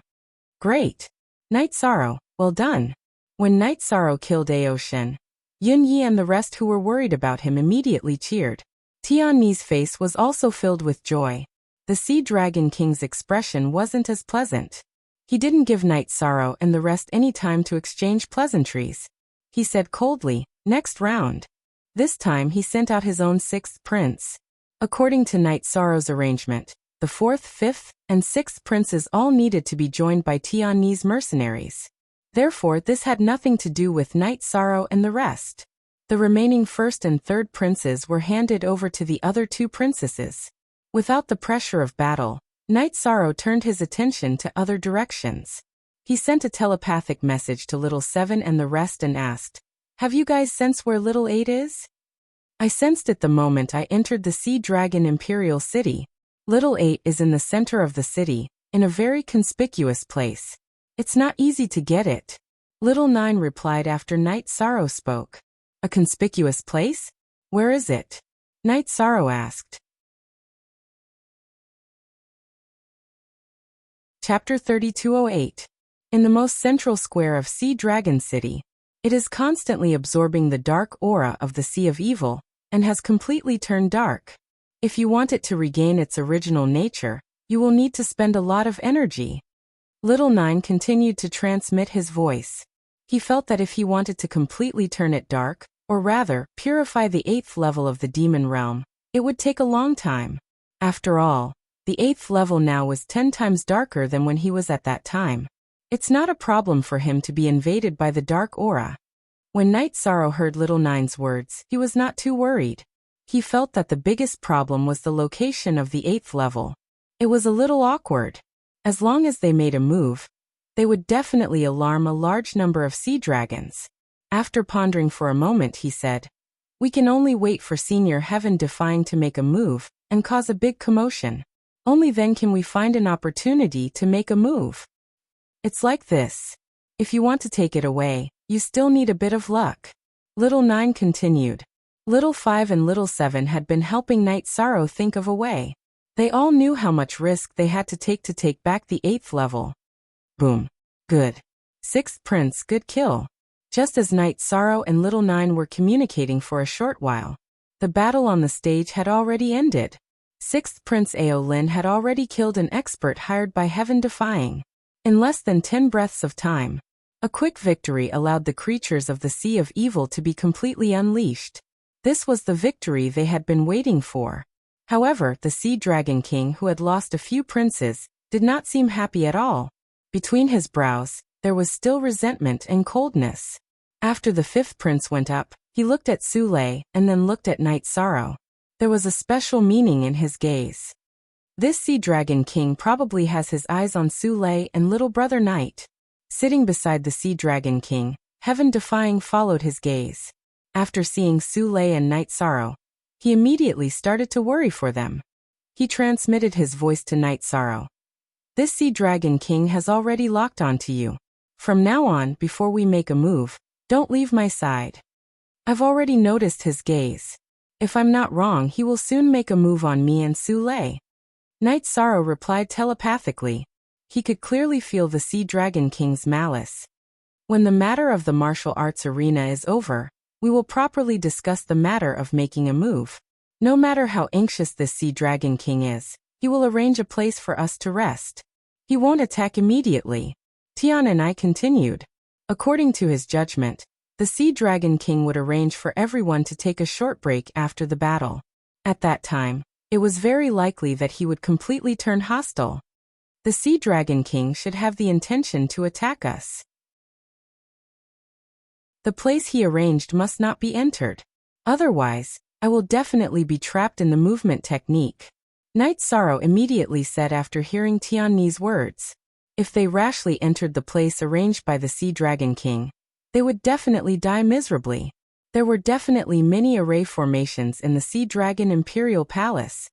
Great! Night Sorrow, well done. When Night Sorrow killed Aoshin, Yun Yi and the rest who were worried about him immediately cheered. Tianni's face was also filled with joy. The Sea Dragon King's expression wasn't as pleasant. He didn't give Night Sorrow and the rest any time to exchange pleasantries. He said coldly, "Next round." This time he sent out his own sixth prince. According to Night Sorrow's arrangement, the fourth, fifth, and sixth princes all needed to be joined by Tianni's mercenaries. Therefore, this had nothing to do with Night Sorrow and the rest. The remaining first and third princes were handed over to the other two princesses. Without the pressure of battle, Night Sorrow turned his attention to other directions. He sent a telepathic message to Little Seven and the rest and asked, "Have you guys sensed where Little Eight is?" "I sensed it the moment I entered the Sea Dragon Imperial City. Little Eight is in the center of the city, in a very conspicuous place. It's not easy to get it." Little Nine replied after Night Sorrow spoke. "A conspicuous place? Where is it?" Night Sorrow asked. Chapter 3208. In the most central square of Sea Dragon City, it is constantly absorbing the dark aura of the Sea of Evil, and has completely turned dark. If you want it to regain its original nature, you will need to spend a lot of energy. Little Nine continued to transmit his voice. He felt that if he wanted to completely turn it dark, or rather, purify the 8th level of the demon realm, it would take a long time. After all, the 8th level now was 10 times darker than when he was at that time. It's not a problem for him to be invaded by the dark aura. When Night Sorrow heard Little Nine's words, he was not too worried. He felt that the biggest problem was the location of the 8th level. It was a little awkward. As long as they made a move, they would definitely alarm a large number of sea dragons. After pondering for a moment, he said, "We can only wait for Senior Heaven Defying to make a move and cause a big commotion. Only then can we find an opportunity to make a move. It's like this. If you want to take it away, you still need a bit of luck." Little Nine continued. Little 5 and Little 7 had been helping Night Sorrow think of a way. They all knew how much risk they had to take back the 8th level. Boom. Good. 6th Prince, good kill. Just as Night Sorrow and Little 9 were communicating for a short while, the battle on the stage had already ended. 6th Prince Aolin had already killed an expert hired by Heaven Defying. In less than 10 breaths of time, a quick victory allowed the creatures of the Sea of Evil to be completely unleashed. This was the victory they had been waiting for. However, the Sea Dragon King, who had lost a few princes, did not seem happy at all. Between his brows, there was still resentment and coldness. After the 5th prince went up, he looked at Sule and then looked at Night Sorrow. There was a special meaning in his gaze. This Sea Dragon King probably has his eyes on Sule and little brother Night. Sitting beside the Sea Dragon King, Heaven Defying followed his gaze. After seeing Sule and Night Sorrow, he immediately started to worry for them. He transmitted his voice to Night Sorrow. This Sea Dragon King has already locked onto you. From now on, before we make a move, don't leave my side. I've already noticed his gaze. If I'm not wrong, he will soon make a move on me and Sule. Night Sorrow replied telepathically. He could clearly feel the Sea Dragon King's malice. When the matter of the martial arts arena is over, we will properly discuss the matter of making a move. No matter how anxious this Sea Dragon King is, he will arrange a place for us to rest. He won't attack immediately. Tian and I continued. According to his judgment, the Sea Dragon King would arrange for everyone to take a short break after the battle. At that time, it was very likely that he would completely turn hostile. The Sea Dragon King should have the intention to attack us. The place he arranged must not be entered. Otherwise, I will definitely be trapped in the movement technique. Night Sorrow immediately said after hearing Tianni's words. If they rashly entered the place arranged by the Sea Dragon King, they would definitely die miserably. There were definitely many array formations in the Sea Dragon Imperial Palace.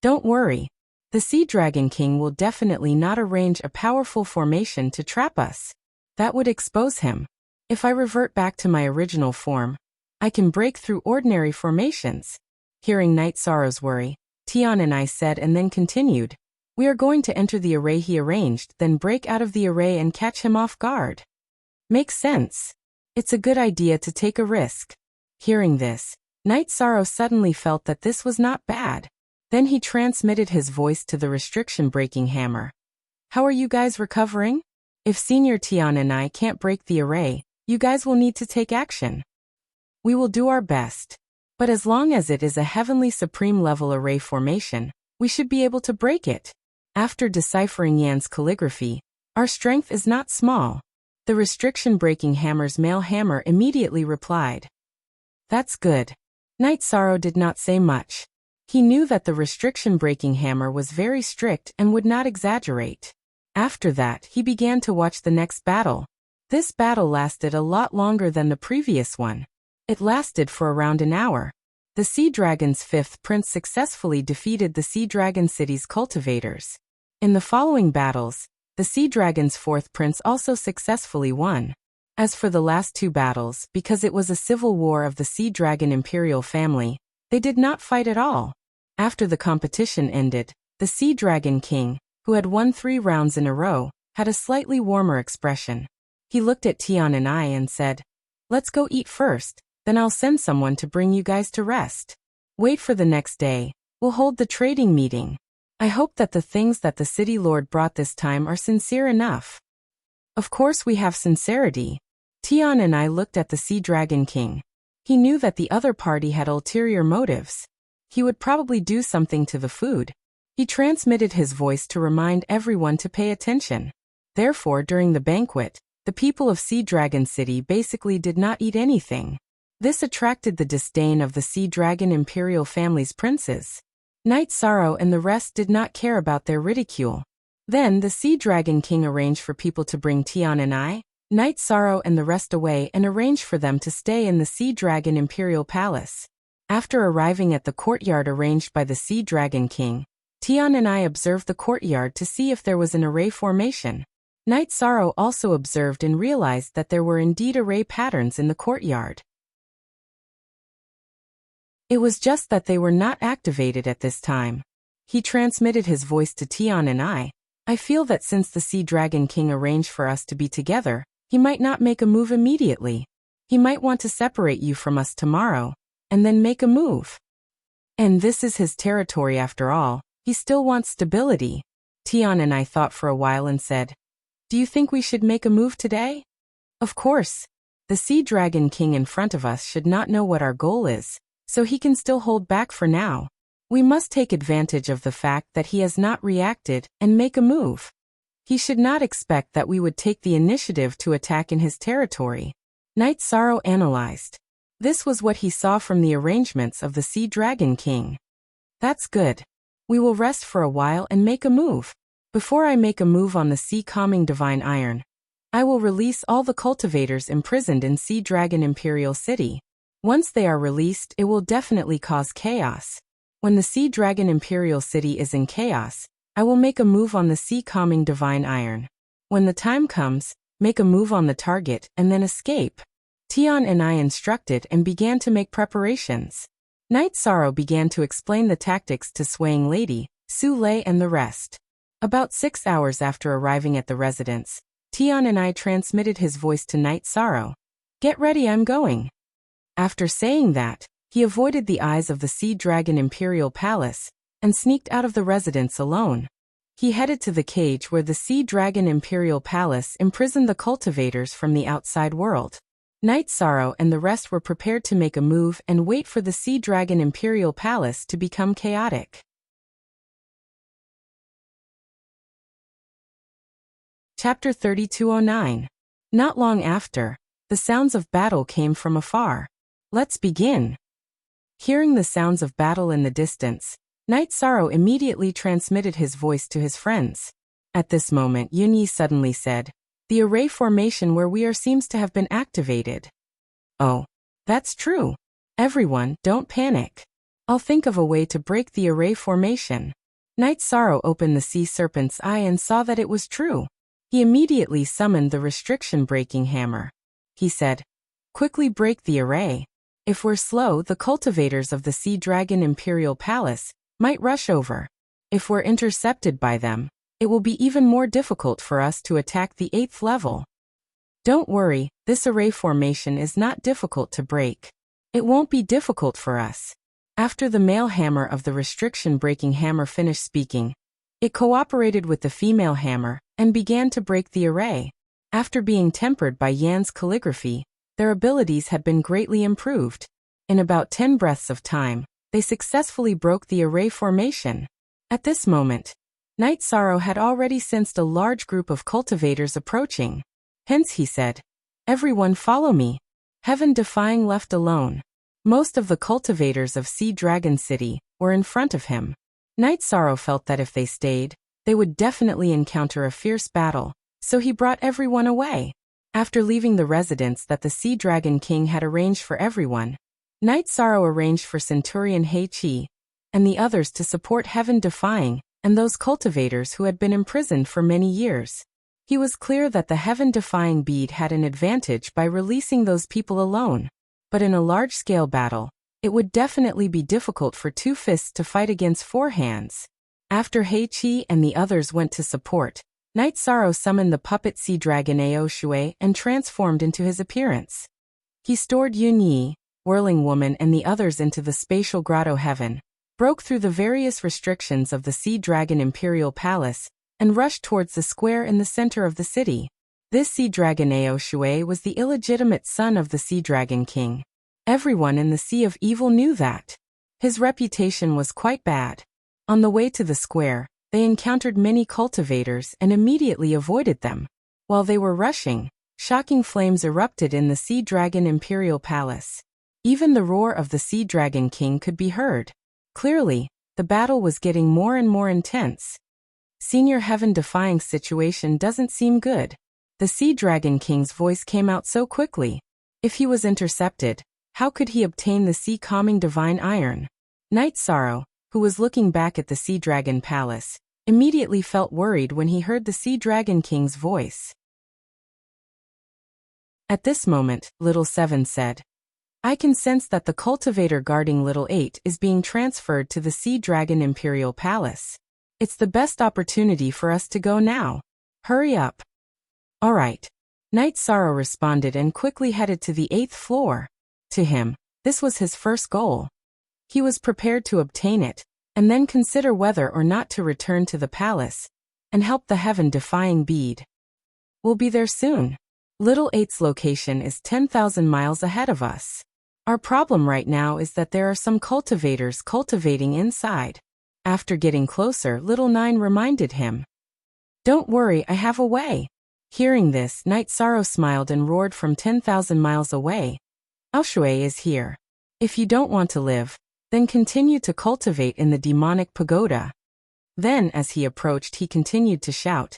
Don't worry. The Sea Dragon King will definitely not arrange a powerful formation to trap us. That would expose him. If I revert back to my original form, I can break through ordinary formations. Hearing Night Sorrow's worry, Tian and I said and then continued. We are going to enter the array he arranged, then break out of the array and catch him off guard. Makes sense. It's a good idea to take a risk. Hearing this, Night Sorrow suddenly felt that this was not bad. Then he transmitted his voice to the restriction breaking hammer. How are you guys recovering? If Senior Tian and I can't break the array, you guys will need to take action. We will do our best. But as long as it is a heavenly supreme level array formation, we should be able to break it. After deciphering Yan's calligraphy, our strength is not small. The restriction breaking hammer's male hammer immediately replied. That's good. Night Sorrow did not say much. He knew that the restriction breaking hammer was very strict and would not exaggerate. After that, he began to watch the next battle. This battle lasted a lot longer than the previous one. It lasted for around an hour. The Sea Dragon's 5th prince successfully defeated the Sea Dragon City's cultivators. In the following battles, the Sea Dragon's 4th prince also successfully won. As for the last 2 battles, because it was a civil war of the Sea Dragon Imperial family, they did not fight at all. After the competition ended, the Sea Dragon King, who had won 3 rounds in a row, had a slightly warmer expression. He looked at Tian and I and said, Let's go eat first, then I'll send someone to bring you guys to rest. Wait for the next day, we'll hold the trading meeting. I hope that the things that the City Lord brought this time are sincere enough. Of course we have sincerity. Tian and I looked at the Sea Dragon King. He knew that the other party had ulterior motives. He would probably do something to the food. He transmitted his voice to remind everyone to pay attention. Therefore, during the banquet, the people of Sea Dragon City basically did not eat anything. This attracted the disdain of the Sea Dragon Imperial family's princes. Night Sorrow and the rest did not care about their ridicule. Then the Sea Dragon King arranged for people to bring Tian and I, Night Sorrow and the rest away and arranged for them to stay in the Sea Dragon Imperial Palace. After arriving at the courtyard arranged by the Sea Dragon King, Tian and I observed the courtyard to see if there was an array formation. Night Sorrow also observed and realized that there were indeed array patterns in the courtyard. It was just that they were not activated at this time. He transmitted his voice to Tian and I feel that since the Sea Dragon King arranged for us to be together, he might not make a move immediately. He might want to separate you from us tomorrow, and then make a move. And this is his territory after all. He still wants stability. Tian and I thought for a while and said, "Do you think we should make a move today?" Of course. The Sea Dragon King in front of us should not know what our goal is, so he can still hold back for now. We must take advantage of the fact that he has not reacted and make a move. He should not expect that we would take the initiative to attack in his territory. Night Sorrow analyzed. This was what he saw from the arrangements of the Sea Dragon King. That's good. We will rest for a while and make a move. Before I make a move on the Sea Calming Divine Iron, I will release all the cultivators imprisoned in Sea Dragon Imperial City. Once they are released, it will definitely cause chaos. When the Sea Dragon Imperial City is in chaos, I will make a move on the Sea Calming Divine Iron. When the time comes, make a move on the target and then escape. Tian and I instructed and began to make preparations. Night Sorrow began to explain the tactics to Swaying Lady, Su Lei and the rest. About 6 hours after arriving at the residence, Tian and I transmitted his voice to Night Sorrow. "Get ready, I'm going." After saying that, he avoided the eyes of the Sea Dragon Imperial Palace and sneaked out of the residence alone. He headed to the cage where the Sea Dragon Imperial Palace imprisoned the cultivators from the outside world. Night Sorrow and the rest were prepared to make a move and wait for the Sea Dragon Imperial Palace to become chaotic. Chapter 3209. Not long after, the sounds of battle came from afar. Let's begin. Hearing the sounds of battle in the distance, Night Sorrow immediately transmitted his voice to his friends. At this moment, Yunyi suddenly said, "The array formation where we are seems to have been activated." "Oh, that's true. Everyone, don't panic. I'll think of a way to break the array formation." Night Sorrow opened the sea serpent's eye and saw that it was true. He immediately summoned the restriction-breaking hammer. He said, "Quickly break the array. If we're slow, the cultivators of the Sea Dragon Imperial Palace might rush over. If we're intercepted by them, it will be even more difficult for us to attack the 8th level. Don't worry, this array formation is not difficult to break. It won't be difficult for us." After the male hammer of the restriction-breaking hammer finished speaking, it cooperated with the female hammer and began to break the array. After being tempered by Yan's calligraphy, their abilities had been greatly improved. In about 10 breaths of time, they successfully broke the array formation. At this moment, Night Sorrow had already sensed a large group of cultivators approaching. Hence he said, "Everyone follow me." Heaven Defying left alone. Most of the cultivators of Sea Dragon City were in front of him. Night Sorrow felt that if they stayed, they would definitely encounter a fierce battle, so he brought everyone away. After leaving the residence that the Sea Dragon King had arranged for everyone, Night Sorrow arranged for Centurion Hei Qi and the others to support Heaven Defying and those cultivators who had been imprisoned for many years. He was clear that the Heaven Defying bead had an advantage by releasing those people alone. But in a large-scale battle, it would definitely be difficult for 2 fists to fight against 4 hands. After Hei Qi and the others went to support, Night Sorrow summoned the puppet sea dragon Ao Shui and transformed into his appearance. He stored Yunyi, Whirling Woman and the others into the spatial grotto heaven, broke through the various restrictions of the Sea Dragon Imperial Palace, and rushed towards the square in the center of the city. This sea dragon Ao Shui was the illegitimate son of the Sea Dragon King. Everyone in the Sea of Evil knew that. His reputation was quite bad. On the way to the square, they encountered many cultivators and immediately avoided them. While they were rushing, shocking flames erupted in the Sea Dragon Imperial Palace. Even the roar of the Sea Dragon King could be heard. Clearly, the battle was getting more and more intense. Senior Heaven Defying situation doesn't seem good. The Sea Dragon King's voice came out so quickly. If he was intercepted, how could he obtain the Sea Calming Divine Iron? Night Sorrow, who was looking back at the Sea Dragon Palace, immediately felt worried when he heard the Sea Dragon King's voice. At this moment, Little Seven said, I can sense that the cultivator guarding Little 8 is being transferred to the Sea Dragon Imperial Palace. It's the best opportunity for us to go now. Hurry up. All right. Knight Sorrow responded and quickly headed to the 8th floor. To him, this was his first goal. He was prepared to obtain it, and then consider whether or not to return to the palace and help the heaven-defying bead. We'll be there soon. Little 8's location is 10,000 miles ahead of us. Our problem right now is that there are some cultivators cultivating inside. After getting closer, Little 9 reminded him. Don't worry, I have a way. Hearing this, Knight Sorrow smiled and roared from 10,000 miles away. Aoshui is here. If you don't want to live, then continue to cultivate in the demonic pagoda. Then, as he approached, he continued to shout.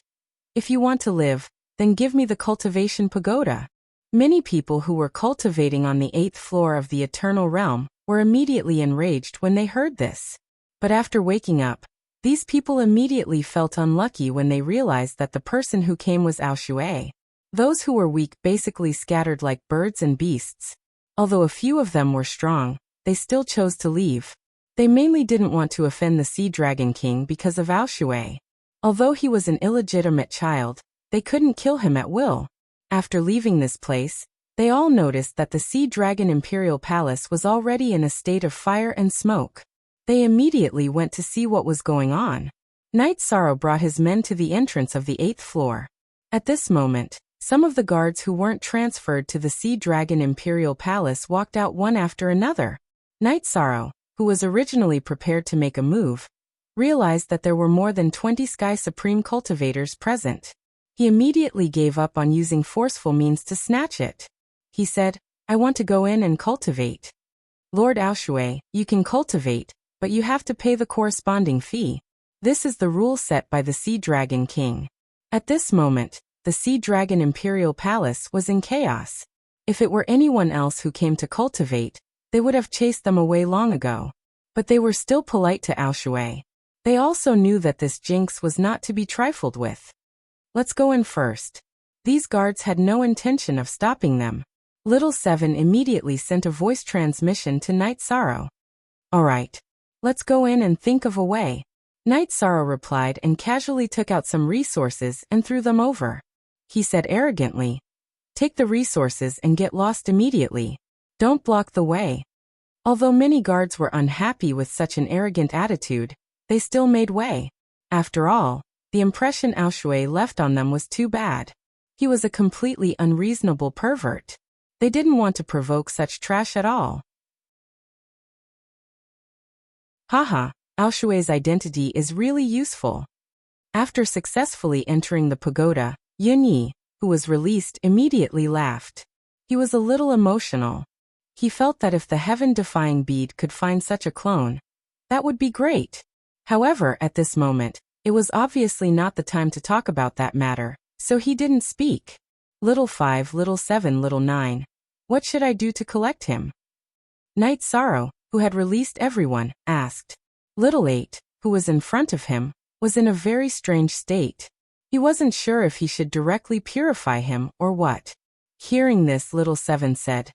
If you want to live, then give me the cultivation pagoda. Many people who were cultivating on the 8th floor of the Eternal Realm were immediately enraged when they heard this. But after waking up, these people immediately felt unlucky when they realized that the person who came was Aoshui. Those who were weak basically scattered like birds and beasts. Although a few of them were strong, they still chose to leave. They mainly didn't want to offend the Sea Dragon King because of Aoshui. Although he was an illegitimate child, they couldn't kill him at will. After leaving this place, they all noticed that the Sea Dragon Imperial Palace was already in a state of fire and smoke. They immediately went to see what was going on. Knight Sorrow brought his men to the entrance of the 8th floor. At this moment, some of the guards who weren't transferred to the Sea Dragon Imperial Palace walked out one after another. Knight Sorrow, who was originally prepared to make a move, realized that there were more than 20 Sky Supreme cultivators present. He immediately gave up on using forceful means to snatch it. He said, I want to go in and cultivate. Lord Aoshui, you can cultivate, but you have to pay the corresponding fee. This is the rule set by the Sea Dragon King. At this moment, the Sea Dragon Imperial Palace was in chaos. If it were anyone else who came to cultivate, they would have chased them away long ago. But they were still polite to Aoshui. They also knew that this jinx was not to be trifled with. Let's go in first. These guards had no intention of stopping them. Little 7 immediately sent a voice transmission to Knight Sorrow. All right. Let's go in and think of a way. Knight Sorrow replied and casually took out some resources and threw them over. He said arrogantly, take the resources and get lost immediately. Don't block the way. Although many guards were unhappy with such an arrogant attitude, they still made way. After all, the impression Aoshui left on them was too bad. He was a completely unreasonable pervert. They didn't want to provoke such trash at all. Haha, Aoshui's identity is really useful. After successfully entering the pagoda, Yunyi, who was released, immediately laughed. He was a little emotional. He felt that if the heaven-defying bead could find such a clone, that would be great. However, at this moment, it was obviously not the time to talk about that matter, so he didn't speak. Little 5, Little 7, Little 9. What should I do to collect him? Knight Sorrow, who had released everyone, asked. Little 8, who was in front of him, was in a very strange state. He wasn't sure if he should directly purify him or what. Hearing this, Little 7 said,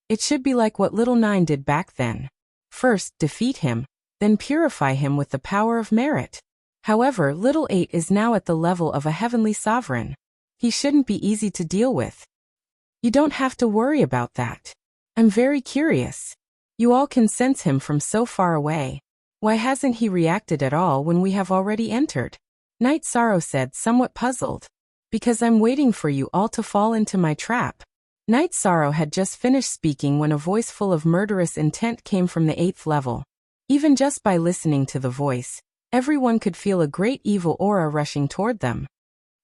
it should be like what Little 9 did back then. First, defeat him, then purify him with the power of merit. However, Little 8 is now at the level of a heavenly sovereign. He shouldn't be easy to deal with. You don't have to worry about that. I'm very curious. You all can sense him from so far away. Why hasn't he reacted at all when we have already entered? Knight Sorrow said, somewhat puzzled. Because I'm waiting for you all to fall into my trap. Knight Sorrow had just finished speaking when a voice full of murderous intent came from the 8th level. Even just by listening to the voice, everyone could feel a great evil aura rushing toward them.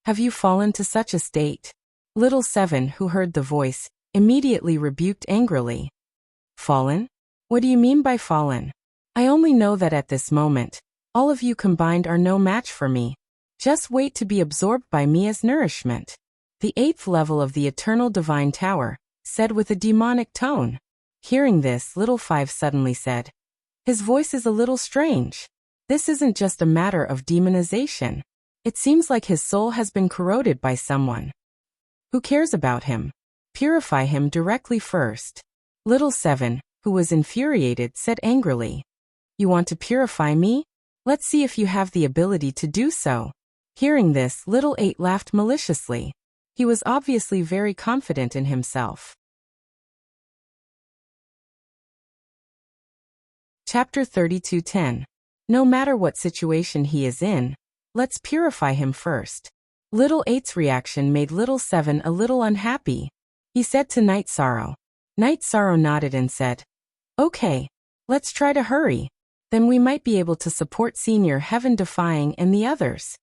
Have you fallen to such a state? Little 7, who heard the voice, immediately rebuked angrily. Fallen? What do you mean by fallen? I only know that at this moment, all of you combined are no match for me. Just wait to be absorbed by me as nourishment. The 8th level of the Eternal Divine Tower said with a demonic tone. Hearing this, Little 5 suddenly said, his voice is a little strange. This isn't just a matter of demonization. It seems like his soul has been corroded by someone. Who cares about him? Purify him directly first. Little 7, who was infuriated, said angrily. You want to purify me? Let's see if you have the ability to do so. Hearing this, Little 8 laughed maliciously. He was obviously very confident in himself. Chapter 32:10. No matter what situation he is in, let's purify him first. Little 8's reaction made Little 7 a little unhappy. He said to Night Sorrow. Night Sorrow nodded and said, Okay, let's try to hurry. Then we might be able to support Senior Heaven Defying and the others.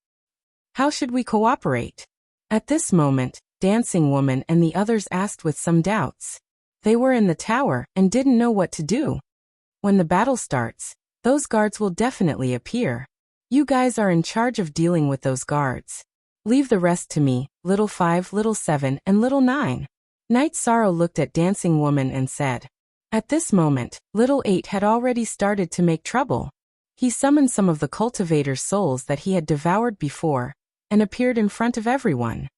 How should we cooperate? At this moment, Dancing Woman and the others asked with some doubts. They were in the tower and didn't know what to do. When the battle starts, those guards will definitely appear. You guys are in charge of dealing with those guards. Leave the rest to me, Little 5, Little 7, and Little 9. Night Sorrow looked at Dancing Woman and said. At this moment, Little 8 had already started to make trouble. He summoned some of the cultivator's souls that he had devoured before, and appeared in front of everyone.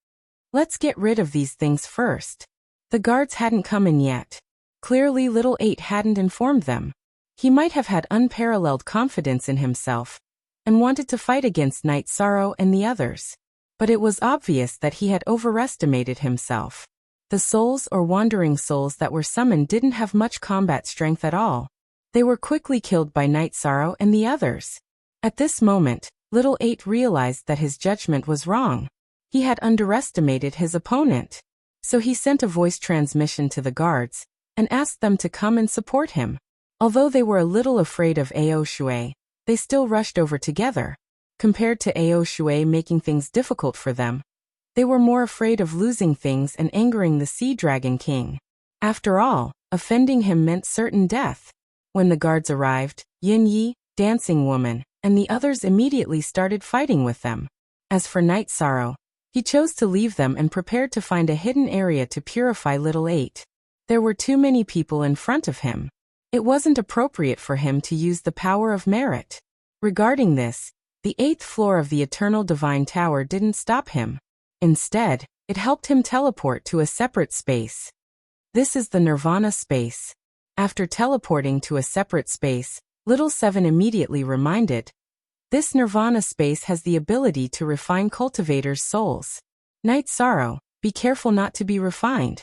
Let's get rid of these things first. The guards hadn't come in yet. Clearly Little 8 hadn't informed them. He might have had unparalleled confidence in himself, and wanted to fight against Night Sorrow and the others. But it was obvious that he had overestimated himself. The souls or wandering souls that were summoned didn't have much combat strength at all. They were quickly killed by Night Sorrow and the others. At this moment, Little 8 realized that his judgment was wrong. He had underestimated his opponent. So he sent a voice transmission to the guards, and asked them to come and support him. Although they were a little afraid of Ao Shui, they still rushed over together. Compared to Ao Shui making things difficult for them, they were more afraid of losing things and angering the Sea Dragon King. After all, offending him meant certain death. When the guards arrived, Yin Yi, Dancing Woman, and the others immediately started fighting with them. As for Night Sorrow, he chose to leave them and prepared to find a hidden area to purify Little 8. There were too many people in front of him. It wasn't appropriate for him to use the power of merit. Regarding this, the 8th floor of the Eternal Divine Tower didn't stop him. Instead, it helped him teleport to a separate space. This is the Nirvana space. After teleporting to a separate space, Little 7 immediately reminded. This Nirvana space has the ability to refine cultivators' souls. Night Sorrow, be careful not to be refined.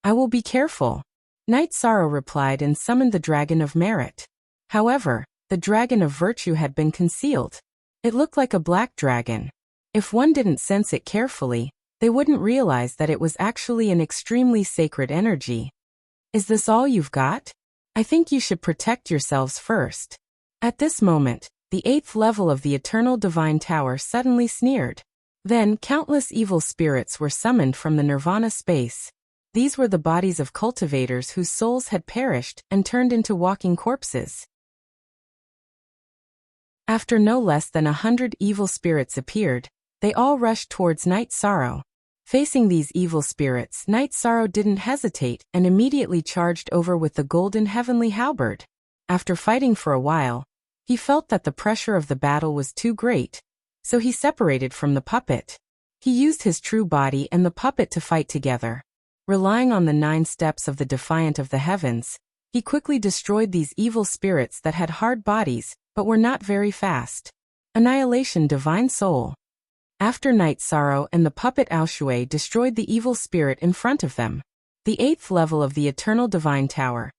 I will be careful. Night Sorrow replied and summoned the Dragon of Merit. However, the Dragon of Virtue had been concealed. It looked like a black dragon. If one didn't sense it carefully, they wouldn't realize that it was actually an extremely sacred energy. Is this all you've got? I think you should protect yourselves first. At this moment, the 8th level of the Eternal Divine Tower suddenly sneered. Then countless evil spirits were summoned from the Nirvana space. These were the bodies of cultivators whose souls had perished and turned into walking corpses. After no less than 100 evil spirits appeared, they all rushed towards Night Sorrow. Facing these evil spirits, Night Sorrow didn't hesitate and immediately charged over with the golden heavenly halberd. After fighting for a while, he felt that the pressure of the battle was too great, so he separated from the puppet. He used his true body and the puppet to fight together. Relying on the 9 steps of the Defiant of the Heavens, he quickly destroyed these evil spirits that had hard bodies, but were not very fast. Annihilation Divine Soul. After Night Sorrow and the puppet Ao Shui destroyed the evil spirit in front of them, the 8th level of the Eternal Divine Tower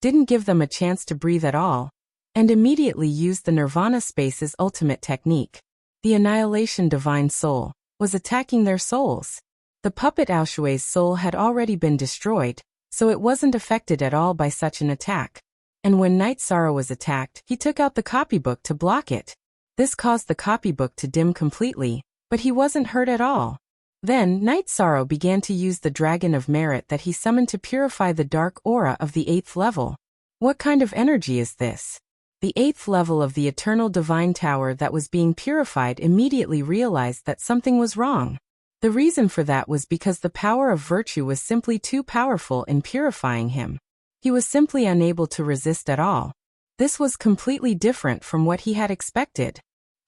didn't give them a chance to breathe at all, and immediately used the Nirvana Space's ultimate technique. The Annihilation Divine Soul was attacking their souls. The puppet Ao Shui's soul had already been destroyed, so it wasn't affected at all by such an attack. And when Night Sorrow was attacked, he took out the copybook to block it. This caused the copybook to dim completely, but he wasn't hurt at all. Then, Night Sorrow began to use the Dragon of Merit that he summoned to purify the dark aura of the 8th level. What kind of energy is this? The 8th level of the Eternal Divine Tower that was being purified immediately realized that something was wrong. The reason for that was because the power of virtue was simply too powerful in purifying him. He was simply unable to resist at all. This was completely different from what he had expected.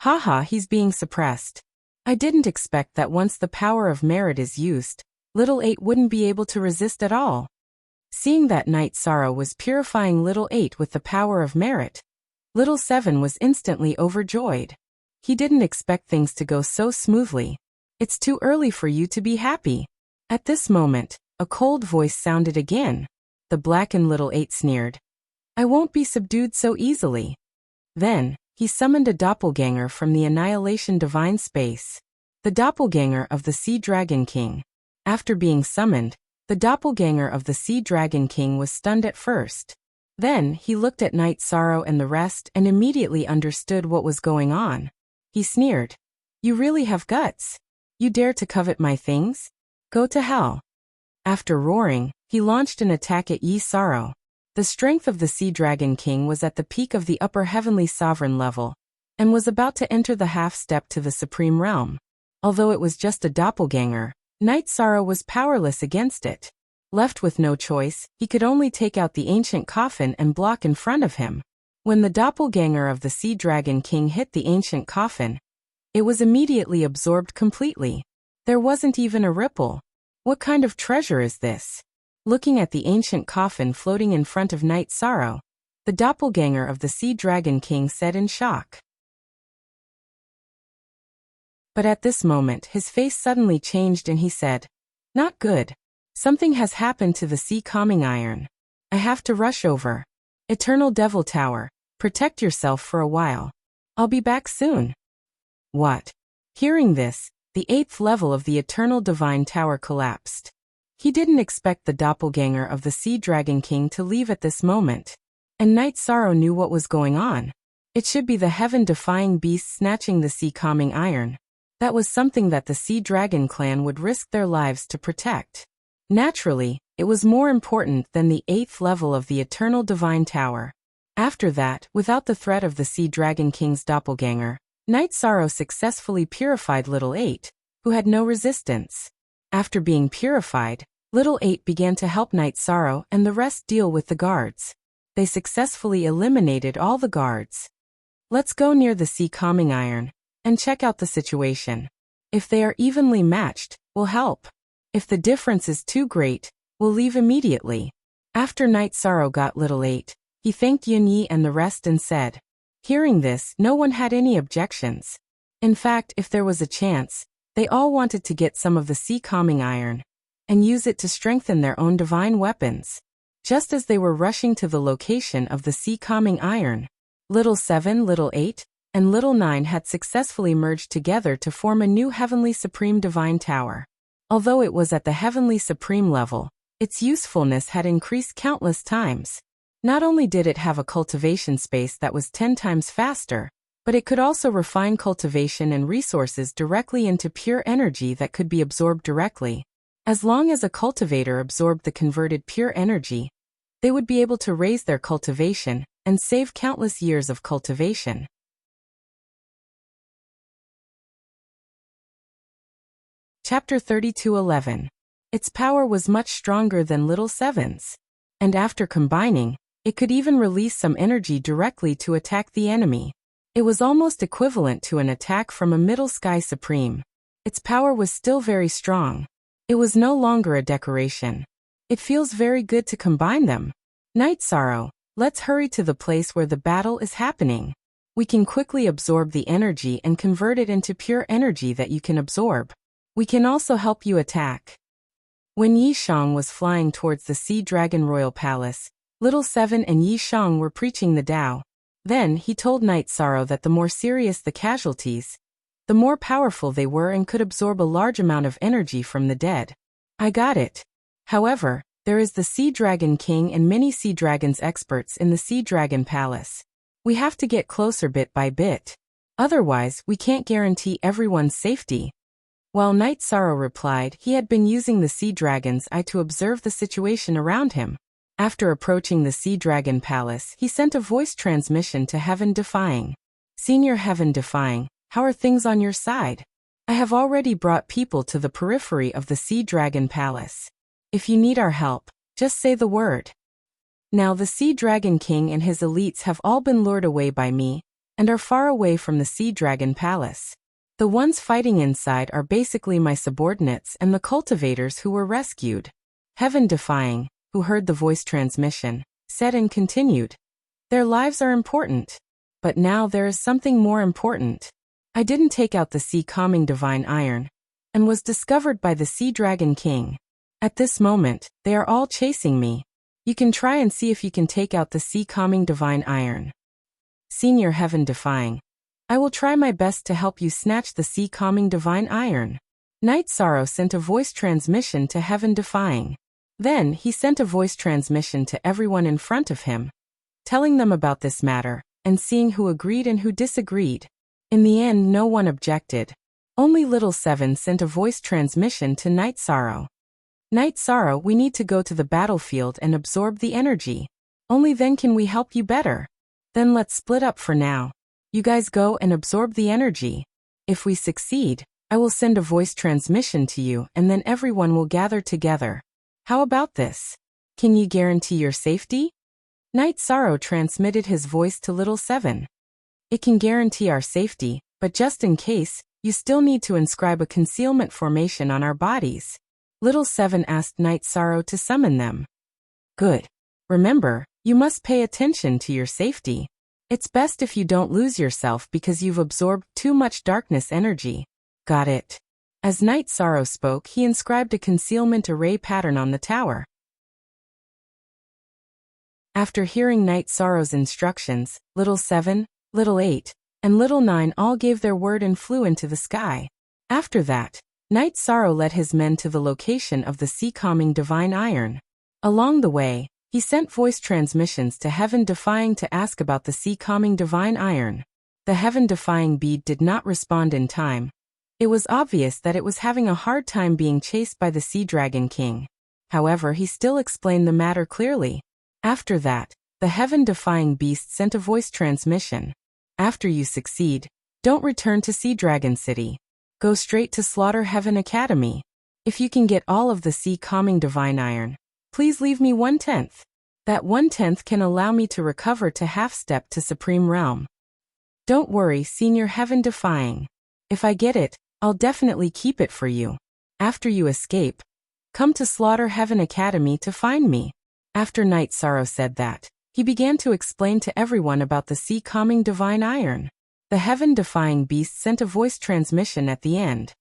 Haha, he's being suppressed. I didn't expect that once the power of merit is used, Little 8 wouldn't be able to resist at all. Seeing that Night Sorrow was purifying Little 8 with the power of merit, Little 7 was instantly overjoyed. He didn't expect things to go so smoothly. It's too early for you to be happy. At this moment, a cold voice sounded again. The blackened Little 8 sneered. I won't be subdued so easily. Then, he summoned a doppelganger from the Annihilation Divine Space. The doppelganger of the Sea Dragon King. After being summoned, the doppelganger of the Sea Dragon King was stunned at first. Then, he looked at Night Sorrow and the rest and immediately understood what was going on. He sneered. You really have guts. You dare to covet my things? Go to hell. After roaring, he launched an attack at Yi Sorrow. The strength of the Sea Dragon King was at the peak of the upper heavenly sovereign level, and was about to enter the half-step to the supreme realm. Although it was just a doppelganger, Night Sorrow was powerless against it. Left with no choice, he could only take out the ancient coffin and block in front of him. When the doppelganger of the Sea Dragon King hit the ancient coffin, it was immediately absorbed completely. There wasn't even a ripple. What kind of treasure is this? Looking at the ancient coffin floating in front of Night Sorrow, the doppelganger of the Sea Dragon King said in shock. But at this moment his face suddenly changed and he said, Not good. Something has happened to the sea calming iron. I have to rush over. Eternal Devil Tower, protect yourself for a while. I'll be back soon. What? Hearing this, the 8th level of the Eternal Divine Tower collapsed. He didn't expect the doppelganger of the Sea Dragon King to leave at this moment. And Night Sorrow knew what was going on. It should be the heaven-defying beast snatching the sea calming iron. That was something that the Sea Dragon clan would risk their lives to protect. Naturally, it was more important than the 8th level of the Eternal Divine Tower. After that, without the threat of the Sea Dragon King's doppelganger, Night Sorrow successfully purified Little 8, who had no resistance. After being purified, Little 8 began to help Night Sorrow and the rest deal with the guards. They successfully eliminated all the guards. Let's go near the sea calming iron and check out the situation. If they are evenly matched, we'll help. If the difference is too great, we'll leave immediately. After Night Sorrow got Little 8, he thanked Yun Yi and the rest and said. Hearing this, no one had any objections. In fact, if there was a chance, they all wanted to get some of the sea calming iron and use it to strengthen their own divine weapons. Just as they were rushing to the location of the sea calming iron, Little 7, Little 8, and Little 9 had successfully merged together to form a new Heavenly Supreme Divine Tower. Although it was at the Heavenly Supreme level, its usefulness had increased countless times. Not only did it have a cultivation space that was 10 times faster, but it could also refine cultivation and resources directly into pure energy that could be absorbed directly. As long as a cultivator absorbed the converted pure energy, they would be able to raise their cultivation and save countless years of cultivation. Chapter 32:11. Its power was much stronger than Little 7's. And after combining, it could even release some energy directly to attack the enemy. It was almost equivalent to an attack from a Middle Sky Supreme. Its power was still very strong. It was no longer a decoration. It feels very good to combine them. Night Sorrow, let's hurry to the place where the battle is happening. We can quickly absorb the energy and convert it into pure energy that you can absorb. We can also help you attack. When Yi Shang was flying towards the Sea Dragon Royal Palace, Little 7 and Yi Shang were preaching the Tao. Then he told Night Sorrow that the more serious the casualties, the more powerful they were and could absorb a large amount of energy from the dead. I got it. However, there is the Sea Dragon King and many Sea Dragons experts in the Sea Dragon Palace. We have to get closer bit by bit. Otherwise, we can't guarantee everyone's safety. While Night Sorrow replied, he had been using the Sea Dragon's eye to observe the situation around him. After approaching the Sea Dragon Palace, he sent a voice transmission to Heaven Defying. Senior Heaven Defying, how are things on your side? I have already brought people to the periphery of the Sea Dragon Palace. If you need our help, just say the word. Now the Sea Dragon King and his elites have all been lured away by me, and are far away from the Sea Dragon Palace. The ones fighting inside are basically my subordinates and the cultivators who were rescued. Heaven Defying, who heard the voice transmission, said and continued. Their lives are important. But now there is something more important. I didn't take out the sea-calming divine iron, and was discovered by the Sea Dragon King. At this moment, they are all chasing me. You can try and see if you can take out the sea-calming divine iron. Senior Heaven Defying. I will try my best to help you snatch the sea-calming divine iron. Night Sorrow sent a voice transmission to Heaven Defying. Then he sent a voice transmission to everyone in front of him, telling them about this matter, and seeing who agreed and who disagreed. In the end, no one objected. Only Little Seven sent a voice transmission to Night Sorrow. Night Sorrow, we need to go to the battlefield and absorb the energy. Only then can we help you better. Then let's split up for now. You guys go and absorb the energy. If we succeed, I will send a voice transmission to you and then everyone will gather together. How about this? Can you guarantee your safety? Night Sorrow transmitted his voice to Little Seven. It can guarantee our safety, but just in case, you still need to inscribe a concealment formation on our bodies. Little Seven asked Night Sorrow to summon them. Good. Remember, you must pay attention to your safety. It's best if you don't lose yourself because you've absorbed too much darkness energy. Got it. As Night Sorrow spoke, he inscribed a concealment array pattern on the tower. After hearing Night Sorrow's instructions, Little Seven, Little Eight, and Little Nine all gave their word and flew into the sky. After that, Night Sorrow led his men to the location of the sea-calming divine iron. Along the way, he sent voice transmissions to Heaven Defying to ask about the sea-calming divine iron. The Heaven Defying bead did not respond in time. It was obvious that it was having a hard time being chased by the Sea Dragon King. However, he still explained the matter clearly. After that, the Heaven Defying beast sent a voice transmission. After you succeed, don't return to Sea Dragon City. Go straight to Slaughter Heaven Academy. If you can get all of the sea-calming divine iron, please leave me 1/10. That 1/10 can allow me to recover to half-step to Supreme Realm. Don't worry, Senior Heaven Defying. If I get it, I'll definitely keep it for you. After you escape, come to Slaughter Heaven Academy to find me. After Night Sorrow said that, he began to explain to everyone about the sea-calming divine iron. The Heaven Defying beast sent a voice transmission at the end.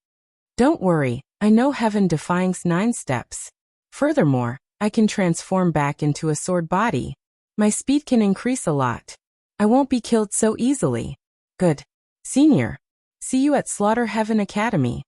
Don't worry, I know Heaven Defying's 9 steps. Furthermore, I can transform back into a sword body. My speed can increase a lot. I won't be killed so easily. Good. Senior. See you at Slaughter Heaven Academy.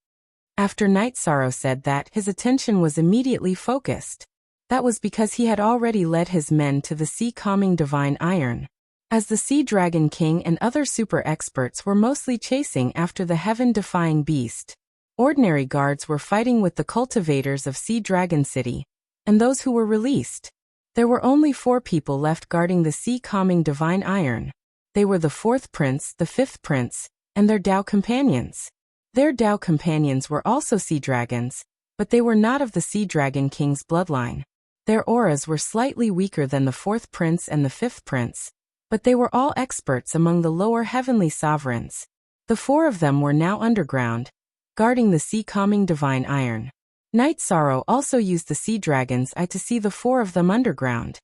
After Night Sorrow said that, his attention was immediately focused. That was because he had already led his men to the sea-calming divine iron. As the Sea Dragon King and other super experts were mostly chasing after the Heaven-defying beast, ordinary guards were fighting with the cultivators of Sea Dragon City, and those who were released. There were only 4 people left guarding the sea-calming divine iron. They were the 4th prince, the 5th prince, and their Dao companions. Their Dao companions were also sea dragons, but they were not of the Sea Dragon King's bloodline. Their auras were slightly weaker than the 4th prince and the 5th prince, but they were all experts among the lower heavenly sovereigns. The 4 of them were now underground, guarding the sea-calming divine iron. Night Sorrow also used the Sea Dragon's eye to see the 4 of them underground.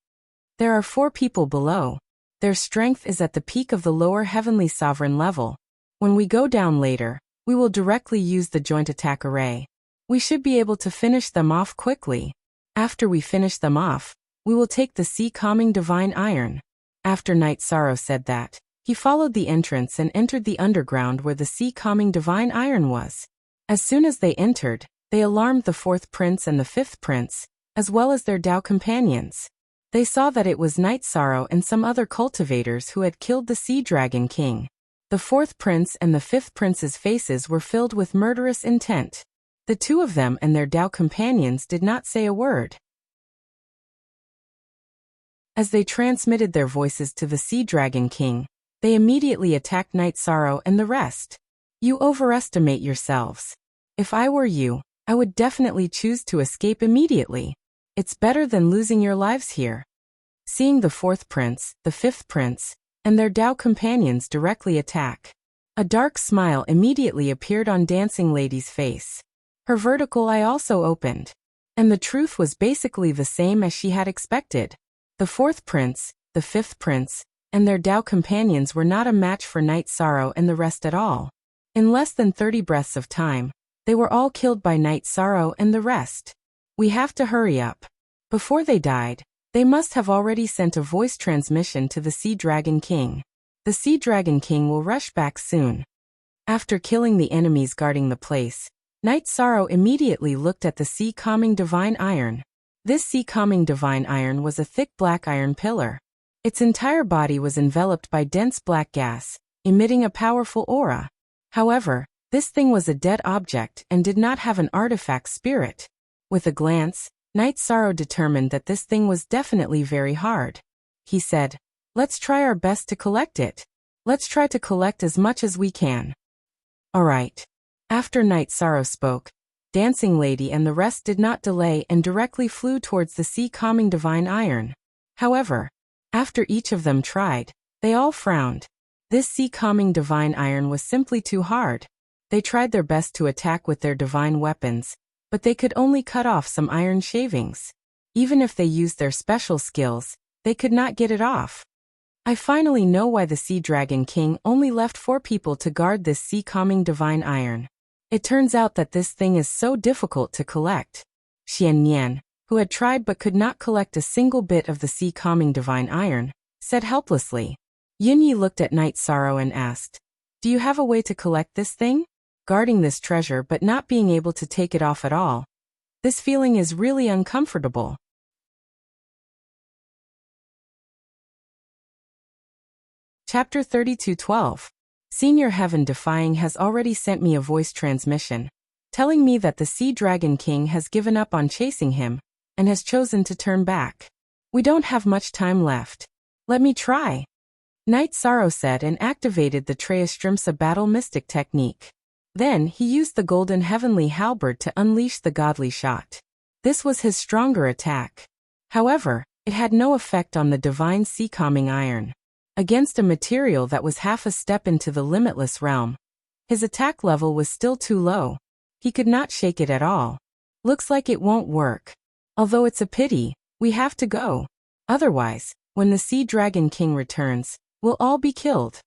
There are 4 people below. Their strength is at the peak of the lower heavenly sovereign level. When we go down later, we will directly use the joint attack array. We should be able to finish them off quickly. After we finish them off, we will take the sea-calming divine iron. After Night Sorrow said that, he followed the entrance and entered the underground where the sea-calming divine iron was. As soon as they entered, they alarmed the 4th prince and the 5th prince, as well as their Dao companions. They saw that it was Night Sorrow and some other cultivators who had killed the Sea Dragon King. The 4th prince and the 5th prince's faces were filled with murderous intent. The 2 of them and their Dao companions did not say a word. As they transmitted their voices to the Sea Dragon King, they immediately attacked Night Sorrow and the rest. You overestimate yourselves. If I were you, I would definitely choose to escape immediately. It's better than losing your lives here. Seeing the 4th prince, the 5th prince, and their Dao companions directly attack, a dark smile immediately appeared on Dancing Lady's face. Her vertical eye also opened. And the truth was basically the same as she had expected. The fourth prince, the fifth prince, and their Dao companions were not a match for Night Sorrow and the rest at all. In less than 30 breaths of time, they were all killed by Night Sorrow and the rest. We have to hurry up. Before they died, they must have already sent a voice transmission to the Sea Dragon King. The Sea Dragon King will rush back soon. After killing the enemies guarding the place, Night Sorrow immediately looked at the sea-calming divine iron. This sea-calming divine iron was a thick black iron pillar. Its entire body was enveloped by dense black gas, emitting a powerful aura. However, this thing was a dead object and did not have an artifact spirit. With a glance, Night Sorrow determined that this thing was definitely very hard. He said, "Let's try our best to collect it. Let's try to collect as much as we can." Alright. After Night Sorrow spoke, Dancing Lady and the rest did not delay and directly flew towards the sea-calming divine iron. However, after each of them tried, they all frowned. This sea-calming divine iron was simply too hard. They tried their best to attack with their divine weapons, but they could only cut off some iron shavings. Even if they used their special skills, they could not get it off. I finally know why the Sea Dragon King only left 4 people to guard this sea-calming divine iron. It turns out that this thing is so difficult to collect. Xian Nian, who had tried but could not collect a single bit of the sea-calming divine iron, said helplessly. Yin Yi looked at Night Sorrow and asked, "Do you have a way to collect this thing?" Guarding this treasure but not being able to take it off at all. This feeling is really uncomfortable. Chapter 32:12. Senior Heaven Defying has already sent me a voice transmission, telling me that the Sea Dragon King has given up on chasing him, and has chosen to turn back. We don't have much time left. Let me try. Night Sorrow said and activated the Treastrimsa Battle Mystic technique. Then he used the Golden Heavenly Halberd to unleash the Godly Shot. This was his stronger attack. However, it had no effect on the Divine Sea-calming Iron. Against a material that was half a step into the limitless realm, his attack level was still too low. He could not shake it at all. Looks like it won't work. Although it's a pity, we have to go. Otherwise, when the Sea Dragon King returns, we'll all be killed.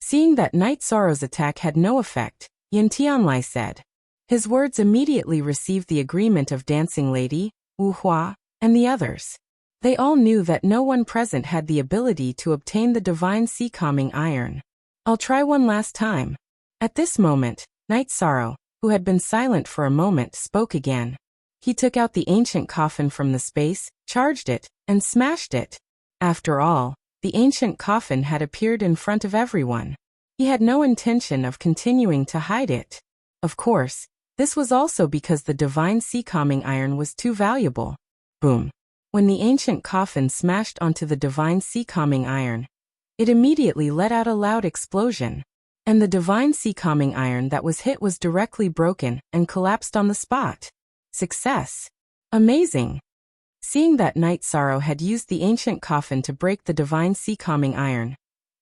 Seeing that Night Sorrow's attack had no effect, Yin Tianlai said. His words immediately received the agreement of Dancing Lady, Wu Hua, and the others. They all knew that no one present had the ability to obtain the divine sea-calming iron. I'll try one last time. At this moment, Night Sorrow, who had been silent for a moment, spoke again. He took out the ancient coffin from the space, charged it, and smashed it. After all, the ancient coffin had appeared in front of everyone. He had no intention of continuing to hide it. Of course, this was also because the divine sea-calming iron was too valuable. Boom. When the ancient coffin smashed onto the divine sea-calming iron, it immediately let out a loud explosion. And the divine sea-calming iron that was hit was directly broken and collapsed on the spot. Success. Amazing. Seeing that Night Sorrow had used the ancient coffin to break the divine sea-calming iron,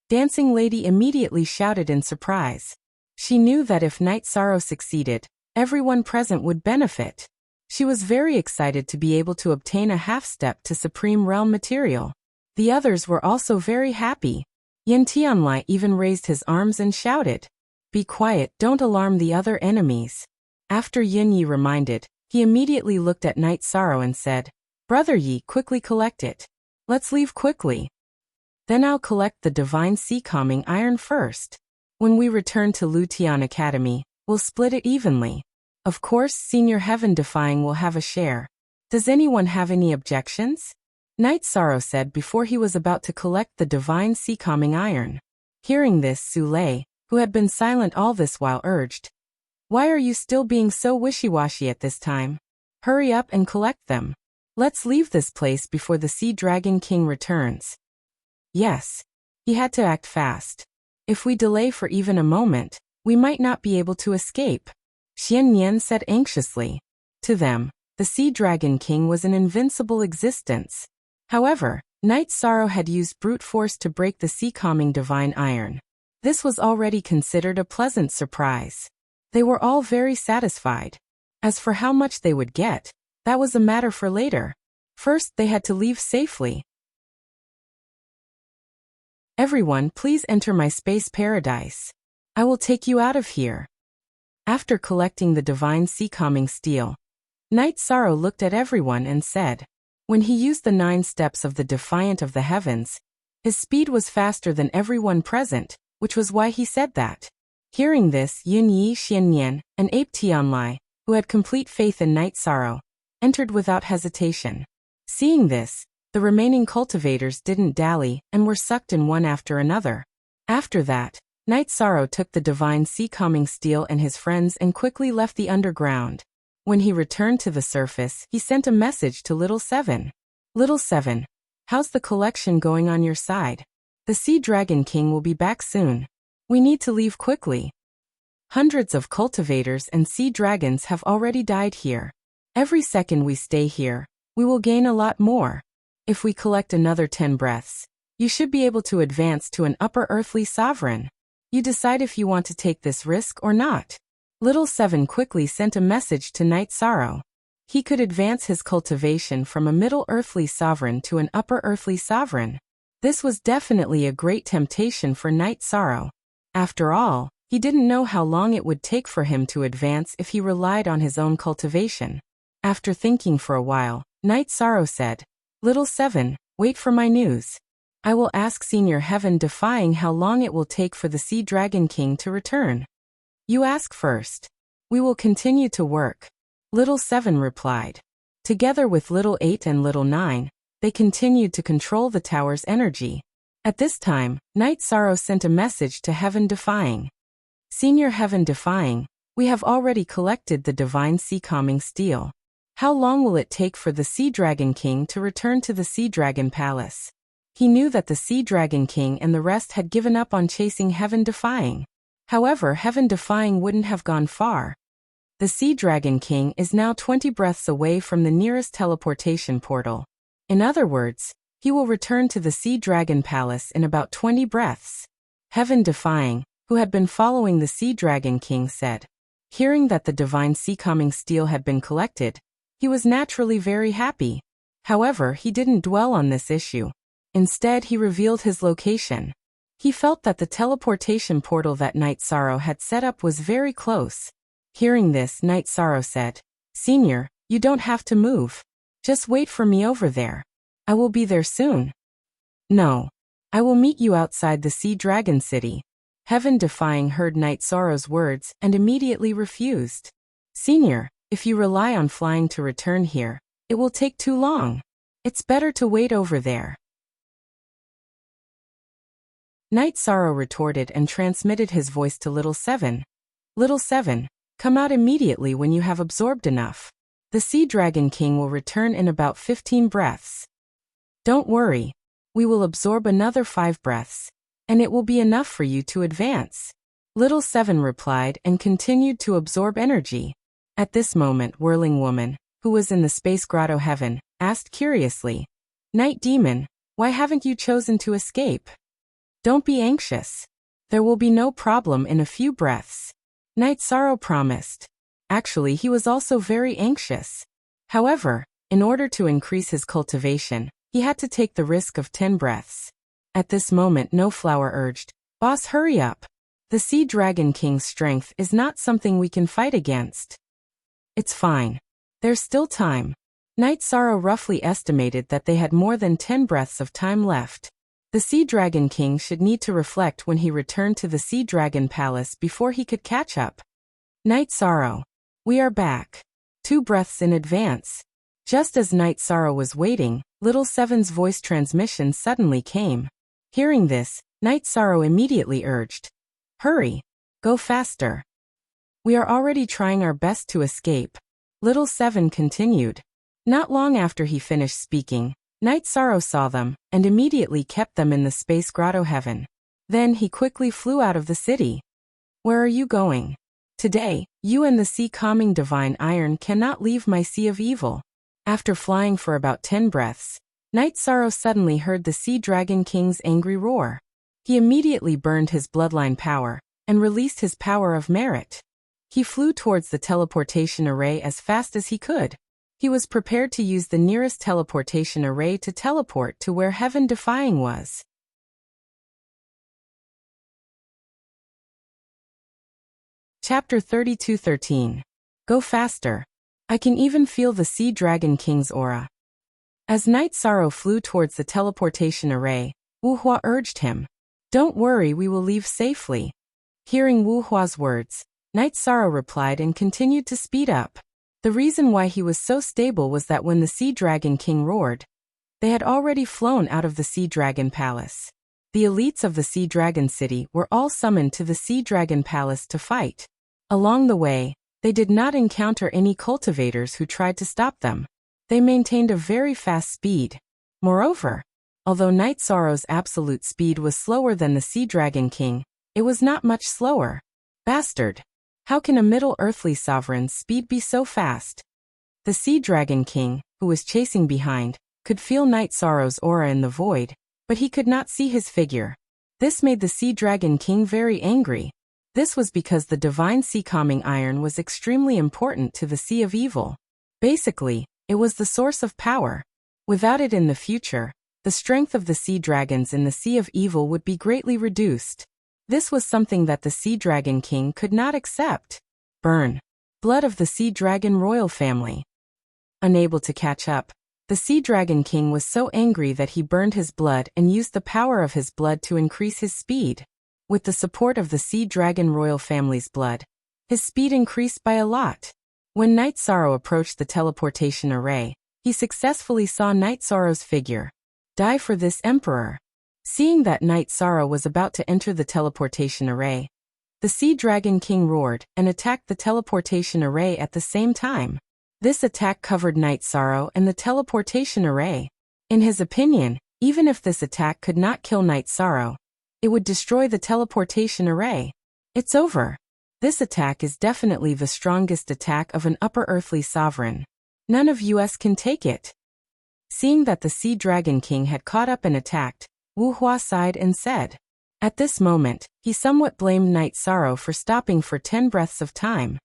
Dancing Lady immediately shouted in surprise. She knew that if Night Sorrow succeeded, everyone present would benefit. She was very excited to be able to obtain a half-step to Supreme Realm material. The others were also very happy. Yin Tianlai even raised his arms and shouted, "Be quiet, don't alarm the other enemies." After Yin Yi reminded, he immediately looked at Night Sorrow and said, "Brother Yi, quickly collect it. Let's leave quickly. Then I'll collect the divine sea-calming iron first. When we return to Lutian Academy, we'll split it evenly. Of course, Senior Heaven Defying will have a share. Does anyone have any objections?" Night Sorrow said before he was about to collect the divine sea-calming iron. Hearing this, Su Lei, who had been silent all this while, urged, "Why are you still being so wishy-washy at this time? Hurry up and collect them. Let's leave this place before the Sea Dragon King returns." Yes. He had to act fast. If we delay for even a moment, we might not be able to escape. Xian Nian said anxiously. To them, the Sea Dragon King was an invincible existence. However, Night Sorrow had used brute force to break the sea-calming divine iron. This was already considered a pleasant surprise. They were all very satisfied. As for how much they would get, That was a matter for later. First, they had to leave safely. Everyone, please enter my space paradise. I will take you out of here. After collecting the divine sea calming steel, Knight Sorrow looked at everyone and said, when he used the 9 steps of the Defiant of the Heavens, his speed was faster than everyone present, which was why he said that. Hearing this, Yun Yi Xianyan, an ape Tianlai, who had complete faith in Knight Sorrow, entered without hesitation. Seeing this, the remaining cultivators didn't dally and were sucked in one after another. After that, Knight Sorrow took the divine sea calming steel and his friends and quickly left the underground. When he returned to the surface, he sent a message to Little Seven. Little Seven, how's the collection going on your side? The Sea Dragon King will be back soon. We need to leave quickly. Hundreds of cultivators and sea dragons have already died here. Every second we stay here, we will gain a lot more. If we collect another 10 breaths, you should be able to advance to an upper earthly sovereign. You decide if you want to take this risk or not. Little Seven quickly sent a message to Knight Sorrow. He could advance his cultivation from a middle earthly sovereign to an upper earthly sovereign. This was definitely a great temptation for Knight Sorrow. After all, he didn't know how long it would take for him to advance if he relied on his own cultivation. After thinking for a while, Knight Sorrow said, Little Seven, wait for my news. I will ask Senior Heaven Defying how long it will take for the Sea Dragon King to return. You ask first. We will continue to work. Little Seven replied. Together with Little 8 and Little 9, they continued to control the tower's energy. At this time, Knight Sorrow sent a message to Heaven Defying. Senior Heaven Defying, we have already collected the divine sea calming steel. How long will it take for the Sea Dragon King to return to the Sea Dragon Palace? He knew that the Sea Dragon King and the rest had given up on chasing Heaven Defying. However, Heaven Defying wouldn't have gone far. The Sea Dragon King is now 20 breaths away from the nearest teleportation portal. In other words, he will return to the Sea Dragon Palace in about 20 breaths. Heaven Defying, who had been following the Sea Dragon King, said. Hearing that the divine sea calming steel had been collected, he was naturally very happy. However, he didn't dwell on this issue. Instead, he revealed his location. He felt that the teleportation portal that Knight Sorrow had set up was very close. Hearing this, Knight Sorrow said, Senior, you don't have to move. Just wait for me over there. I will be there soon. No. I will meet you outside the Sea Dragon City. Heaven Defying heard Knight Sorrow's words and immediately refused. Senior, if you rely on flying to return here, it will take too long. It's better to wait over there. Knight Sorrow retorted and transmitted his voice to Little Seven. Little Seven, come out immediately when you have absorbed enough. The Sea Dragon King will return in about 15 breaths. Don't worry. We will absorb another 5 breaths, and it will be enough for you to advance. Little Seven replied and continued to absorb energy. At this moment, Whirling Woman, who was in the space grotto heaven, asked curiously, Night Demon, why haven't you chosen to escape? Don't be anxious. There will be no problem in a few breaths. Knight Sorrow promised. Actually, he was also very anxious. However, in order to increase his cultivation, he had to take the risk of 10 breaths. At this moment, No Flower urged, Boss, hurry up. The Sea Dragon King's strength is not something we can fight against. It's fine. There's still time. Knight Sorrow roughly estimated that they had more than 10 breaths of time left. The Sea Dragon King should need to reflect when he returned to the Sea Dragon Palace before he could catch up. Knight Sorrow. We are back. 2 breaths in advance. Just as Knight Sorrow was waiting, Little Seven's voice transmission suddenly came. Hearing this, Knight Sorrow immediately urged. Hurry. Go faster. We are already trying our best to escape. Little Seven continued. Not long after he finished speaking, Knight Sorrow saw them, and immediately kept them in the space grotto heaven. Then he quickly flew out of the city. Where are you going? Today, you and the sea calming divine iron cannot leave my sea of evil. After flying for about 10 breaths, Knight Sorrow suddenly heard the Sea Dragon King's angry roar. He immediately burned his bloodline power, and released his power of merit. He flew towards the teleportation array as fast as he could. He was prepared to use the nearest teleportation array to teleport to where Heaven Defying was. Chapter 32:13. Go faster. I can even feel the Sea Dragon King's aura. As Night Sorrow flew towards the teleportation array, Wu Hua urged him. Don't worry, we will leave safely. Hearing Wu Hua's words, Night Sorrow replied and continued to speed up. The reason why he was so stable was that when the Sea Dragon King roared, they had already flown out of the Sea Dragon Palace. The elites of the Sea Dragon City were all summoned to the Sea Dragon Palace to fight. Along the way, they did not encounter any cultivators who tried to stop them. They maintained a very fast speed. Moreover, although Night Sorrow's absolute speed was slower than the Sea Dragon King, it was not much slower. Bastard! How can a Middle Earthly sovereign's speed be so fast? The Sea Dragon King, who was chasing behind, could feel Night Sorrow's aura in the void, but he could not see his figure. This made the Sea Dragon King very angry. This was because the divine sea calming iron was extremely important to the Sea of Evil. Basically, it was the source of power. Without it in the future, the strength of the sea dragons in the Sea of Evil would be greatly reduced. This was something that the Sea Dragon King could not accept. Burn. Blood of the Sea Dragon royal family. Unable to catch up, the Sea Dragon King was so angry that he burned his blood and used the power of his blood to increase his speed. With the support of the Sea Dragon royal family's blood, his speed increased by a lot. When Night Sorrow approached the teleportation array, he successfully saw Night Sorrow's figure. Die for this emperor. Seeing that Night Sorrow was about to enter the teleportation array, the Sea Dragon King roared and attacked the teleportation array at the same time. This attack covered Night Sorrow and the teleportation array. In his opinion, even if this attack could not kill Night Sorrow, it would destroy the teleportation array. It's over. This attack is definitely the strongest attack of an upper earthly sovereign. None of us can take it. Seeing that the Sea Dragon King had caught up and attacked, Wu Hua sighed and said. At this moment, he somewhat blamed Night Sorrow for stopping for 10 breaths of time.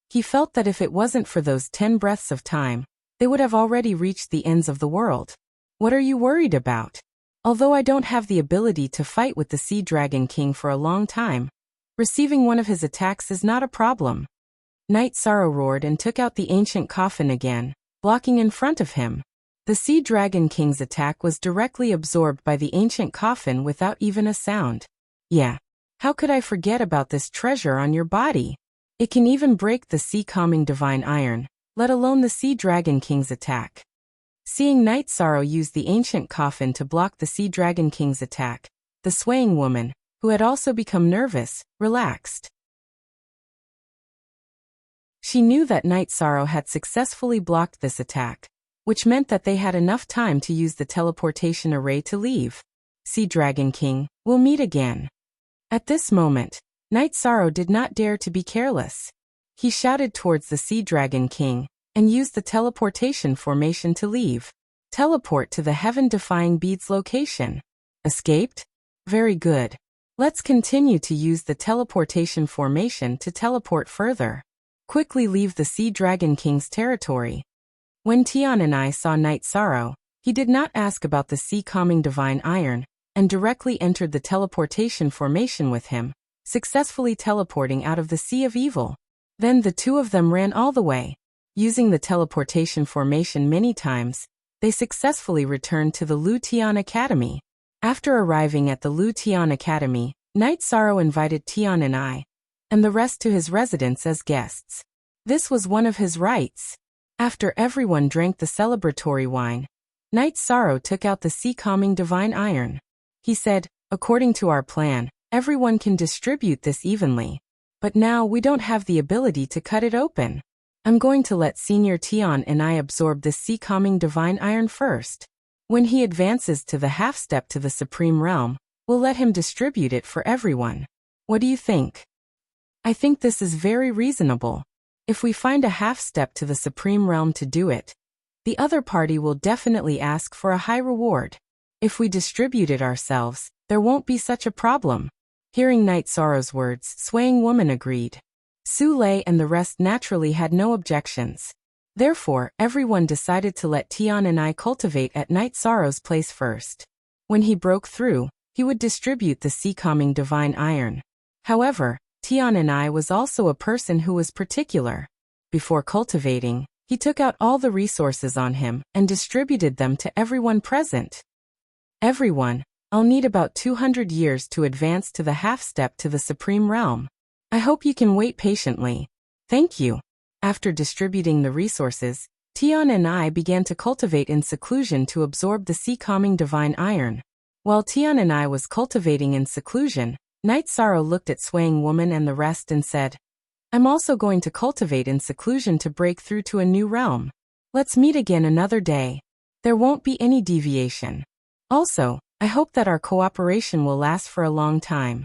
He felt that if it wasn't for those 10 breaths of time, they would have already reached the ends of the world. What are you worried about? Although I don't have the ability to fight with the Sea Dragon King for a long time, receiving one of his attacks is not a problem. Night Sorrow roared and took out the ancient coffin again, blocking in front of him. The Sea Dragon King's attack was directly absorbed by the ancient coffin without even a sound. Yeah. How could I forget about this treasure on your body? It can even break the sea calming divine iron, let alone the Sea Dragon King's attack. Seeing Night Sorrow use the ancient coffin to block the Sea Dragon King's attack, the swaying woman, who had also become nervous, relaxed. She knew that Night Sorrow had successfully blocked this attack, which meant that they had enough time to use the teleportation array to leave. Sea Dragon King, we'll meet again. At this moment, Night Sorrow did not dare to be careless. He shouted towards the Sea Dragon King, and used the teleportation formation to leave. Teleport to the heaven-defying bead's location. Escaped? Very good. Let's continue to use the teleportation formation to teleport further. Quickly leave the Sea Dragon King's territory. When Tian and I saw Night Sorrow, he did not ask about the sea-calming divine iron, and directly entered the teleportation formation with him, successfully teleporting out of the Sea of Evil. Then the two of them ran all the way. Using the teleportation formation many times, they successfully returned to the Lu Tian Academy. After arriving at the Lu Tian Academy, Night Sorrow invited Tian and I, and the rest to his residence as guests. This was one of his rights. After everyone drank the celebratory wine, Night Sorrow took out the sea-calming divine iron. He said, according to our plan, everyone can distribute this evenly. But now we don't have the ability to cut it open. I'm going to let Senior Tian and I absorb this sea-calming divine iron first. When he advances to the half-step to the Supreme Realm, we'll let him distribute it for everyone. What do you think? I think this is very reasonable. If we find a half-step to the Supreme Realm to do it, the other party will definitely ask for a high reward. If we distribute it ourselves, there won't be such a problem. Hearing Night Sorrow's words, Swaying Woman agreed. Su Lei and the rest naturally had no objections. Therefore, everyone decided to let Tian and I cultivate at Night Sorrow's place first. When he broke through, he would distribute the sea-calming divine iron. However, Tian and I was also a person who was particular. Before cultivating, he took out all the resources on him and distributed them to everyone present. Everyone, I'll need about 200 years to advance to the half-step to the Supreme Realm. I hope you can wait patiently. Thank you. After distributing the resources, Tian and I began to cultivate in seclusion to absorb the sea-calming divine iron. While Tian and I was cultivating in seclusion, Night Sorrow looked at Swaying Woman and the rest and said, I'm also going to cultivate in seclusion to break through to a new realm. Let's meet again another day. There won't be any deviation. Also, I hope that our cooperation will last for a long time.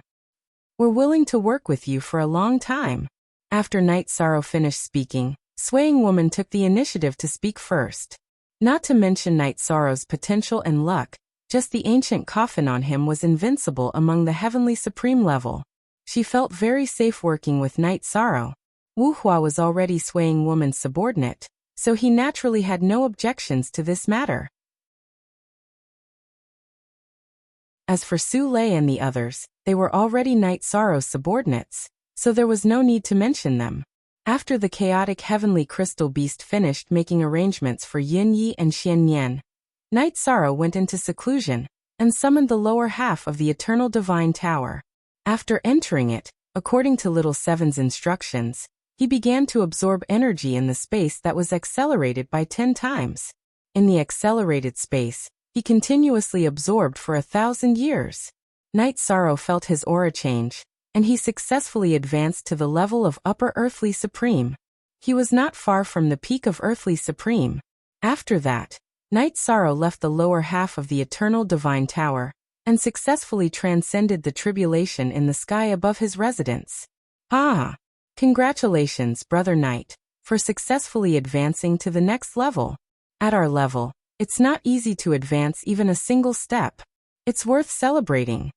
We're willing to work with you for a long time. After Night Sorrow finished speaking, Swaying Woman took the initiative to speak first. Not to mention Night Sorrow's potential and luck, just the ancient coffin on him was invincible among the heavenly supreme level. She felt very safe working with Night Sorrow. Wu Hua was already Swaying Woman's subordinate, so he naturally had no objections to this matter. As for Su Lei and the others, they were already Night Sorrow's subordinates, so there was no need to mention them. After the chaotic heavenly crystal beast finished making arrangements for Yin Yi and Xian Yan, Night Sorrow went into seclusion and summoned the lower half of the Eternal Divine Tower. After entering it, according to Little Seven's instructions, he began to absorb energy in the space that was accelerated by 10 times. In the accelerated space, he continuously absorbed for 1,000 years. Night Sorrow felt his aura change, and he successfully advanced to the level of Upper Earthly Supreme. He was not far from the peak of Earthly Supreme. After that, Night Sorrow left the lower half of the Eternal Divine Tower and successfully transcended the tribulation in the sky above his residence. Ah! Congratulations, Brother Knight, for successfully advancing to the next level. At our level, it's not easy to advance even a single step. It's worth celebrating.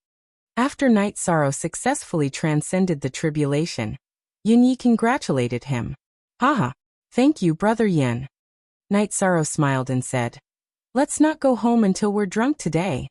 After Night Sorrow successfully transcended the tribulation, Yin Yi congratulated him. Haha! Thank you, Brother Yin. Night Sorrow smiled and said, Let's not go home until we're drunk today.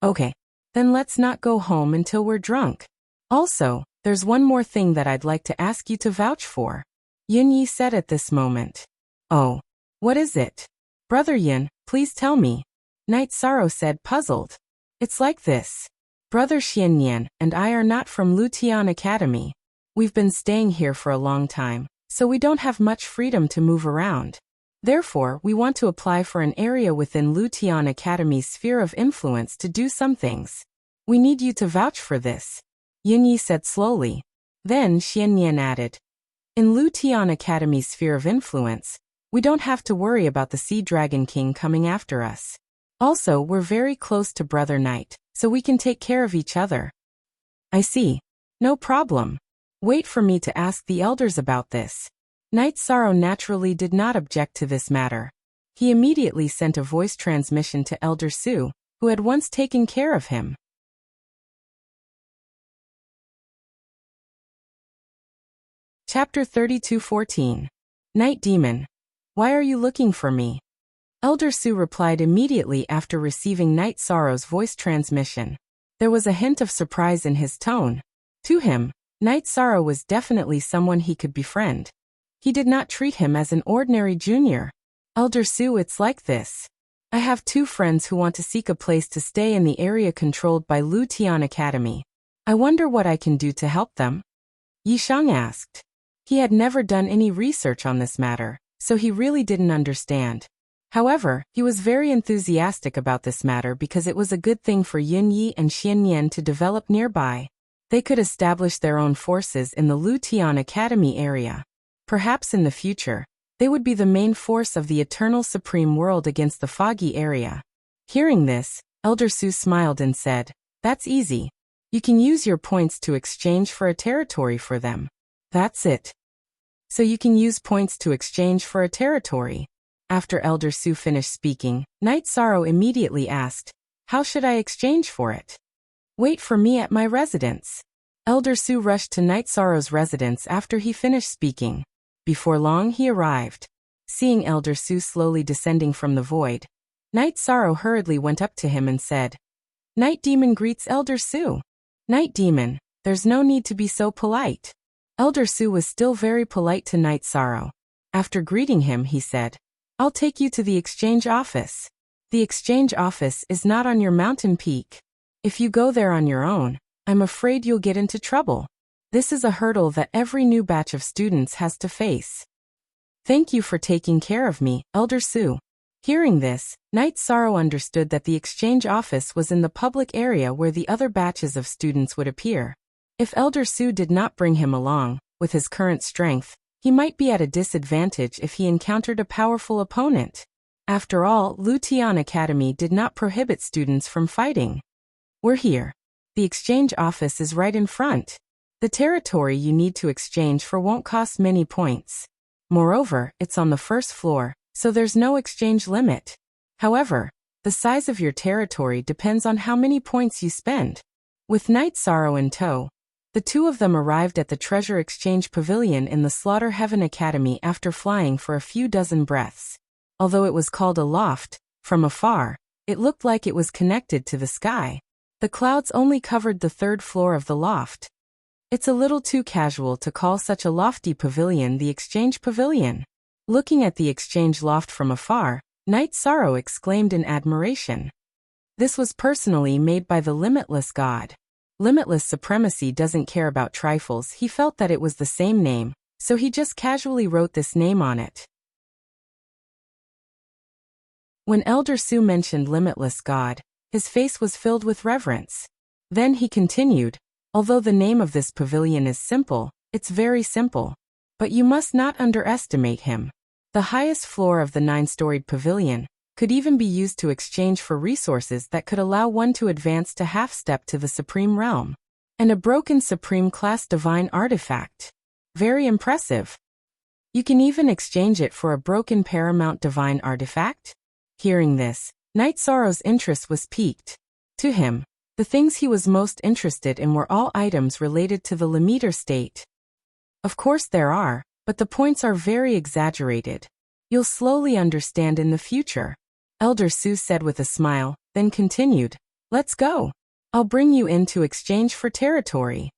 Okay, then let's not go home until we're drunk. Also, there's one more thing that I'd like to ask you to vouch for. Yin Yi said at this moment. Oh, what is it? Brother Yin, please tell me. Night Sorrow said, puzzled. It's like this. Brother Xian Yan and I are not from Lutian Academy. We've been staying here for a long time, so we don't have much freedom to move around. Therefore, we want to apply for an area within Lutian Academy's sphere of influence to do some things. We need you to vouch for this. Yin Yi said slowly. Then Xian Yan added, in Lutian Academy's sphere of influence, we don't have to worry about the Sea Dragon King coming after us. Also, we're very close to Brother Knight, so we can take care of each other. I see. No problem. Wait for me to ask the elders about this. Night Sorrow naturally did not object to this matter. He immediately sent a voice transmission to Elder Su, who had once taken care of him. Chapter 32:14. Night Demon. Why are you looking for me? Elder Su replied immediately after receiving Night Sorrow's voice transmission. There was a hint of surprise in his tone. To him, Night Sorrow was definitely someone he could befriend. He did not treat him as an ordinary junior. Elder Su, it's like this. I have 2 friends who want to seek a place to stay in the area controlled by Lutian Academy. I wonder what I can do to help them? Yishang asked. He had never done any research on this matter, so he really didn't understand. However, he was very enthusiastic about this matter because it was a good thing for Yin Yi and Xian Yan to develop nearby. They could establish their own forces in the Lutian Academy area. Perhaps in the future, they would be the main force of the Eternal Supreme World against the foggy area. Hearing this, Elder Su smiled and said, That's easy. You can use your points to exchange for a territory for them. That's it. So you can use points to exchange for a territory. After Elder Su finished speaking, Night Sorrow immediately asked, How should I exchange for it? Wait for me at my residence. Elder Su rushed to Night Sorrow's residence after he finished speaking. Before long he arrived. Seeing Elder Su slowly descending from the void, Night Sorrow hurriedly went up to him and said, Night Demon greets Elder Su. Night Demon, there's no need to be so polite. Elder Su was still very polite to Night Sorrow. After greeting him, he said, I'll take you to the exchange office. The exchange office is not on your mountain peak. If you go there on your own, I'm afraid you'll get into trouble. This is a hurdle that every new batch of students has to face. Thank you for taking care of me, Elder Su. Hearing this, Night Sorrow understood that the exchange office was in the public area where the other batches of students would appear. If Elder Su did not bring him along, with his current strength, he might be at a disadvantage if he encountered a powerful opponent. After all, Lutian Academy did not prohibit students from fighting. We're here. The exchange office is right in front. The territory you need to exchange for won't cost many points. Moreover, it's on the first floor, so there's no exchange limit. However, the size of your territory depends on how many points you spend. With Night Sorrow in tow, the two of them arrived at the Treasure Exchange Pavilion in the Slaughter Heaven Academy after flying for a few dozen breaths. Although it was called a loft, from afar, it looked like it was connected to the sky. The clouds only covered the third floor of the loft. It's a little too casual to call such a lofty pavilion the Exchange Pavilion. Looking at the exchange loft from afar, Night Sorrow exclaimed in admiration. This was personally made by the Limitless God. Limitless Supremacy doesn't care about trifles. He felt that it was the same name, so he just casually wrote this name on it. When Elder Su mentioned Limitless God, his face was filled with reverence. Then he continued, although the name of this pavilion is simple, it's very simple. But you must not underestimate him. The highest floor of the 9-storied pavilion could even be used to exchange for resources that could allow one to advance to half-step to the Supreme Realm. And a broken Supreme Class Divine Artifact. Very impressive. You can even exchange it for a broken Paramount Divine Artifact? Hearing this, Night Sorrow's interest was piqued. To him, the things he was most interested in were all items related to the Limiter state. Of course there are, but the points are very exaggerated. You'll slowly understand in the future. Elder Su said with a smile, then continued, Let's go. I'll bring you in to exchange for territory.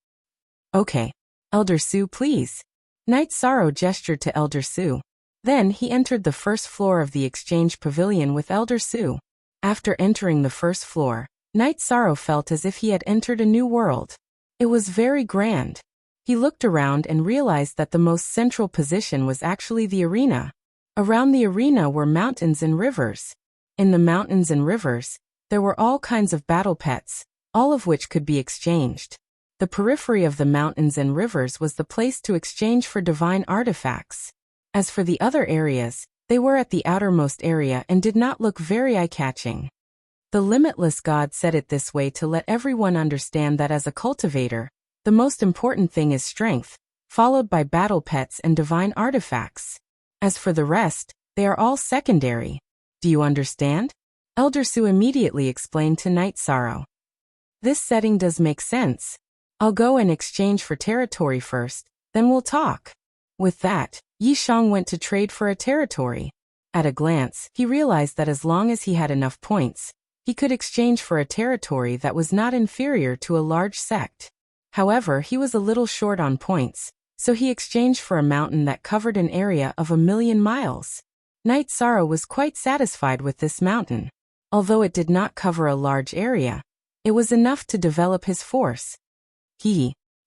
Okay. Elder Su, please. Night Sorrow gestured to Elder Su. Then he entered the first floor of the exchange pavilion with Elder Su. After entering the first floor, Night Sorrow felt as if he had entered a new world. It was very grand. He looked around and realized that the most central position was actually the arena. Around the arena were mountains and rivers. In the mountains and rivers, there were all kinds of battle pets, all of which could be exchanged. The periphery of the mountains and rivers was the place to exchange for divine artifacts. As for the other areas, they were at the outermost area and did not look very eye-catching. The Limitless God said it this way to let everyone understand that as a cultivator, the most important thing is strength, followed by battle pets and divine artifacts. As for the rest, they are all secondary. Do you understand? Elder Su immediately explained to Night Sorrow. This setting does make sense. I'll go and exchange for territory first, then we'll talk. With that, Yi Shang went to trade for a territory. At a glance, he realized that as long as he had enough points, he could exchange for a territory that was not inferior to a large sect. However, he was a little short on points, so he exchanged for a mountain that covered an area of 1,000,000 miles. Night Sorrow was quite satisfied with this mountain. Although it did not cover a large area, it was enough to develop his force.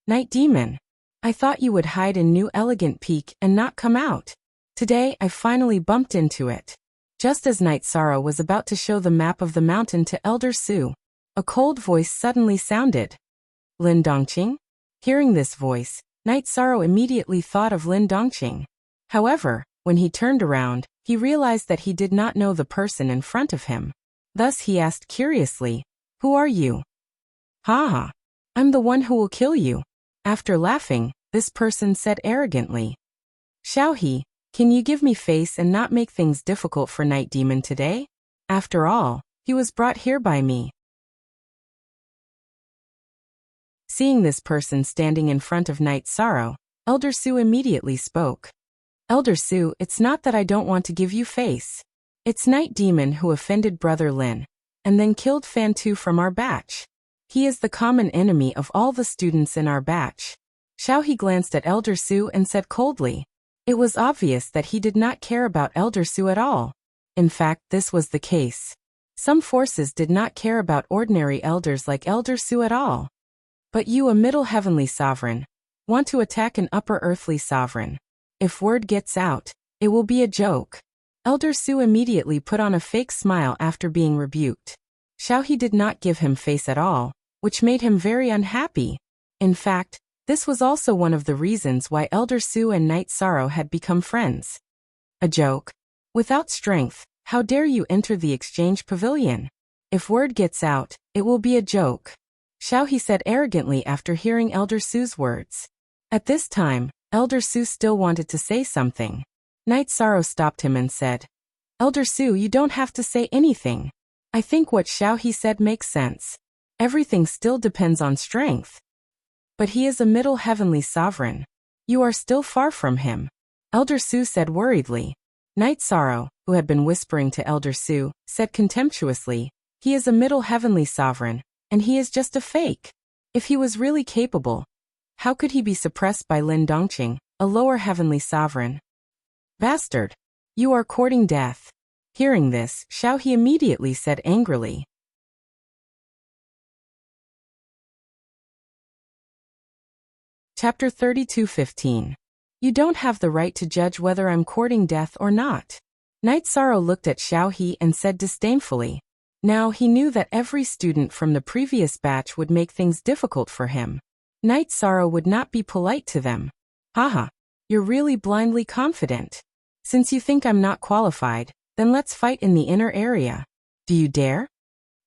Night Demon. I thought you would hide in New Elegant Peak and not come out. Today, I finally bumped into it. Just as Night Sorrow was about to show the map of the mountain to Elder Su, a cold voice suddenly sounded. Lin Dongqing? Hearing this voice, Night Sorrow immediately thought of Lin Dongqing. However, when he turned around, he realized that he did not know the person in front of him. Thus he asked curiously, Who are you? Ha! I'm the one who will kill you. After laughing, this person said arrogantly. Xiaohe, can you give me face and not make things difficult for Night Demon today? After all, he was brought here by me. Seeing this person standing in front of Night Sorrow, Elder Su immediately spoke. Elder Su, it's not that I don't want to give you face. It's Night Demon who offended Brother Lin, and then killed Fan Tu from our batch. He is the common enemy of all the students in our batch. Xiaohe glanced at Elder Su and said coldly. It was obvious that he did not care about Elder Su at all. In fact, this was the case. Some forces did not care about ordinary elders like Elder Su at all. But you, a middle heavenly sovereign, want to attack an upper earthly sovereign. If word gets out, it will be a joke. Elder Su immediately put on a fake smile after being rebuked. Xiaohe did not give him face at all, which made him very unhappy. In fact, this was also one of the reasons why Elder Su and Night Sorrow had become friends. A joke? Without strength, how dare you enter the exchange pavilion? If word gets out, it will be a joke. Xiaohe said arrogantly after hearing Elder Su's words. At this time, Elder Su still wanted to say something. Night Sorrow stopped him and said, Elder Su, you don't have to say anything. I think what Xiaohe said makes sense. Everything still depends on strength. But he is a middle heavenly sovereign. You are still far from him. Elder Su said worriedly. Night Sorrow, who had been whispering to Elder Su, said contemptuously, he is a middle heavenly sovereign, and he is just a fake. If he was really capable, how could he be suppressed by Lin Dongqing, a lower heavenly sovereign? Bastard! You are courting death. Hearing this, Xiaohe immediately said angrily. Chapter 32:15. You don't have the right to judge whether I'm courting death or not. Night Sorrow looked at Xiaohe and said disdainfully. Now he knew that every student from the previous batch would make things difficult for him. Night Sorrow would not be polite to them. Haha, you're really blindly confident. Since you think I'm not qualified, then let's fight in the inner area. Do you dare?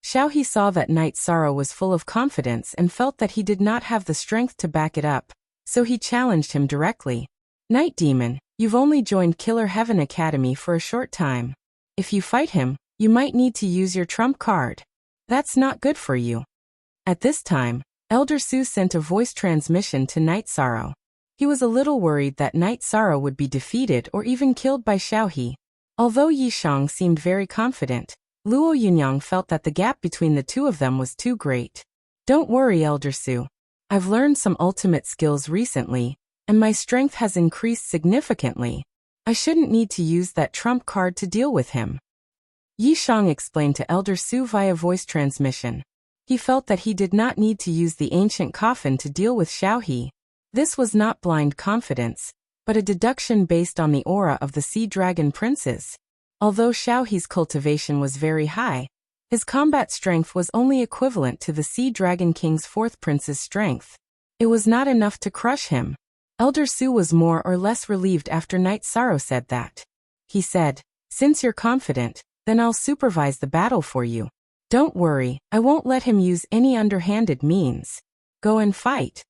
Xiaohe saw that Night Sorrow was full of confidence and felt that he did not have the strength to back it up, so he challenged him directly. Night Demon, you've only joined Killer Heaven Academy for a short time. If you fight him, you might need to use your trump card. That's not good for you. At this time, Elder Su sent a voice transmission to Night Sorrow. He was a little worried that Night Sorrow would be defeated or even killed by Xiaohe. Although Yi Shang seemed very confident, Luo Yunyang felt that the gap between the two of them was too great. Don't worry, Elder Su. I've learned some ultimate skills recently, and my strength has increased significantly. I shouldn't need to use that trump card to deal with him. Yi Shang explained to Elder Su via voice transmission. He felt that he did not need to use the ancient coffin to deal with Xiaohe. This was not blind confidence, but a deduction based on the aura of the Sea Dragon Princes. Although Xiaohe's cultivation was very high, his combat strength was only equivalent to the Sea Dragon King's fourth prince's strength. It was not enough to crush him. Elder Su was more or less relieved after Night Sorrow said that. He said, since you're confident, then I'll supervise the battle for you. Don't worry, I won't let him use any underhanded means. Go and fight.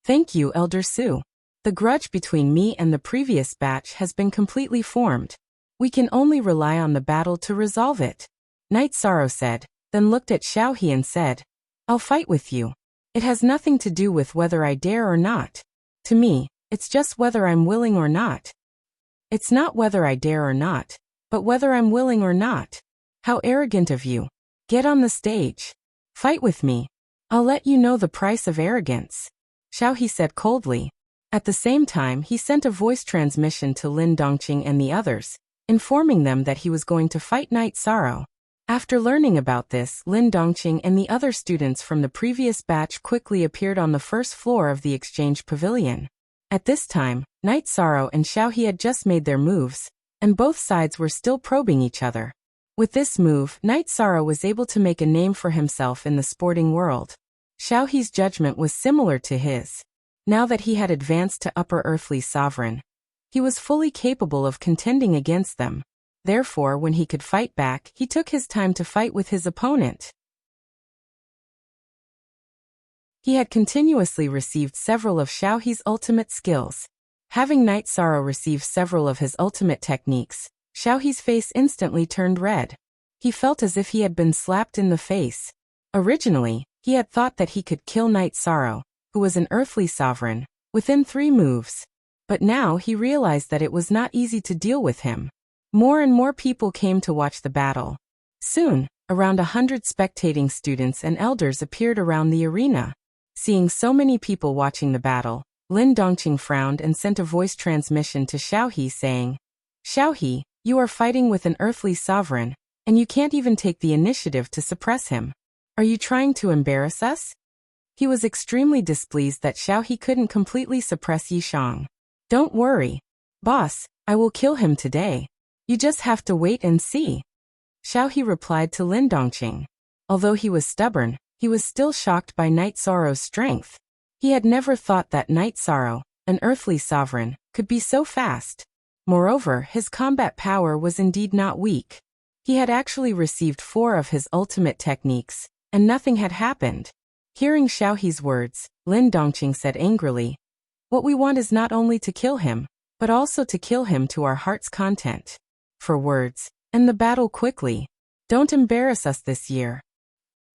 Thank you, Elder Su. The grudge between me and the previous batch has been completely formed. We can only rely on the battle to resolve it. Night Sorrow said, then looked at Xiaohe and said, I'll fight with you. It has nothing to do with whether I dare or not. To me, it's just whether I'm willing or not. It's not whether I dare or not, but whether I'm willing or not. How arrogant of you. Get on the stage. Fight with me. I'll let you know the price of arrogance. Xiaohe said coldly. At the same time, he sent a voice transmission to Lin Dongqing and the others, informing them that he was going to fight Night Sorrow. After learning about this, Lin Dongqing and the other students from the previous batch quickly appeared on the first floor of the exchange pavilion. At this time, Night Sorrow and Xiaohe had just made their moves, and both sides were still probing each other. With this move, Night Sorrow was able to make a name for himself in the sporting world. Xiaohe's judgment was similar to his. Now that he had advanced to upper earthly sovereign, he was fully capable of contending against them. Therefore, when he could fight back, he took his time to fight with his opponent. He had continuously received several of Xiaohe's ultimate skills. Having Night Sorrow receive several of his ultimate techniques, Xiaohe's face instantly turned red. He felt as if he had been slapped in the face. Originally, he had thought that he could kill Night Sorrow, who was an earthly sovereign, within 3 moves. But now he realized that it was not easy to deal with him. More and more people came to watch the battle. Soon, around 100 spectating students and elders appeared around the arena. Seeing so many people watching the battle, Lin Dongqing frowned and sent a voice transmission to Xiaohe saying, "Xiaohe, you are fighting with an earthly sovereign, and you can't even take the initiative to suppress him. Are you trying to embarrass us?" He was extremely displeased that Xiaohe couldn't completely suppress Yishang. "Don't worry, boss, I will kill him today. You just have to wait and see," Xiaohe replied to Lin Dongqing. Although he was stubborn, he was still shocked by Night Sorrow's strength. He had never thought that Night Sorrow, an earthly sovereign, could be so fast. Moreover, his combat power was indeed not weak. He had actually received 4 of his ultimate techniques, and nothing had happened. Hearing Xiaohe's words, Lin Dongqing said angrily, "What we want is not only to kill him, but also to kill him to our heart's content. For words, end the battle quickly. Don't embarrass us this year."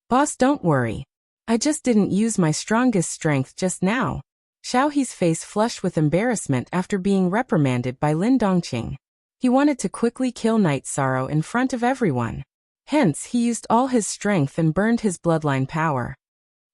"Boss, don't worry. I just didn't use my strongest strength just now." Xiaohe's face flushed with embarrassment after being reprimanded by Lin Dongqing. He wanted to quickly kill Night Sorrow in front of everyone. Hence, he used all his strength and burned his bloodline power.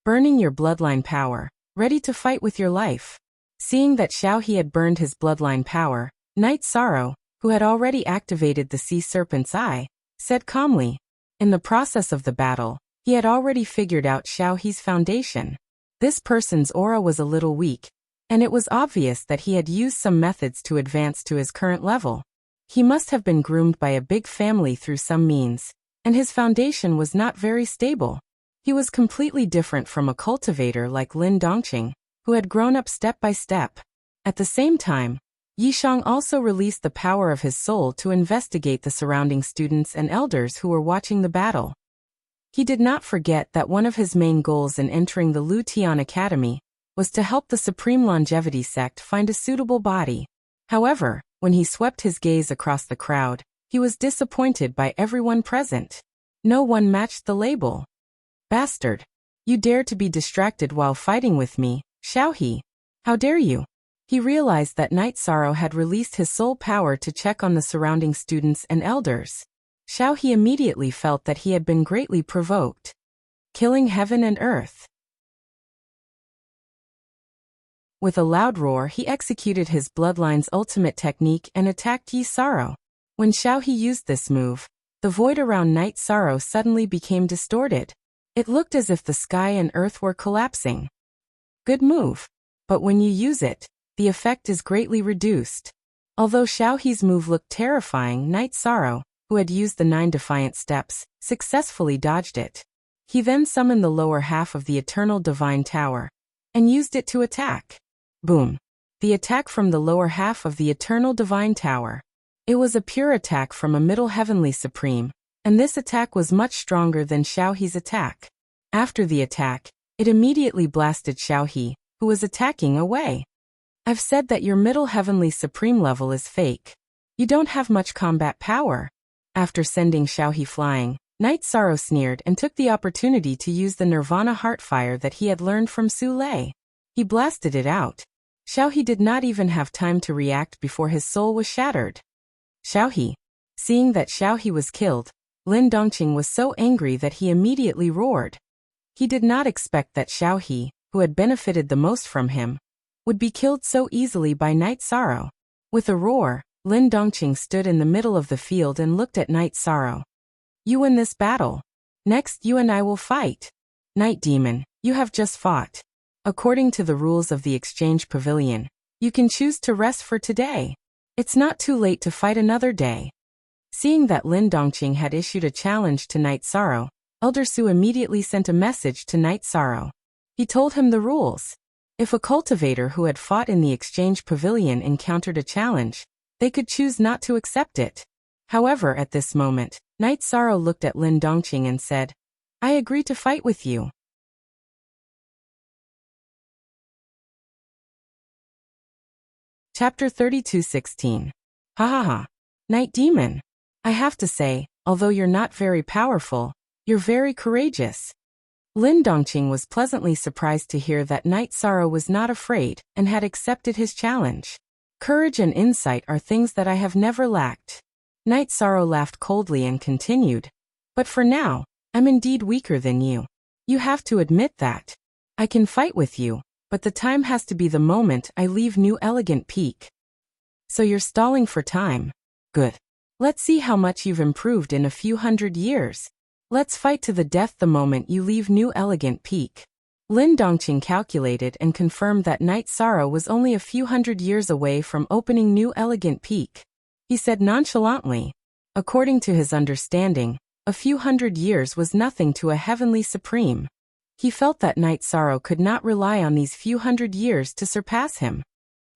Burning your bloodline power, ready to fight with your life. Seeing that Xiaohe had burned his bloodline power, Night Sorrow, who had already activated the Sea Serpent's Eye, said calmly. In the process of the battle, he had already figured out Xiaohe's foundation. This person's aura was a little weak, and it was obvious that he had used some methods to advance to his current level. He must have been groomed by a big family through some means, and his foundation was not very stable. He was completely different from a cultivator like Lin Dongqing, who had grown up step by step. At the same time, Yishang also released the power of his soul to investigate the surrounding students and elders who were watching the battle. He did not forget that one of his main goals in entering the Lu Tian Academy was to help the Supreme Longevity sect find a suitable body. However, when he swept his gaze across the crowd, he was disappointed by everyone present. No one matched the label. "Bastard! You dare to be distracted while fighting with me, Xiaohe. How dare you?" He realized that Night Sorrow had released his soul power to check on the surrounding students and elders. Xiaohe immediately felt that he had been greatly provoked. Killing heaven and earth. With a loud roar, he executed his bloodline's ultimate technique and attacked Yi Sorrow. When Xiaohe used this move, the void around Night Sorrow suddenly became distorted. It looked as if the sky and earth were collapsing. Good move. But when you use it, the effect is greatly reduced. Although Xiaohe's move looked terrifying, Night Sorrow, who had used the 9 defiant steps, successfully dodged it. He then summoned the lower half of the Eternal Divine Tower and used it to attack. Boom. The attack from the lower half of the Eternal Divine Tower. It was a pure attack from a Middle Heavenly Supreme, and this attack was much stronger than Xiaohe's attack. After the attack, it immediately blasted Xiaohe, who was attacking, away. "I've said that your Middle Heavenly Supreme level is fake. You don't have much combat power." After sending Xiaohe flying, Night Sorrow sneered and took the opportunity to use the Nirvana Heartfire that he had learned from Su Lei. He blasted it out. Xiaohe did not even have time to react before his soul was shattered. Xiaohe. Seeing that Xiaohe was killed, Lin Dongqing was so angry that he immediately roared. He did not expect that Xiaohe, who had benefited the most from him, would be killed so easily by Night Sorrow. With a roar, Lin Dongqing stood in the middle of the field and looked at Night Sorrow. "You win this battle. Next, you and I will fight. Night Demon, you have just fought. According to the rules of the Exchange Pavilion, you can choose to rest for today. It's not too late to fight another day." Seeing that Lin Dongqing had issued a challenge to Night Sorrow, Elder Su immediately sent a message to Night Sorrow. He told him the rules. If a cultivator who had fought in the Exchange Pavilion encountered a challenge, they could choose not to accept it. However, at this moment, Night Sorrow looked at Lin Dongqing and said, "I agree to fight with you." Chapter 32:16. Ha ha ha. Night Demon. I have to say, although you're not very powerful, you're very courageous. Lin Dongqing was pleasantly surprised to hear that Night Sorrow was not afraid and had accepted his challenge. Courage and insight are things that I have never lacked. Night Sorrow laughed coldly and continued. But for now, I'm indeed weaker than you. You have to admit that. I can fight with you, but the time has to be the moment I leave New Elegant Peak. So you're stalling for time. Good. Let's see how much you've improved in a few hundred years. Let's fight to the death the moment you leave New Elegant Peak. Lin Dongqing calculated and confirmed that Night Sorrow was only a few hundred years away from opening New Elegant Peak. He said nonchalantly. According to his understanding, a few hundred years was nothing to a heavenly supreme. He felt that Night Sorrow could not rely on these few hundred years to surpass him.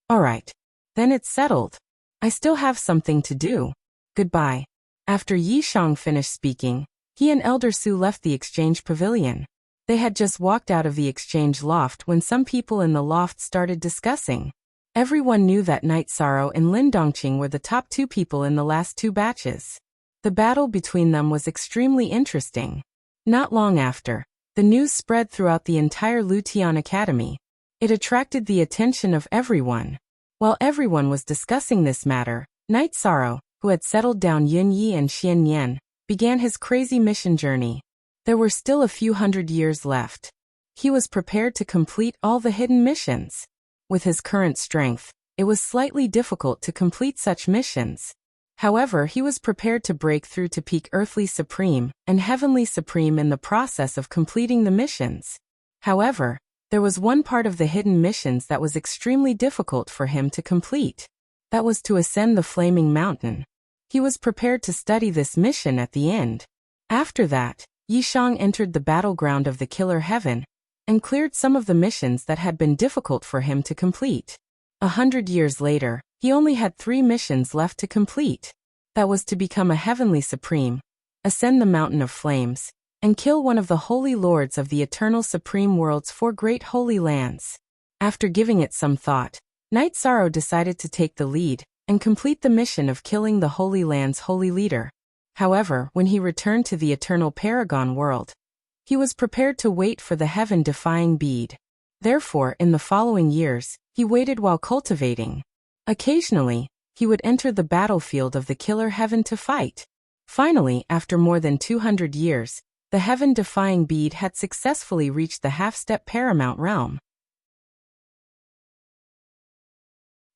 All right. Then it's settled. I still have something to do. Goodbye. After Yi Shang finished speaking, he and Elder Su left the exchange pavilion. They had just walked out of the exchange loft when some people in the loft started discussing. Everyone knew that Night Sorrow and Lin Dongqing were the top 2 people in the last 2 batches. The battle between them was extremely interesting. Not long after, the news spread throughout the entire Lutian Academy. It attracted the attention of everyone. While everyone was discussing this matter, Night Sorrow, who had settled down Yun Yi and Xian Yan, began his crazy mission journey. There were still a few hundred years left. He was prepared to complete all the hidden missions. With his current strength, it was slightly difficult to complete such missions. However, he was prepared to break through to peak Earthly Supreme and Heavenly Supreme in the process of completing the missions. However, there was one part of the hidden missions that was extremely difficult for him to complete. That was to ascend the Flaming Mountain. He was prepared to study this mission at the end. After that, Yi Shang entered the battleground of the Killer Heaven and cleared some of the missions that had been difficult for him to complete. 100 years later, he only had 3 missions left to complete. That was to become a Heavenly Supreme, ascend the Mountain of Flames, and kill one of the Holy Lords of the Eternal Supreme World's 4 great holy lands. After giving it some thought, Night Sorrow decided to take the lead and complete the mission of killing the Holy Land's holy leader. However, when he returned to the Eternal Paragon world, he was prepared to wait for the heaven-defying bead. Therefore, in the following years, he waited while cultivating. Occasionally, he would enter the battlefield of the Killer Heaven to fight. Finally, after more than 200 years, the heaven-defying bead had successfully reached the half-step paramount realm.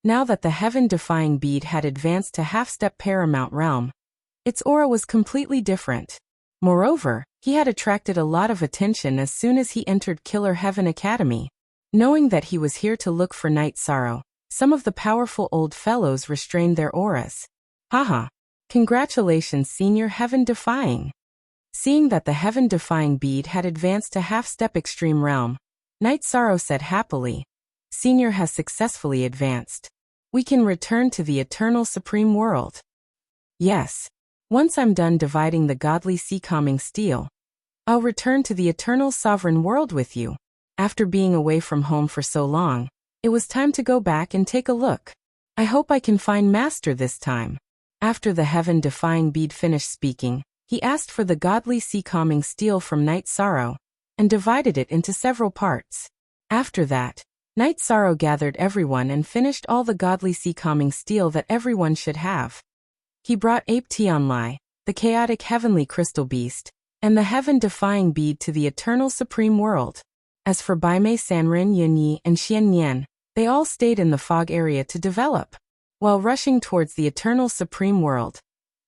Now that the heaven-defying bead had advanced to half-step paramount realm, its aura was completely different. Moreover, he had attracted a lot of attention as soon as he entered Killer Heaven Academy. Knowing that he was here to look for Night Sorrow, some of the powerful old fellows restrained their auras. Haha. Congratulations, Senior Heaven-Defying. Seeing that the heaven-defying bead had advanced to half-step extreme realm, Night Sorrow said happily, Senior has successfully advanced. We can return to the Eternal Supreme World. Yes. Once I'm done dividing the godly sea-calming steel, I'll return to the Eternal Sovereign World with you. After being away from home for so long, it was time to go back and take a look. I hope I can find Master this time. After the heaven-defying bead finished speaking, he asked for the godly sea-calming steel from Night Sorrow, and divided it into several parts. After that, Night Sorrow gathered everyone and finished all the godly sea-calming steel that everyone should have. He brought Ape Tianlai, the chaotic heavenly crystal beast, and the heaven-defying bead to the Eternal Supreme World. As for Baimei Sanrin Yunyi and Xian Yan, they all stayed in the fog area to develop. While rushing towards the Eternal Supreme World,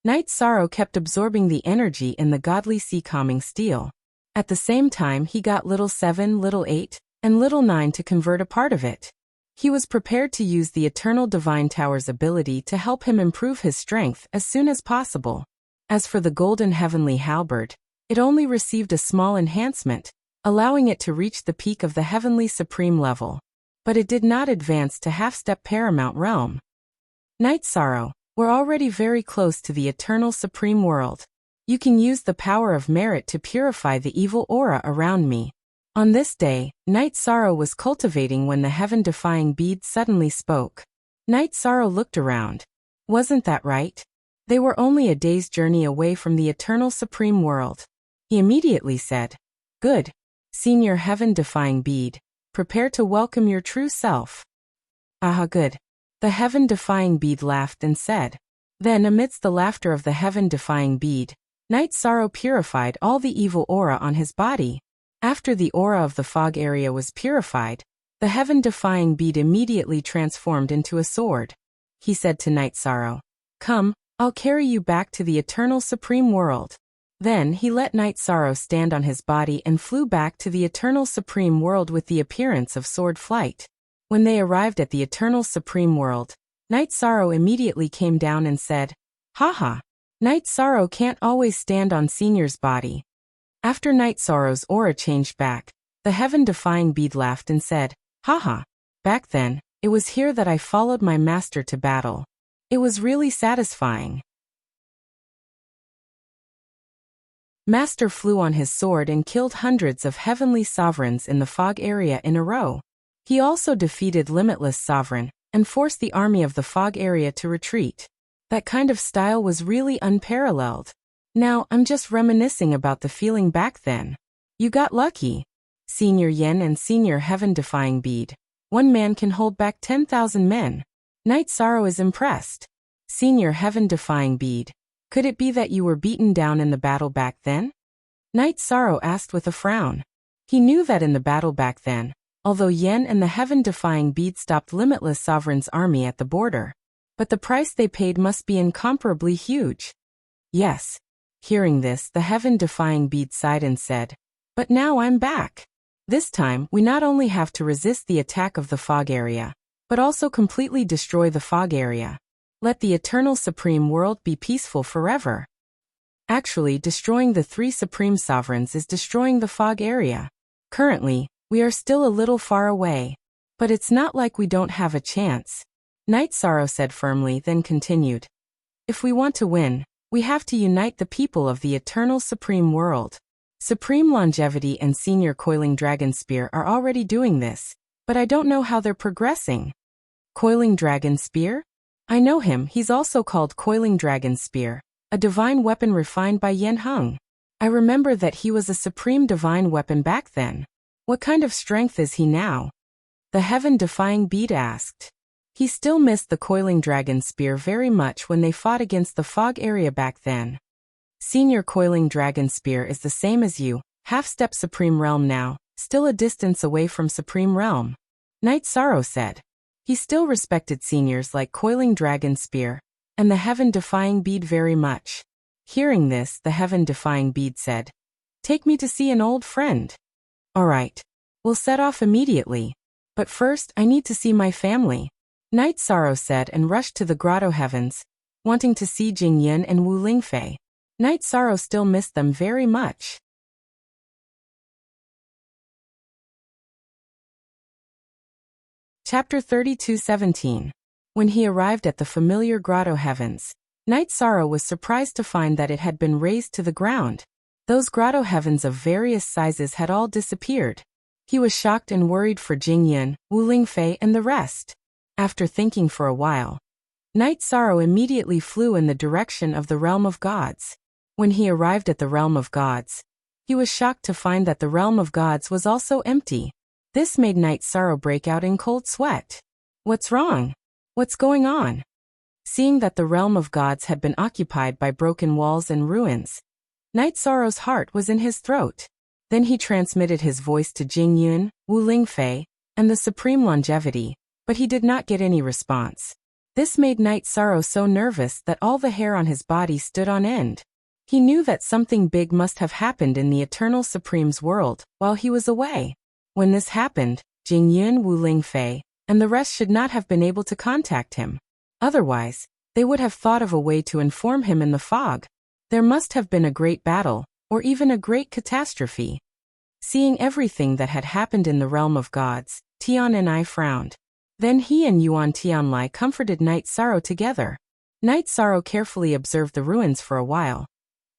Night Sorrow kept absorbing the energy in the godly sea-calming steel. At the same time, he got Little 7, Little 8, and Little 9 to convert a part of it. He was prepared to use the Eternal Divine Tower's ability to help him improve his strength as soon as possible. As for the Golden Heavenly Halberd, it only received a small enhancement, allowing it to reach the peak of the Heavenly Supreme level. But it did not advance to half-step Paramount Realm. Night Sorrow, we're already very close to the Eternal Supreme World. You can use the power of merit to purify the evil aura around me. On this day, Night Sorrow was cultivating when the heaven-defying bead suddenly spoke. Night Sorrow looked around. Wasn't that right? They were only a day's journey away from the Eternal Supreme World. He immediately said, Good. Senior heaven-defying bead, prepare to welcome your true self. Aha, good. The heaven-defying bead laughed and said. Then, amidst the laughter of the heaven-defying bead, Night Sorrow purified all the evil aura on his body. After the aura of the fog area was purified, the heaven-defying bead immediately transformed into a sword. He said to Night Sorrow, "Come, I'll carry you back to the eternal supreme world." Then he let Night Sorrow stand on his body and flew back to the eternal supreme world with the appearance of sword flight. When they arrived at the eternal supreme world, Night Sorrow immediately came down and said, "Haha, Night Sorrow can't always stand on Senior's body." After Night Sorrow's aura changed back, the heaven-defying bead laughed and said, "Haha, back then, it was here that I followed my master to battle. It was really satisfying." Master flew on his sword and killed hundreds of heavenly sovereigns in the fog area in a row. He also defeated Limitless Sovereign and forced the army of the fog area to retreat. That kind of style was really unparalleled. Now, I'm just reminiscing about the feeling back then. You got lucky. Senior Yen and Senior Heaven-defying bead. One man can hold back 10,000 men. Night Sorrow is impressed. Senior Heaven-defying bead. Could it be that you were beaten down in the battle back then? Night Sorrow asked with a frown. He knew that in the battle back then, although Yen and the heaven-defying bead stopped Limitless Sovereign's army at the border, but the price they paid must be incomparably huge. Yes. Hearing this, the heaven-defying bead sighed and said, "But now I'm back. This time, we not only have to resist the attack of the fog area, but also completely destroy the fog area. Let the eternal supreme world be peaceful forever." Actually, destroying the three supreme sovereigns is destroying the fog area. Currently, we are still a little far away, but it's not like we don't have a chance. Night Sorrow said firmly, then continued. If we want to win, we have to unite the people of the eternal supreme world. Supreme Longevity and Senior Coiling Dragon Spear are already doing this, but I don't know how they're progressing. Coiling Dragon Spear? I know him, he's also called Coiling Dragon Spear, a divine weapon refined by Yen Heng. I remember that he was a supreme divine weapon back then. What kind of strength is he now? The heaven-defying bead asked. He still missed the Coiling Dragon Spear very much when they fought against the fog area back then. Senior Coiling Dragon Spear is the same as you, half-step Supreme Realm now, still a distance away from Supreme Realm. Night Sorrow said. He still respected seniors like Coiling Dragon Spear and the heaven-defying bead very much. Hearing this, the heaven-defying bead said, "Take me to see an old friend." "All right. We'll set off immediately. But first, I need to see my family," Night Sorrow said and rushed to the Grotto Heavens, wanting to see Jing Yin and Wu Lingfei. Night Sorrow still missed them very much. Chapter 32:17. When he arrived at the familiar Grotto Heavens, Night Sorrow was surprised to find that it had been razed to the ground. Those Grotto Heavens of various sizes had all disappeared. He was shocked and worried for Jing Yin, Wu Lingfei and the rest. After thinking for a while, Night Sorrow immediately flew in the direction of the Realm of Gods. When he arrived at the Realm of Gods, he was shocked to find that the Realm of Gods was also empty. This made Night Sorrow break out in cold sweat. What's wrong? What's going on? Seeing that the Realm of Gods had been occupied by broken walls and ruins, Night Sorrow's heart was in his throat. Then he transmitted his voice to Jing Yun, Wu Lingfei, and the Supreme Longevity, but he did not get any response. This made Night Sorrow so nervous that all the hair on his body stood on end. He knew that something big must have happened in the Eternal Supreme's world while he was away. When this happened, Jing Yun, Wu Lingfei, and the rest should not have been able to contact him. Otherwise, they would have thought of a way to inform him in the fog. There must have been a great battle, or even a great catastrophe. Seeing everything that had happened in the Realm of Gods, Tian and I frowned. Then he and Yuan Tianlai comforted Night Sorrow together. Night Sorrow carefully observed the ruins for a while,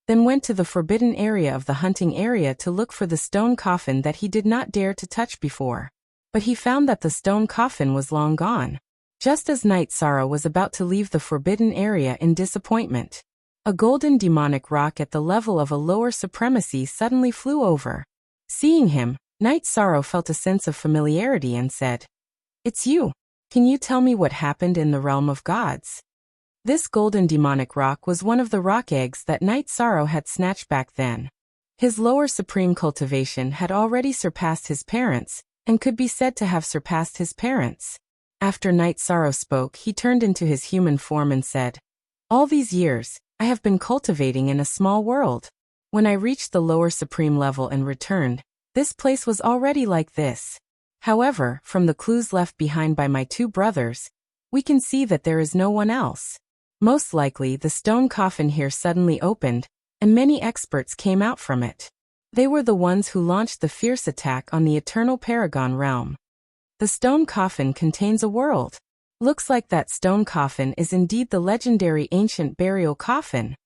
then went to the forbidden area of the hunting area to look for the stone coffin that he did not dare to touch before. But he found that the stone coffin was long gone. Just as Night Sorrow was about to leave the forbidden area in disappointment, a golden demonic rock at the level of a lower supremacy suddenly flew over. Seeing him, Night Sorrow felt a sense of familiarity and said, "It's you." Can you tell me what happened in the realm of gods? This golden demonic rock was one of the rock eggs that Knight Sorrow had snatched back then. His lower supreme cultivation had already surpassed his parents, and could be said to have surpassed his parents. After Knight Sorrow spoke, he turned into his human form and said, "All these years, I have been cultivating in a small world. When I reached the lower supreme level and returned, this place was already like this. However, from the clues left behind by my two brothers, we can see that there is no one else. Most likely the stone coffin here suddenly opened, and many experts came out from it. They were the ones who launched the fierce attack on the Eternal Paragon realm. The stone coffin contains a world. Looks like that stone coffin is indeed the legendary ancient burial coffin."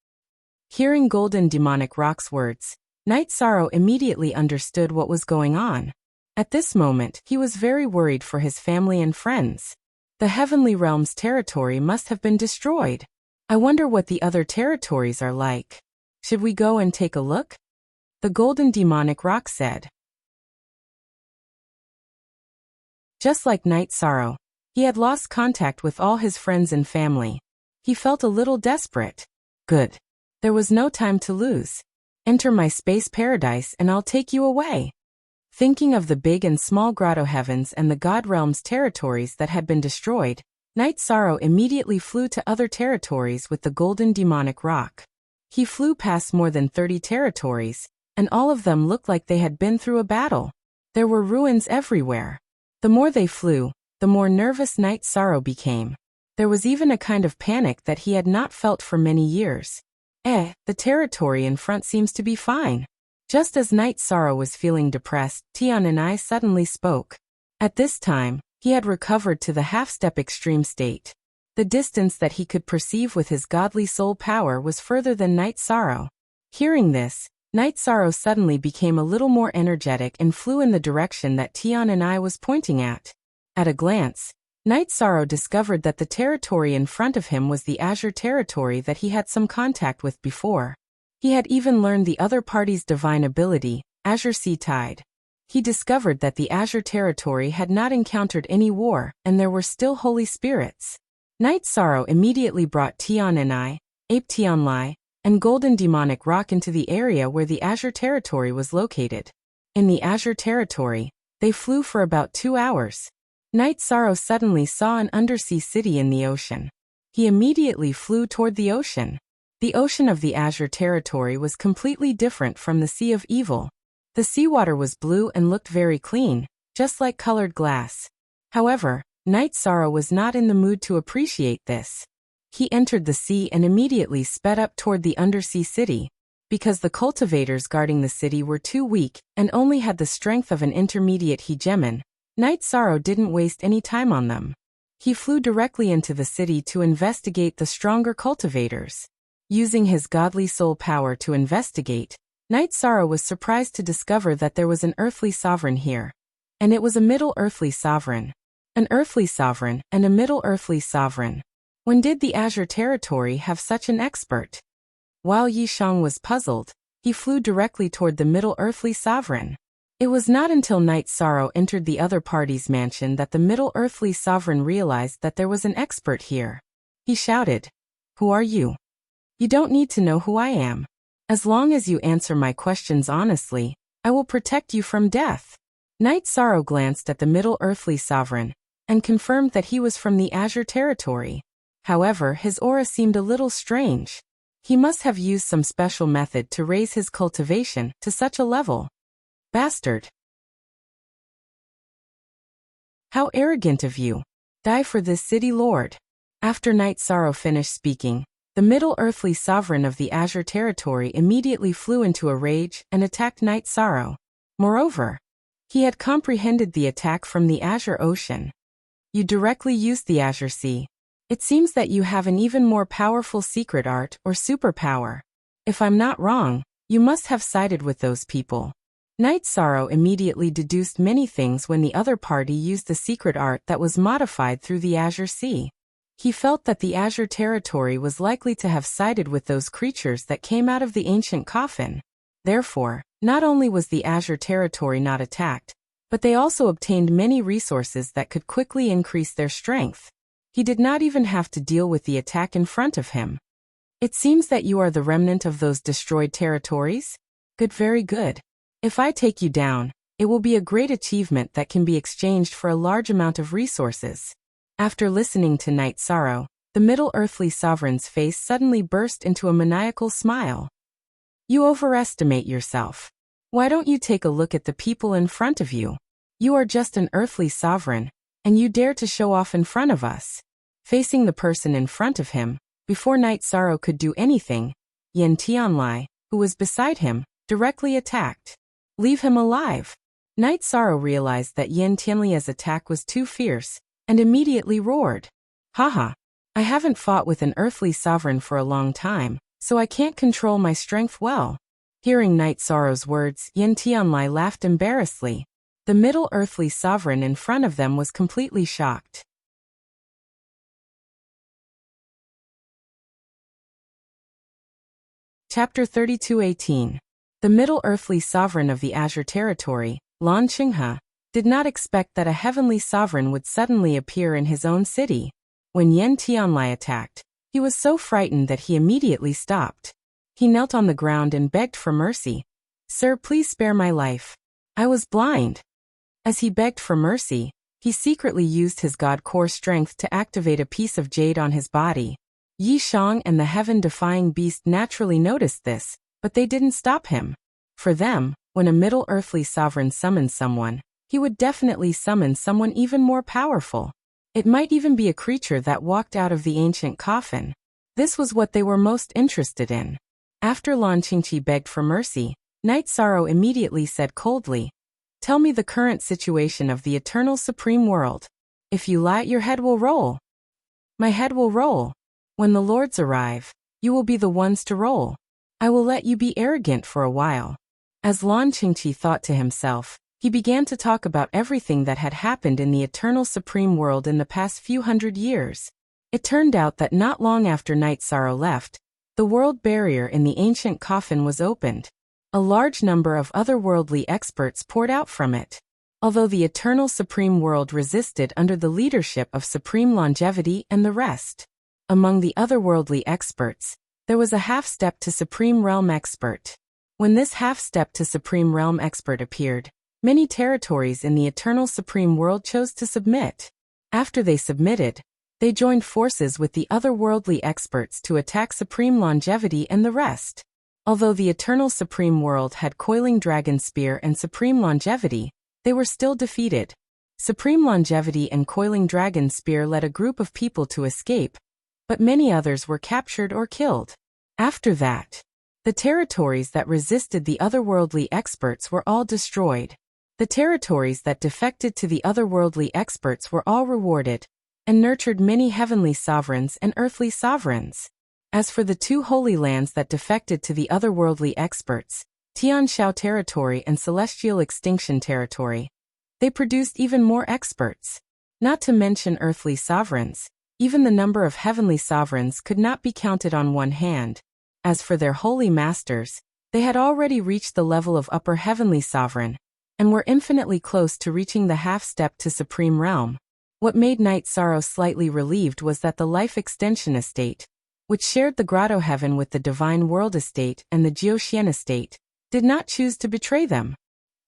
Hearing Golden Demonic Rock's words, Knight Sorrow immediately understood what was going on. At this moment, he was very worried for his family and friends. The Heavenly Realm's territory must have been destroyed. I wonder what the other territories are like. Should we go and take a look? The Golden Demonic Rock said. Just like Knight Sorrow, he had lost contact with all his friends and family. He felt a little desperate. Good. There was no time to lose. Enter my space paradise and I'll take you away. Thinking of the big and small grotto heavens and the God Realm's territories that had been destroyed, Knight Sorrow immediately flew to other territories with the Golden Demonic Rock. He flew past more than 30 territories, and all of them looked like they had been through a battle. There were ruins everywhere. The more they flew, the more nervous Knight Sorrow became. There was even a kind of panic that he had not felt for many years. The territory in front seems to be fine. Just as Knight Sorrow was feeling depressed, Tiananai suddenly spoke. At this time, he had recovered to the half-step extreme state. The distance that he could perceive with his godly soul power was further than Knight Sorrow. Hearing this, Knight Sorrow suddenly became a little more energetic and flew in the direction that Tiananai was pointing at. At a glance, Knight Sorrow discovered that the territory in front of him was the Azure territory that he had some contact with before. He had even learned the other party's divine ability, Azure Sea Tide. He discovered that the Azure territory had not encountered any war, and there were still holy spirits. Knight Sorrow immediately brought Tiananai, Ape Tianlai, and Golden Demonic Rock into the area where the Azure territory was located. In the Azure territory, they flew for about 2 hours. Knight Sorrow suddenly saw an undersea city in the ocean. He immediately flew toward the ocean. The ocean of the Azure territory was completely different from the Sea of Evil. The seawater was blue and looked very clean, just like colored glass. However, Knight Sorrow was not in the mood to appreciate this. He entered the sea and immediately sped up toward the undersea city. Because the cultivators guarding the city were too weak and only had the strength of an intermediate hegemon, Knight Sorrow didn't waste any time on them. He flew directly into the city to investigate the stronger cultivators. Using his godly soul power to investigate, Knight Sorrow was surprised to discover that there was an earthly sovereign here. And it was a middle earthly sovereign. An earthly sovereign and a middle earthly sovereign. When did the Azure territory have such an expert? While Yishang was puzzled, he flew directly toward the middle earthly sovereign. It was not until Knight Sorrow entered the other party's mansion that the middle earthly sovereign realized that there was an expert here. He shouted, "Who are you? You don't need to know who I am. As long as you answer my questions honestly, I will protect you from death." Knight Sorrow glanced at the middle earthly sovereign, and confirmed that he was from the Azure territory. However, his aura seemed a little strange. He must have used some special method to raise his cultivation to such a level. Bastard! How arrogant of you! Die for this city lord! After Knight Sorrow finished speaking, the middle earthly sovereign of the Azure territory immediately flew into a rage and attacked Knight Sorrow. Moreover, he had comprehended the attack from the Azure Ocean. You directly used the Azure Sea. It seems that you have an even more powerful secret art or superpower. If I'm not wrong, you must have sided with those people. Knight Sorrow immediately deduced many things when the other party used the secret art that was modified through the Azure Sea. He felt that the Azure territory was likely to have sided with those creatures that came out of the ancient coffin. Therefore, not only was the Azure territory not attacked, But they also obtained many resources that could quickly increase their strength. He did not even have to deal with the attack in front of him. It seems that you are the remnant of those destroyed territories? Good, very good. If I take you down, it will be a great achievement that can be exchanged for a large amount of resources. After listening to Night Sorrow, the Middle Earthly Sovereign's face suddenly burst into a maniacal smile. You overestimate yourself. Why don't you take a look at the people in front of you? You are just an earthly sovereign, and you dare to show off in front of us. Facing the person in front of him, before Night Sorrow could do anything, Yin Tianlai, who was beside him, directly attacked. Leave him alive. Night Sorrow realized that Yin Tianlai's attack was too fierce, and immediately roared. Haha, I haven't fought with an earthly sovereign for a long time, so I can't control my strength well. Hearing Night Sorrow's words, Yin Tianlai laughed embarrassedly. The Middle Earthly Sovereign in front of them was completely shocked. Chapter 32:18. The Middle Earthly Sovereign of the Azure Territory, Lan Qinghe, did not expect that a heavenly sovereign would suddenly appear in his own city. When Yin Tianlai attacked, he was so frightened that he immediately stopped. He knelt on the ground and begged for mercy. Sir, please spare my life. I was blind. As he begged for mercy, he secretly used his God core strength to activate a piece of jade on his body. Yi Shang and the heaven-defying beast naturally noticed this, but they didn't stop him. For them, when a Middle Earthly Sovereign summoned someone, he would definitely summon someone even more powerful. It might even be a creature that walked out of the ancient coffin. This was what they were most interested in. After Lan Qinghe begged for mercy, Night Sorrow immediately said coldly, "Tell me the current situation of the Eternal Supreme World. If you lie, your head will roll." "My head will roll. When the Lords arrive, you will be the ones to roll. I will let you be arrogant for a while." As Lan Qinghe thought to himself, he began to talk about everything that had happened in the Eternal Supreme World in the past few hundred years. It turned out that not long after Night Sorrow left, the world barrier in the ancient coffin was opened. A large number of otherworldly experts poured out from it. Although the Eternal Supreme World resisted under the leadership of Supreme Longevity and the rest. Among the otherworldly experts, there was a half-step to Supreme Realm Expert. When this half-step to Supreme Realm Expert appeared, many territories in the Eternal Supreme World chose to submit. After they submitted, they joined forces with the otherworldly experts to attack Supreme Longevity and the rest. Although the Eternal Supreme World had Coiling Dragon Spear and Supreme Longevity, they were still defeated. Supreme Longevity and Coiling Dragon Spear led a group of people to escape, but many others were captured or killed. After that, the territories that resisted the otherworldly experts were all destroyed. The territories that defected to the otherworldly experts were all rewarded, and nurtured many heavenly sovereigns and earthly sovereigns. As for the two holy lands that defected to the otherworldly experts, Tianshao Territory and Celestial Extinction Territory, they produced even more experts. Not to mention earthly sovereigns, even the number of heavenly sovereigns could not be counted on one hand. As for their holy masters, they had already reached the level of upper heavenly sovereign, and were infinitely close to reaching the half-step to Supreme Realm. What made Night Sorrow slightly relieved was that the Life Extension Estate, which shared the Grotto Heaven with the Divine World Estate and the Jiuxian Estate, did not choose to betray them.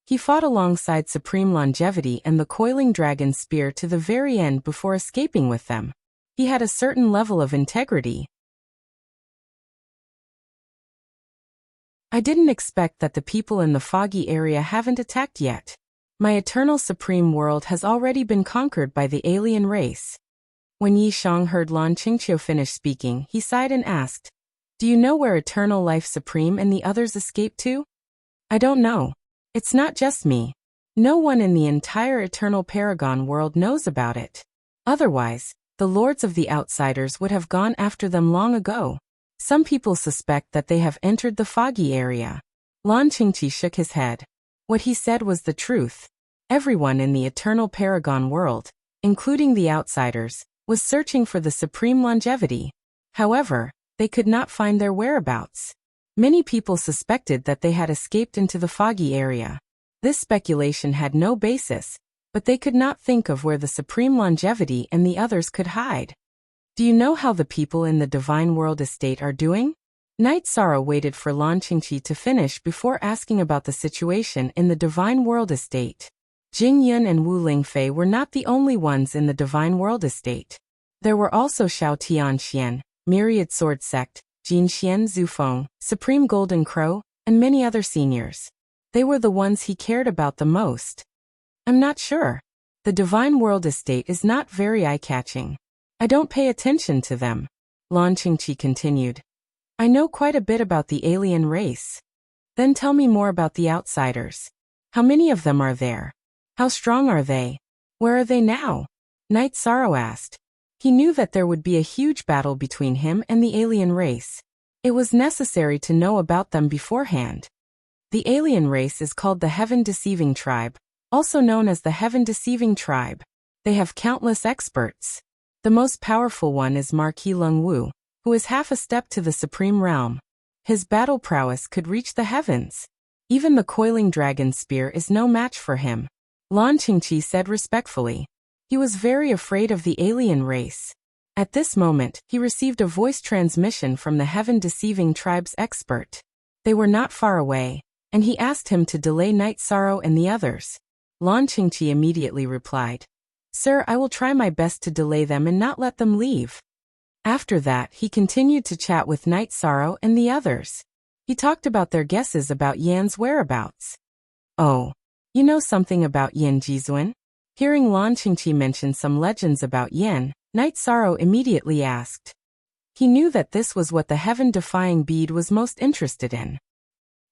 He fought alongside Supreme Longevity and the Coiling Dragon Spear to the very end before escaping with them. He had a certain level of integrity. I didn't expect that the people in the foggy area haven't attacked yet. My Eternal Supreme World has already been conquered by the alien race. When Yi Shang heard Lan Qinghe finish speaking, he sighed and asked, "Do you know where Eternal Life Supreme and the others escaped to?" "I don't know. It's not just me. No one in the entire Eternal Paragon world knows about it. Otherwise, the Lords of the Outsiders would have gone after them long ago. Some people suspect that they have entered the foggy area." Lan Qinghe shook his head. What he said was the truth. Everyone in the Eternal Paragon world, including the Outsiders, was searching for the Supreme Longevity. However, they could not find their whereabouts. Many people suspected that they had escaped into the foggy area. This speculation had no basis, but they could not think of where the Supreme Longevity and the others could hide. Do you know how the people in the Divine World Estate are doing? Night Sorrow waited for Lan Qingqi to finish before asking about the situation in the Divine World Estate. Jing Yun and Wu Lingfei were not the only ones in the Divine World Estate. There were also Xiao Tianxian, Myriad Sword Sect, Jin Xian Zufeng, Supreme Golden Crow, and many other seniors. They were the ones he cared about the most. I'm not sure. The Divine World Estate is not very eye-catching. I don't pay attention to them. Lan Qingqi continued. I know quite a bit about the alien race. Then tell me more about the outsiders. How many of them are there? How strong are they? Where are they now? Night Sorrow asked. He knew that there would be a huge battle between him and the alien race. It was necessary to know about them beforehand. The alien race is called the Heaven-Deceiving Tribe, also known as the Heaven-Deceiving Tribe. They have countless experts. The most powerful one is Marquis Lung Wu, who is half a step to the Supreme Realm. His battle prowess could reach the heavens. Even the coiling dragon spear is no match for him. Lan Qingqi said respectfully. He was very afraid of the alien race. At this moment, he received a voice transmission from the Heaven-Deceiving Tribe's expert. They were not far away, and he asked him to delay Night Sorrow and the others. Lan Qingqi immediately replied, Sir, I will try my best to delay them and not let them leave. After that, he continued to chat with Night Sorrow and the others. He talked about their guesses about Yan's whereabouts. Oh, you know something about Yan Jizuan? Hearing Lan Qingqi mention some legends about Yan, Night Sorrow immediately asked. He knew that this was what the heaven-defying bead was most interested in.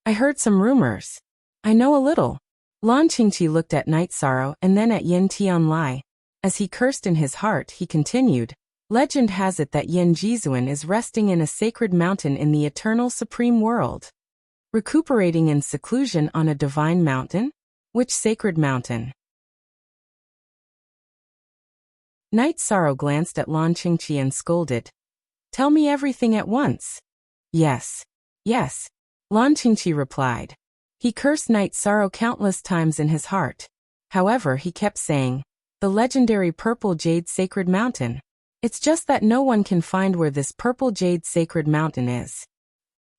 I heard some rumors. I know a little. Lan Qingqi looked at Night Sorrow and then at Yan Tianlai. As he cursed in his heart, he continued. Legend has it that Yan Jizuan is resting in a sacred mountain in the eternal supreme world. Recuperating in seclusion on a divine mountain? Which sacred mountain? Night Sorrow glanced at Lan Qingqi and scolded. Tell me everything at once. Yes. Yes. Lan Qingqi replied. He cursed Night Sorrow countless times in his heart. However, he kept saying, the legendary Purple Jade Sacred Mountain. It's just that no one can find where this Purple Jade Sacred Mountain is.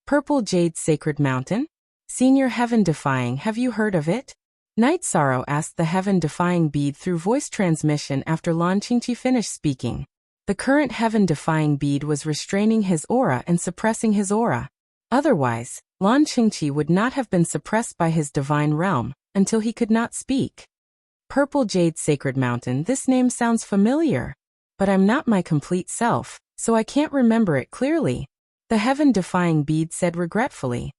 Purple Jade Sacred Mountain? Senior Heaven-Defying, have you heard of it? Night Sorrow asked the Heaven-Defying bead through voice transmission after Lan Qingqi finished speaking. The current Heaven-Defying bead was restraining his aura and suppressing his aura. Otherwise, Lan Qingqi would not have been suppressed by his divine realm until he could not speak. Purple Jade Sacred Mountain, this name sounds familiar. But I'm not my complete self, so I can't remember it clearly. The Heaven-Defying bead said regretfully.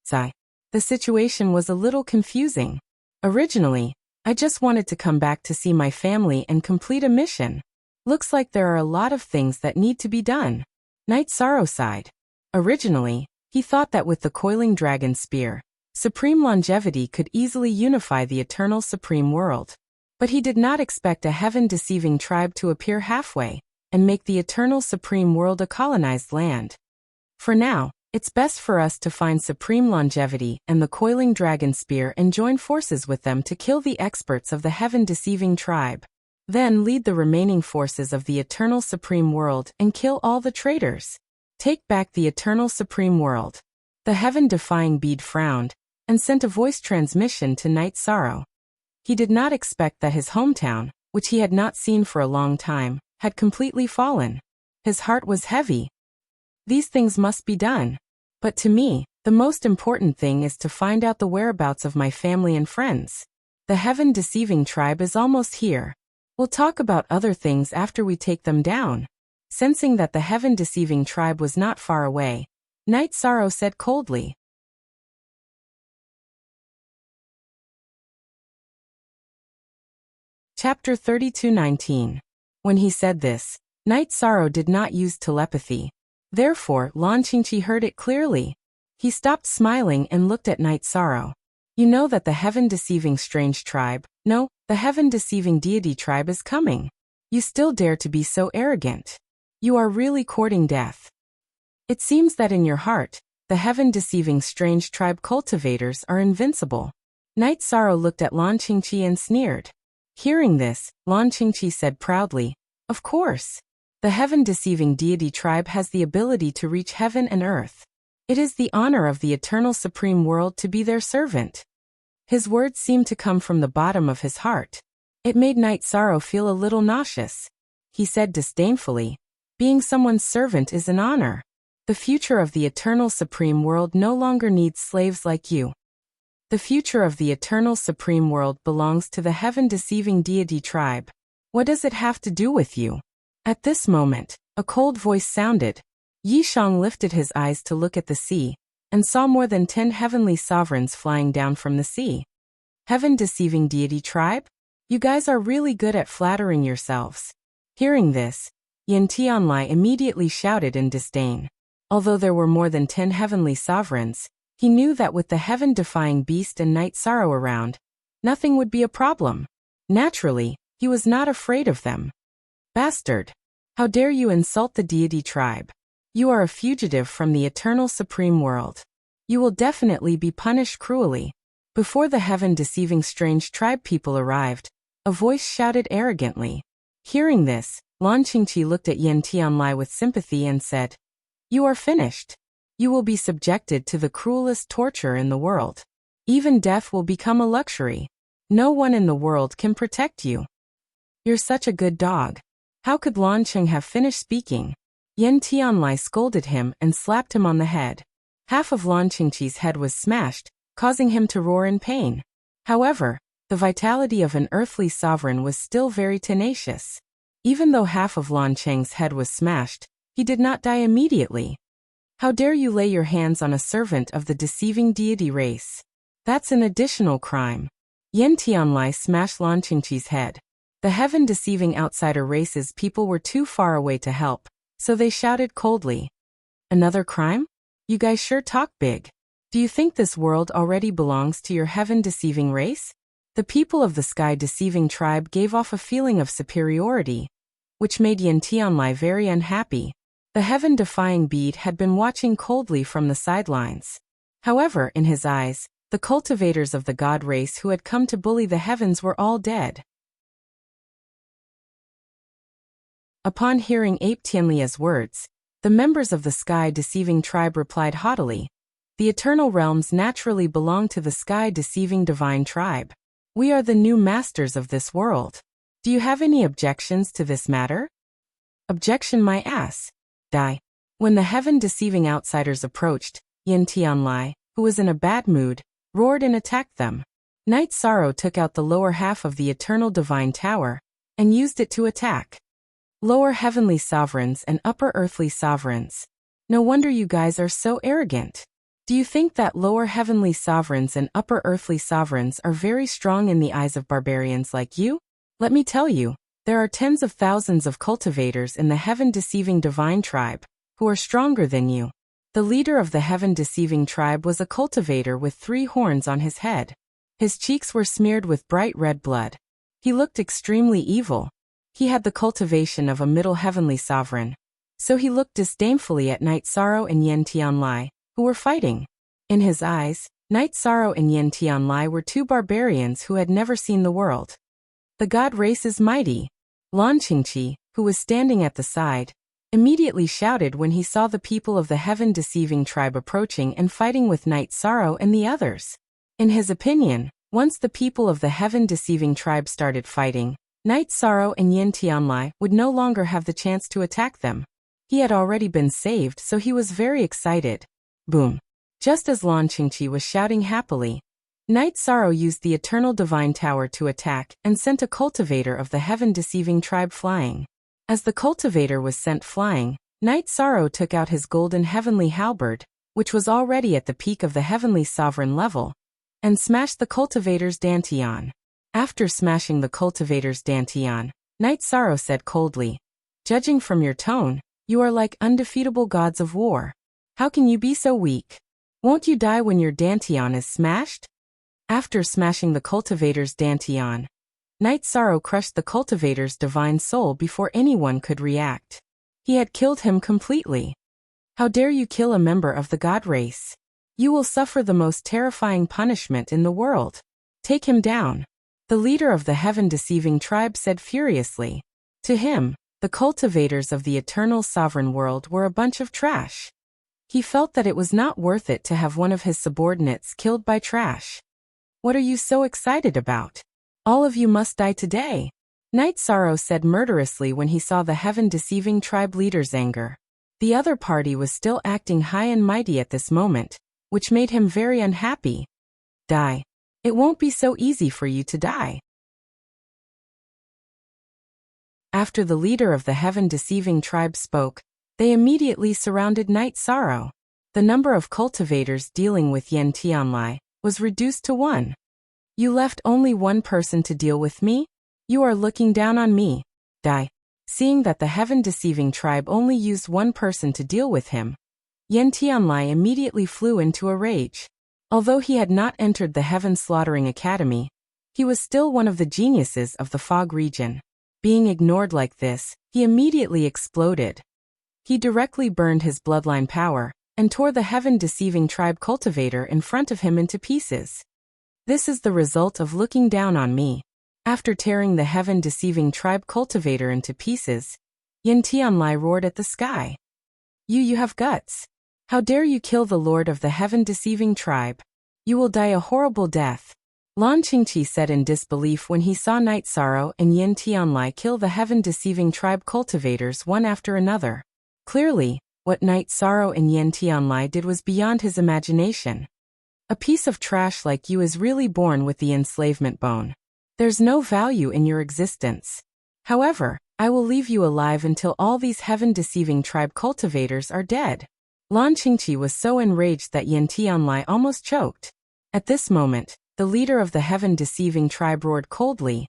Sigh. The situation was a little confusing. Originally, I just wanted to come back to see my family and complete a mission. Looks like there are a lot of things that need to be done. Night Sorrow sighed. Originally, he thought that with the coiling dragon spear, Supreme Longevity could easily unify the eternal supreme world. But he did not expect a heaven-deceiving tribe to appear halfway and make the eternal supreme world a colonized land. For now, it's best for us to find Supreme Longevity and the coiling dragon spear and join forces with them to kill the experts of the heaven-deceiving tribe. Then lead the remaining forces of the eternal supreme world and kill all the traitors. Take back the eternal supreme world. The heaven-defying bead frowned and sent a voice transmission to Night Sorrow. He did not expect that his hometown, which he had not seen for a long time, had completely fallen. His heart was heavy. These things must be done. But to me, the most important thing is to find out the whereabouts of my family and friends. The heaven-deceiving tribe is almost here. We'll talk about other things after we take them down. Sensing that the heaven-deceiving tribe was not far away, Night Sorrow said coldly. Chapter 32:19. When he said this, Night Sorrow did not use telepathy. Therefore, Lan Qingqi heard it clearly. He stopped smiling and looked at Night Sorrow. You know that the heaven-deceiving strange tribe, no, the heaven-deceiving deity tribe is coming. You still dare to be so arrogant. You are really courting death. It seems that in your heart, the heaven-deceiving strange tribe cultivators are invincible. Night Sorrow looked at Lan Qingqi and sneered. Hearing this, Lan Qingqi said proudly, "Of course. The heaven-deceiving deity tribe has the ability to reach heaven and earth. It is the honor of the eternal supreme world to be their servant." His words seemed to come from the bottom of his heart. It made Night Sorrow feel a little nauseous. He said disdainfully, "Being someone's servant is an honor. The future of the eternal supreme world no longer needs slaves like you. The future of the eternal supreme world belongs to the heaven-deceiving deity tribe. What does it have to do with you?" At this moment, a cold voice sounded. Yi Shang lifted his eyes to look at the sea, and saw more than 10 heavenly sovereigns flying down from the sea. Heaven-deceiving deity tribe? You guys are really good at flattering yourselves. Hearing this, Yin Tianlai immediately shouted in disdain. Although there were more than 10 heavenly sovereigns, he knew that with the heaven-defying beast and Night Sorrow around, nothing would be a problem. Naturally, he was not afraid of them. "Bastard! How dare you insult the deity tribe? You are a fugitive from the eternal supreme world. You will definitely be punished cruelly." Before the heaven-deceiving strange tribe people arrived, a voice shouted arrogantly. Hearing this, Lan Qingqi looked at Yin Tianlai with sympathy and said, "You are finished. You will be subjected to the cruelest torture in the world. Even death will become a luxury. No one in the world can protect you. You're such a good dog." How could Lan Qing have finished speaking? Yin Tianlai scolded him and slapped him on the head. Half of Lan Qingqi's head was smashed, causing him to roar in pain. However, the vitality of an earthly sovereign was still very tenacious. Even though half of Lan Qing's head was smashed, he did not die immediately. "How dare you lay your hands on a servant of the deceiving deity race? That's an additional crime." Yin Tianlai smashed Lan Qingqi's head. The heaven-deceiving outsider race's people were too far away to help, so they shouted coldly. "Another crime? You guys sure talk big. Do you think this world already belongs to your heaven-deceiving race?" The people of the sky-deceiving tribe gave off a feeling of superiority, which made Yin Tianlai very unhappy. The heaven-defying bead had been watching coldly from the sidelines. However, in his eyes, the cultivators of the god race who had come to bully the heavens were all dead. Upon hearing Ape Tianlia's words, the members of the sky-deceiving tribe replied haughtily, "The eternal realms naturally belong to the sky-deceiving divine tribe. We are the new masters of this world. Do you have any objections to this matter?" "Objection my ass. Die." When the heaven-deceiving outsiders approached, Yin Tianlai, who was in a bad mood, roared and attacked them. Night Sorrow took out the lower half of the eternal divine tower, and used it to attack. Lower heavenly sovereigns and upper earthly sovereigns. No wonder you guys are so arrogant. Do you think that lower heavenly sovereigns and upper earthly sovereigns are very strong in the eyes of barbarians like you? Let me tell you, there are tens of thousands of cultivators in the heaven-deceiving divine tribe, who are stronger than you. The leader of the heaven-deceiving tribe was a cultivator with 3 horns on his head. His cheeks were smeared with bright red blood. He looked extremely evil. He had the cultivation of a middle heavenly sovereign. So he looked disdainfully at Night Sorrow and Yin Tianlai, who were fighting. In his eyes, Night Sorrow and Yin Tianlai were 2 barbarians who had never seen the world. The god race is mighty. Lan Qingqi, who was standing at the side, immediately shouted when he saw the people of the heaven-deceiving tribe approaching and fighting with Night Sorrow and the others. In his opinion, once the people of the heaven-deceiving tribe started fighting, Night Sorrow and Yin Tianlai would no longer have the chance to attack them. He had already been saved, so he was very excited. Boom. Just as Lan Qingqi was shouting happily, Night Sorrow used the Eternal Divine Tower to attack and sent a cultivator of the heaven-deceiving tribe flying. As the cultivator was sent flying, Night Sorrow took out his golden heavenly halberd, which was already at the peak of the heavenly sovereign level, and smashed the cultivator's dantian. After smashing the cultivator's dantian, Night Sorrow said coldly, "Judging from your tone, you are like undefeatable gods of war. How can you be so weak? Won't you die when your dantian is smashed?" After smashing the cultivator's dantian, Night Sorrow crushed the cultivator's divine soul before anyone could react. He had killed him completely. "How dare you kill a member of the god race? You will suffer the most terrifying punishment in the world." Take him down. The leader of the heaven-deceiving tribe said furiously. To him, the cultivators of the eternal sovereign world were a bunch of trash. He felt that it was not worth it to have one of his subordinates killed by trash. What are you so excited about? All of you must die today. Night Sorrow said murderously when he saw the heaven-deceiving tribe leader's anger. The other party was still acting high and mighty at this moment, which made him very unhappy. Die. It won't be so easy for you to die. After the leader of the heaven-deceiving tribe spoke, they immediately surrounded Night Sorrow. The number of cultivators dealing with Yen Tianlai was reduced to 1. You left only one person to deal with me? You are looking down on me. Die. Seeing that the heaven-deceiving tribe only used one person to deal with him, Yen Tianlai immediately flew into a rage. Although he had not entered the Heaven Slaughtering Academy, he was still one of the geniuses of the Fog region. Being ignored like this, he immediately exploded. He directly burned his bloodline power and tore the heaven-deceiving tribe cultivator in front of him into pieces. This is the result of looking down on me. After tearing the heaven-deceiving tribe cultivator into pieces, Yen Tianlai roared at the sky. You have guts. How dare you kill the lord of the heaven-deceiving tribe? You will die a horrible death. Lan Qingqi said in disbelief when he saw Night Sorrow and Yen Tianlai kill the heaven-deceiving tribe cultivators one after another. Clearly, what Night Sorrow and Yen Tianlai did was beyond his imagination. A piece of trash like you is really born with the enslavement bone. There's no value in your existence. However, I will leave you alive until all these heaven-deceiving tribe cultivators are dead. Lan Qingqi was so enraged that Yen Tianlai almost choked. At this moment, the leader of the heaven-deceiving tribe roared coldly.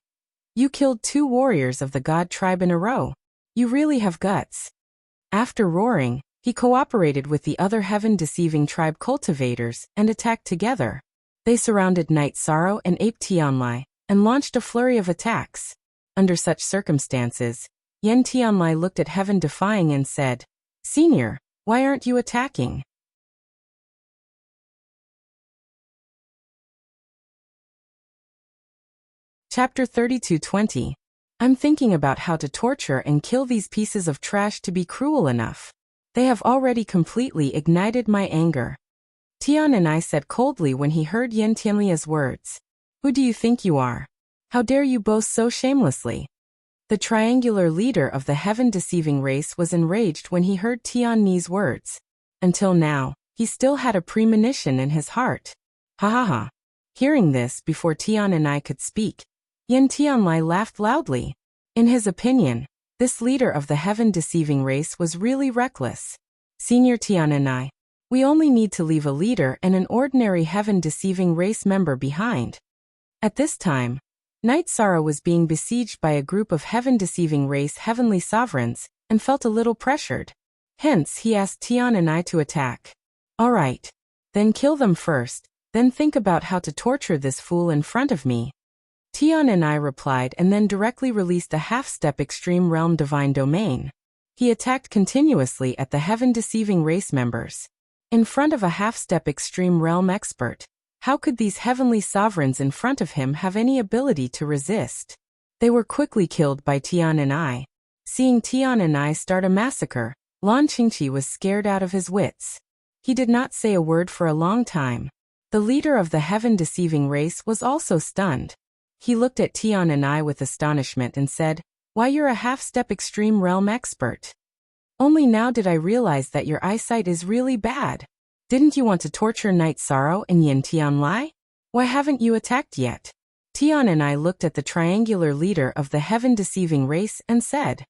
You killed 2 warriors of the god tribe in a row. You really have guts. After roaring, he cooperated with the other heaven-deceiving tribe cultivators and attacked together. They surrounded Night Sorrow and Ape Tianlai and launched a flurry of attacks. Under such circumstances, Yen Tianlai looked at Heaven Defying and said, Senior, why aren't you attacking? Chapter 32:20. I'm thinking about how to torture and kill these pieces of trash to be cruel enough. They have already completely ignited my anger. Tian and I said coldly when he heard Yen Tianlia's words. Who do you think you are? How dare you boast so shamelessly? The triangular leader of the heaven-deceiving race was enraged when he heard Tian Ni's words. Until now, he still had a premonition in his heart. Ha ha ha. Hearing this before Tian and I could speak, Yen Tianlai laughed loudly. In his opinion, this leader of the heaven-deceiving race was really reckless. Senior Tian and I, we only need to leave a leader and an ordinary heaven-deceiving race member behind. At this time, Night Sorrow was being besieged by a group of heaven-deceiving race heavenly sovereigns and felt a little pressured. Hence, he asked Tian and I to attack. All right. Then kill them first, then think about how to torture this fool in front of me. Tian and I replied and then directly released a half-step extreme realm divine domain. He attacked continuously at the heaven-deceiving race members. In front of a half-step extreme realm expert, how could these heavenly sovereigns in front of him have any ability to resist? They were quickly killed by Tian and I. Seeing Tian and I start a massacre, Lan Qingqi was scared out of his wits. He did not say a word for a long time. The leader of the heaven-deceiving race was also stunned. He looked at Tian and I with astonishment and said, Why, you're a half-step extreme realm expert. Only now did I realize that your eyesight is really bad. Didn't you want to torture Night Sorrow and Yen Tianlai? Why haven't you attacked yet? Tian and I looked at the triangular leader of the heaven-deceiving race and said,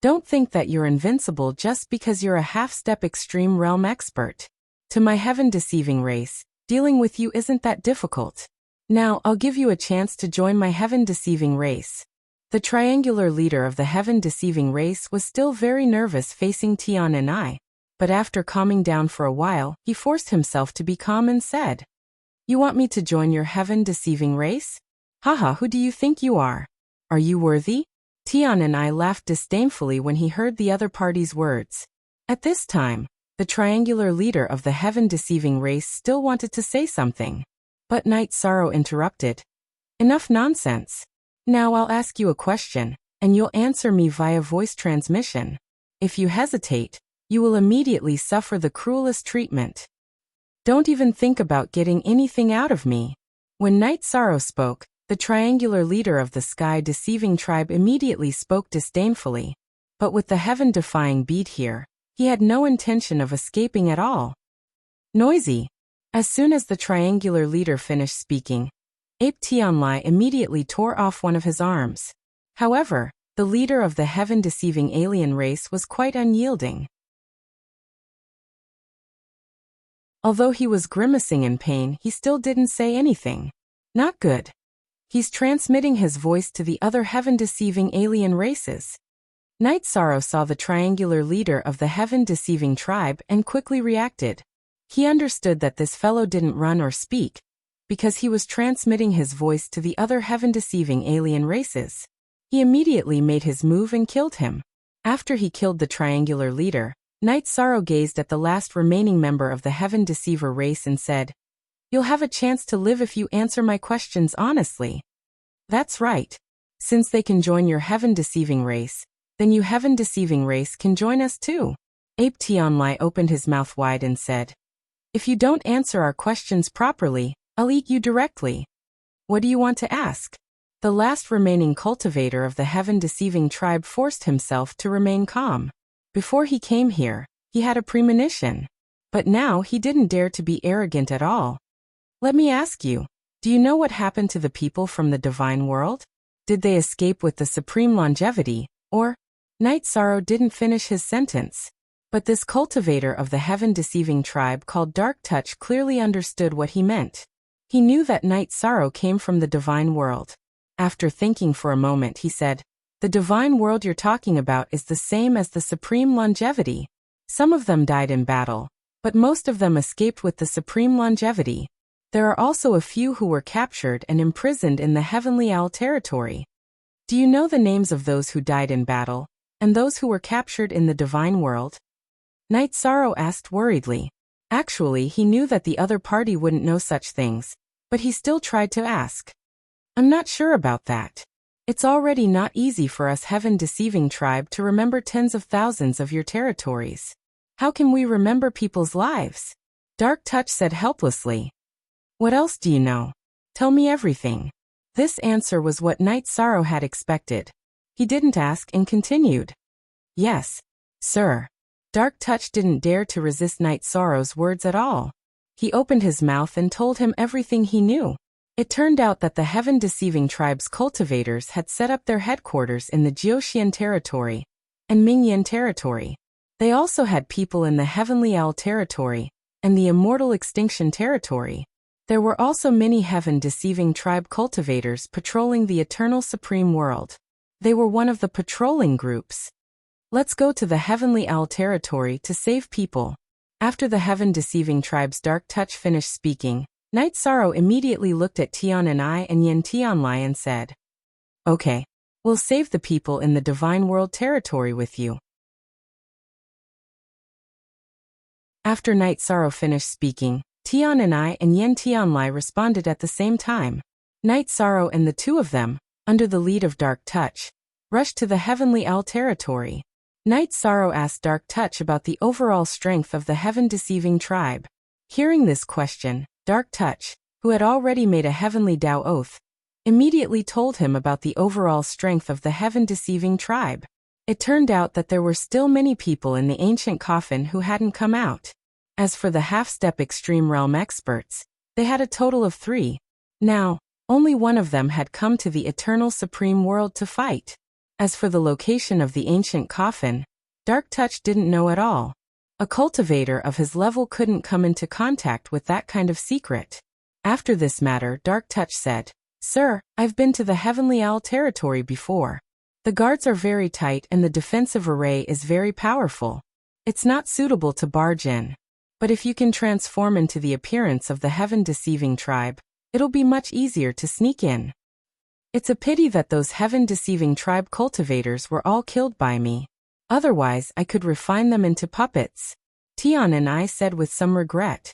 Don't think that you're invincible just because you're a half-step extreme realm expert. To my heaven-deceiving race, dealing with you isn't that difficult. Now I'll give you a chance to join my heaven-deceiving race. The triangular leader of the heaven-deceiving race was still very nervous facing Tian and I, but after calming down for a while, he forced himself to be calm and said, You want me to join your heaven-deceiving race? Haha, who do you think you are? Are you worthy? Tian and I laughed disdainfully when he heard the other party's words. At this time, the triangular leader of the heaven-deceiving race still wanted to say something. But Night Sorrow interrupted. Enough nonsense. Now I'll ask you a question, and you'll answer me via voice transmission. If you hesitate, you will immediately suffer the cruelest treatment. Don't even think about getting anything out of me. When Night Sorrow spoke, the triangular leader of the sky-deceiving tribe immediately spoke disdainfully. But with the heaven-defying beat here, he had no intention of escaping at all. Noisy. As soon as the triangular leader finished speaking, Ape Tianlai immediately tore off one of his arms. However, the leader of the heaven-deceiving alien race was quite unyielding. Although he was grimacing in pain, he still didn't say anything. Not good. He's transmitting his voice to the other heaven-deceiving alien races. Night Sorrow saw the triangular leader of the heaven-deceiving tribe and quickly reacted. He understood that this fellow didn't run or speak, because he was transmitting his voice to the other heaven-deceiving alien races. He immediately made his move and killed him. After he killed the triangular leader, Night Sorrow gazed at the last remaining member of the Heaven Deceiver race and said, "You'll have a chance to live if you answer my questions honestly." That's right. Since they can join your Heaven Deceiving race, then you Heaven Deceiving race can join us too. Ape Tianlai opened his mouth wide and said, "If you don't answer our questions properly, I'll eat you directly. What do you want to ask?" The last remaining cultivator of the heaven-deceiving tribe forced himself to remain calm. Before he came here, he had a premonition. But now he didn't dare to be arrogant at all. "Let me ask you, do you know what happened to the people from the divine world? Did they escape with the supreme longevity, or—" Night Sorrow didn't finish his sentence. But this cultivator of the heaven-deceiving tribe called Dark Touch clearly understood what he meant. He knew that Night Sorrow came from the divine world. After thinking for a moment, he said, "The divine world you're talking about is the same as the supreme longevity. Some of them died in battle, but most of them escaped with the supreme longevity. There are also a few who were captured and imprisoned in the Heavenly Owl territory. Do you know the names of those who died in battle, and those who were captured in the divine world?" Night Sorrow asked worriedly. Actually, he knew that the other party wouldn't know such things, but he still tried to ask. "I'm not sure about that. It's already not easy for us heaven-deceiving tribe to remember tens of thousands of your territories. How can we remember people's lives?" Dark Touch said helplessly. "What else do you know? Tell me everything." This answer was what Night Sorrow had expected. He didn't ask and continued. "Yes, sir." Dark Touch didn't dare to resist Night Sorrow's words at all. He opened his mouth and told him everything he knew. It turned out that the heaven-deceiving tribe's cultivators had set up their headquarters in the Jiuxian territory and Mingyan territory. They also had people in the Heavenly Owl territory and the Immortal Extinction territory. There were also many heaven-deceiving tribe cultivators patrolling the Eternal Supreme World. They were one of the patrolling groups. "Let's go to the Heavenly Owl territory to save people." After the heaven-deceiving tribe's Dark Touch finished speaking, Night Sorrow immediately looked at Tian and I and Yin Tianlai and said, "Okay, we'll save the people in the Divine World territory with you." After Night Sorrow finished speaking, Tian and I and Yin Tianlai responded at the same time. Night Sorrow and the two of them, under the lead of Dark Touch, rushed to the Heavenly Owl territory. Night Sorrow asked Dark Touch about the overall strength of the heaven-deceiving tribe. Hearing this question, Dark Touch, who had already made a heavenly Tao oath, immediately told him about the overall strength of the heaven-deceiving tribe. It turned out that there were still many people in the ancient coffin who hadn't come out. As for the half-step extreme realm experts, they had a total of 3. Now, only one of them had come to the Eternal Supreme World to fight. As for the location of the ancient coffin, Dark Touch didn't know at all. A cultivator of his level couldn't come into contact with that kind of secret. After this matter, Dark Touch said, "Sir, I've been to the Heavenly Owl territory before. The guards are very tight and the defensive array is very powerful. It's not suitable to barge in. But if you can transform into the appearance of the heaven-deceiving tribe, it'll be much easier to sneak in. It's a pity that those heaven-deceiving tribe cultivators were all killed by me. Otherwise, I could refine them into puppets," Tian and I said with some regret.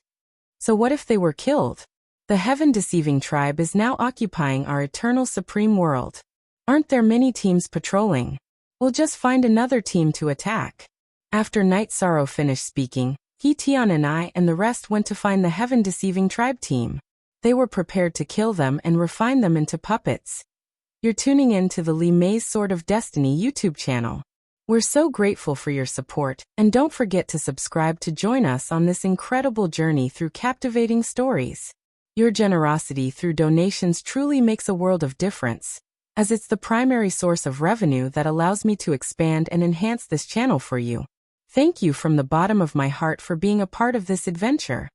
"So what if they were killed? The heaven-deceiving tribe is now occupying our eternal supreme world. Aren't there many teams patrolling? We'll just find another team to attack. After Night Sorrow finished speaking, Tian and I and the rest went to find the heaven-deceiving tribe team. They were prepared to kill them and refine them into puppets. You're tuning in to the Li Mei's Sword of Destiny YouTube channel. We're so grateful for your support, and don't forget to subscribe to join us on this incredible journey through captivating stories. Your generosity through donations truly makes a world of difference, as it's the primary source of revenue that allows me to expand and enhance this channel for you. Thank you from the bottom of my heart for being a part of this adventure.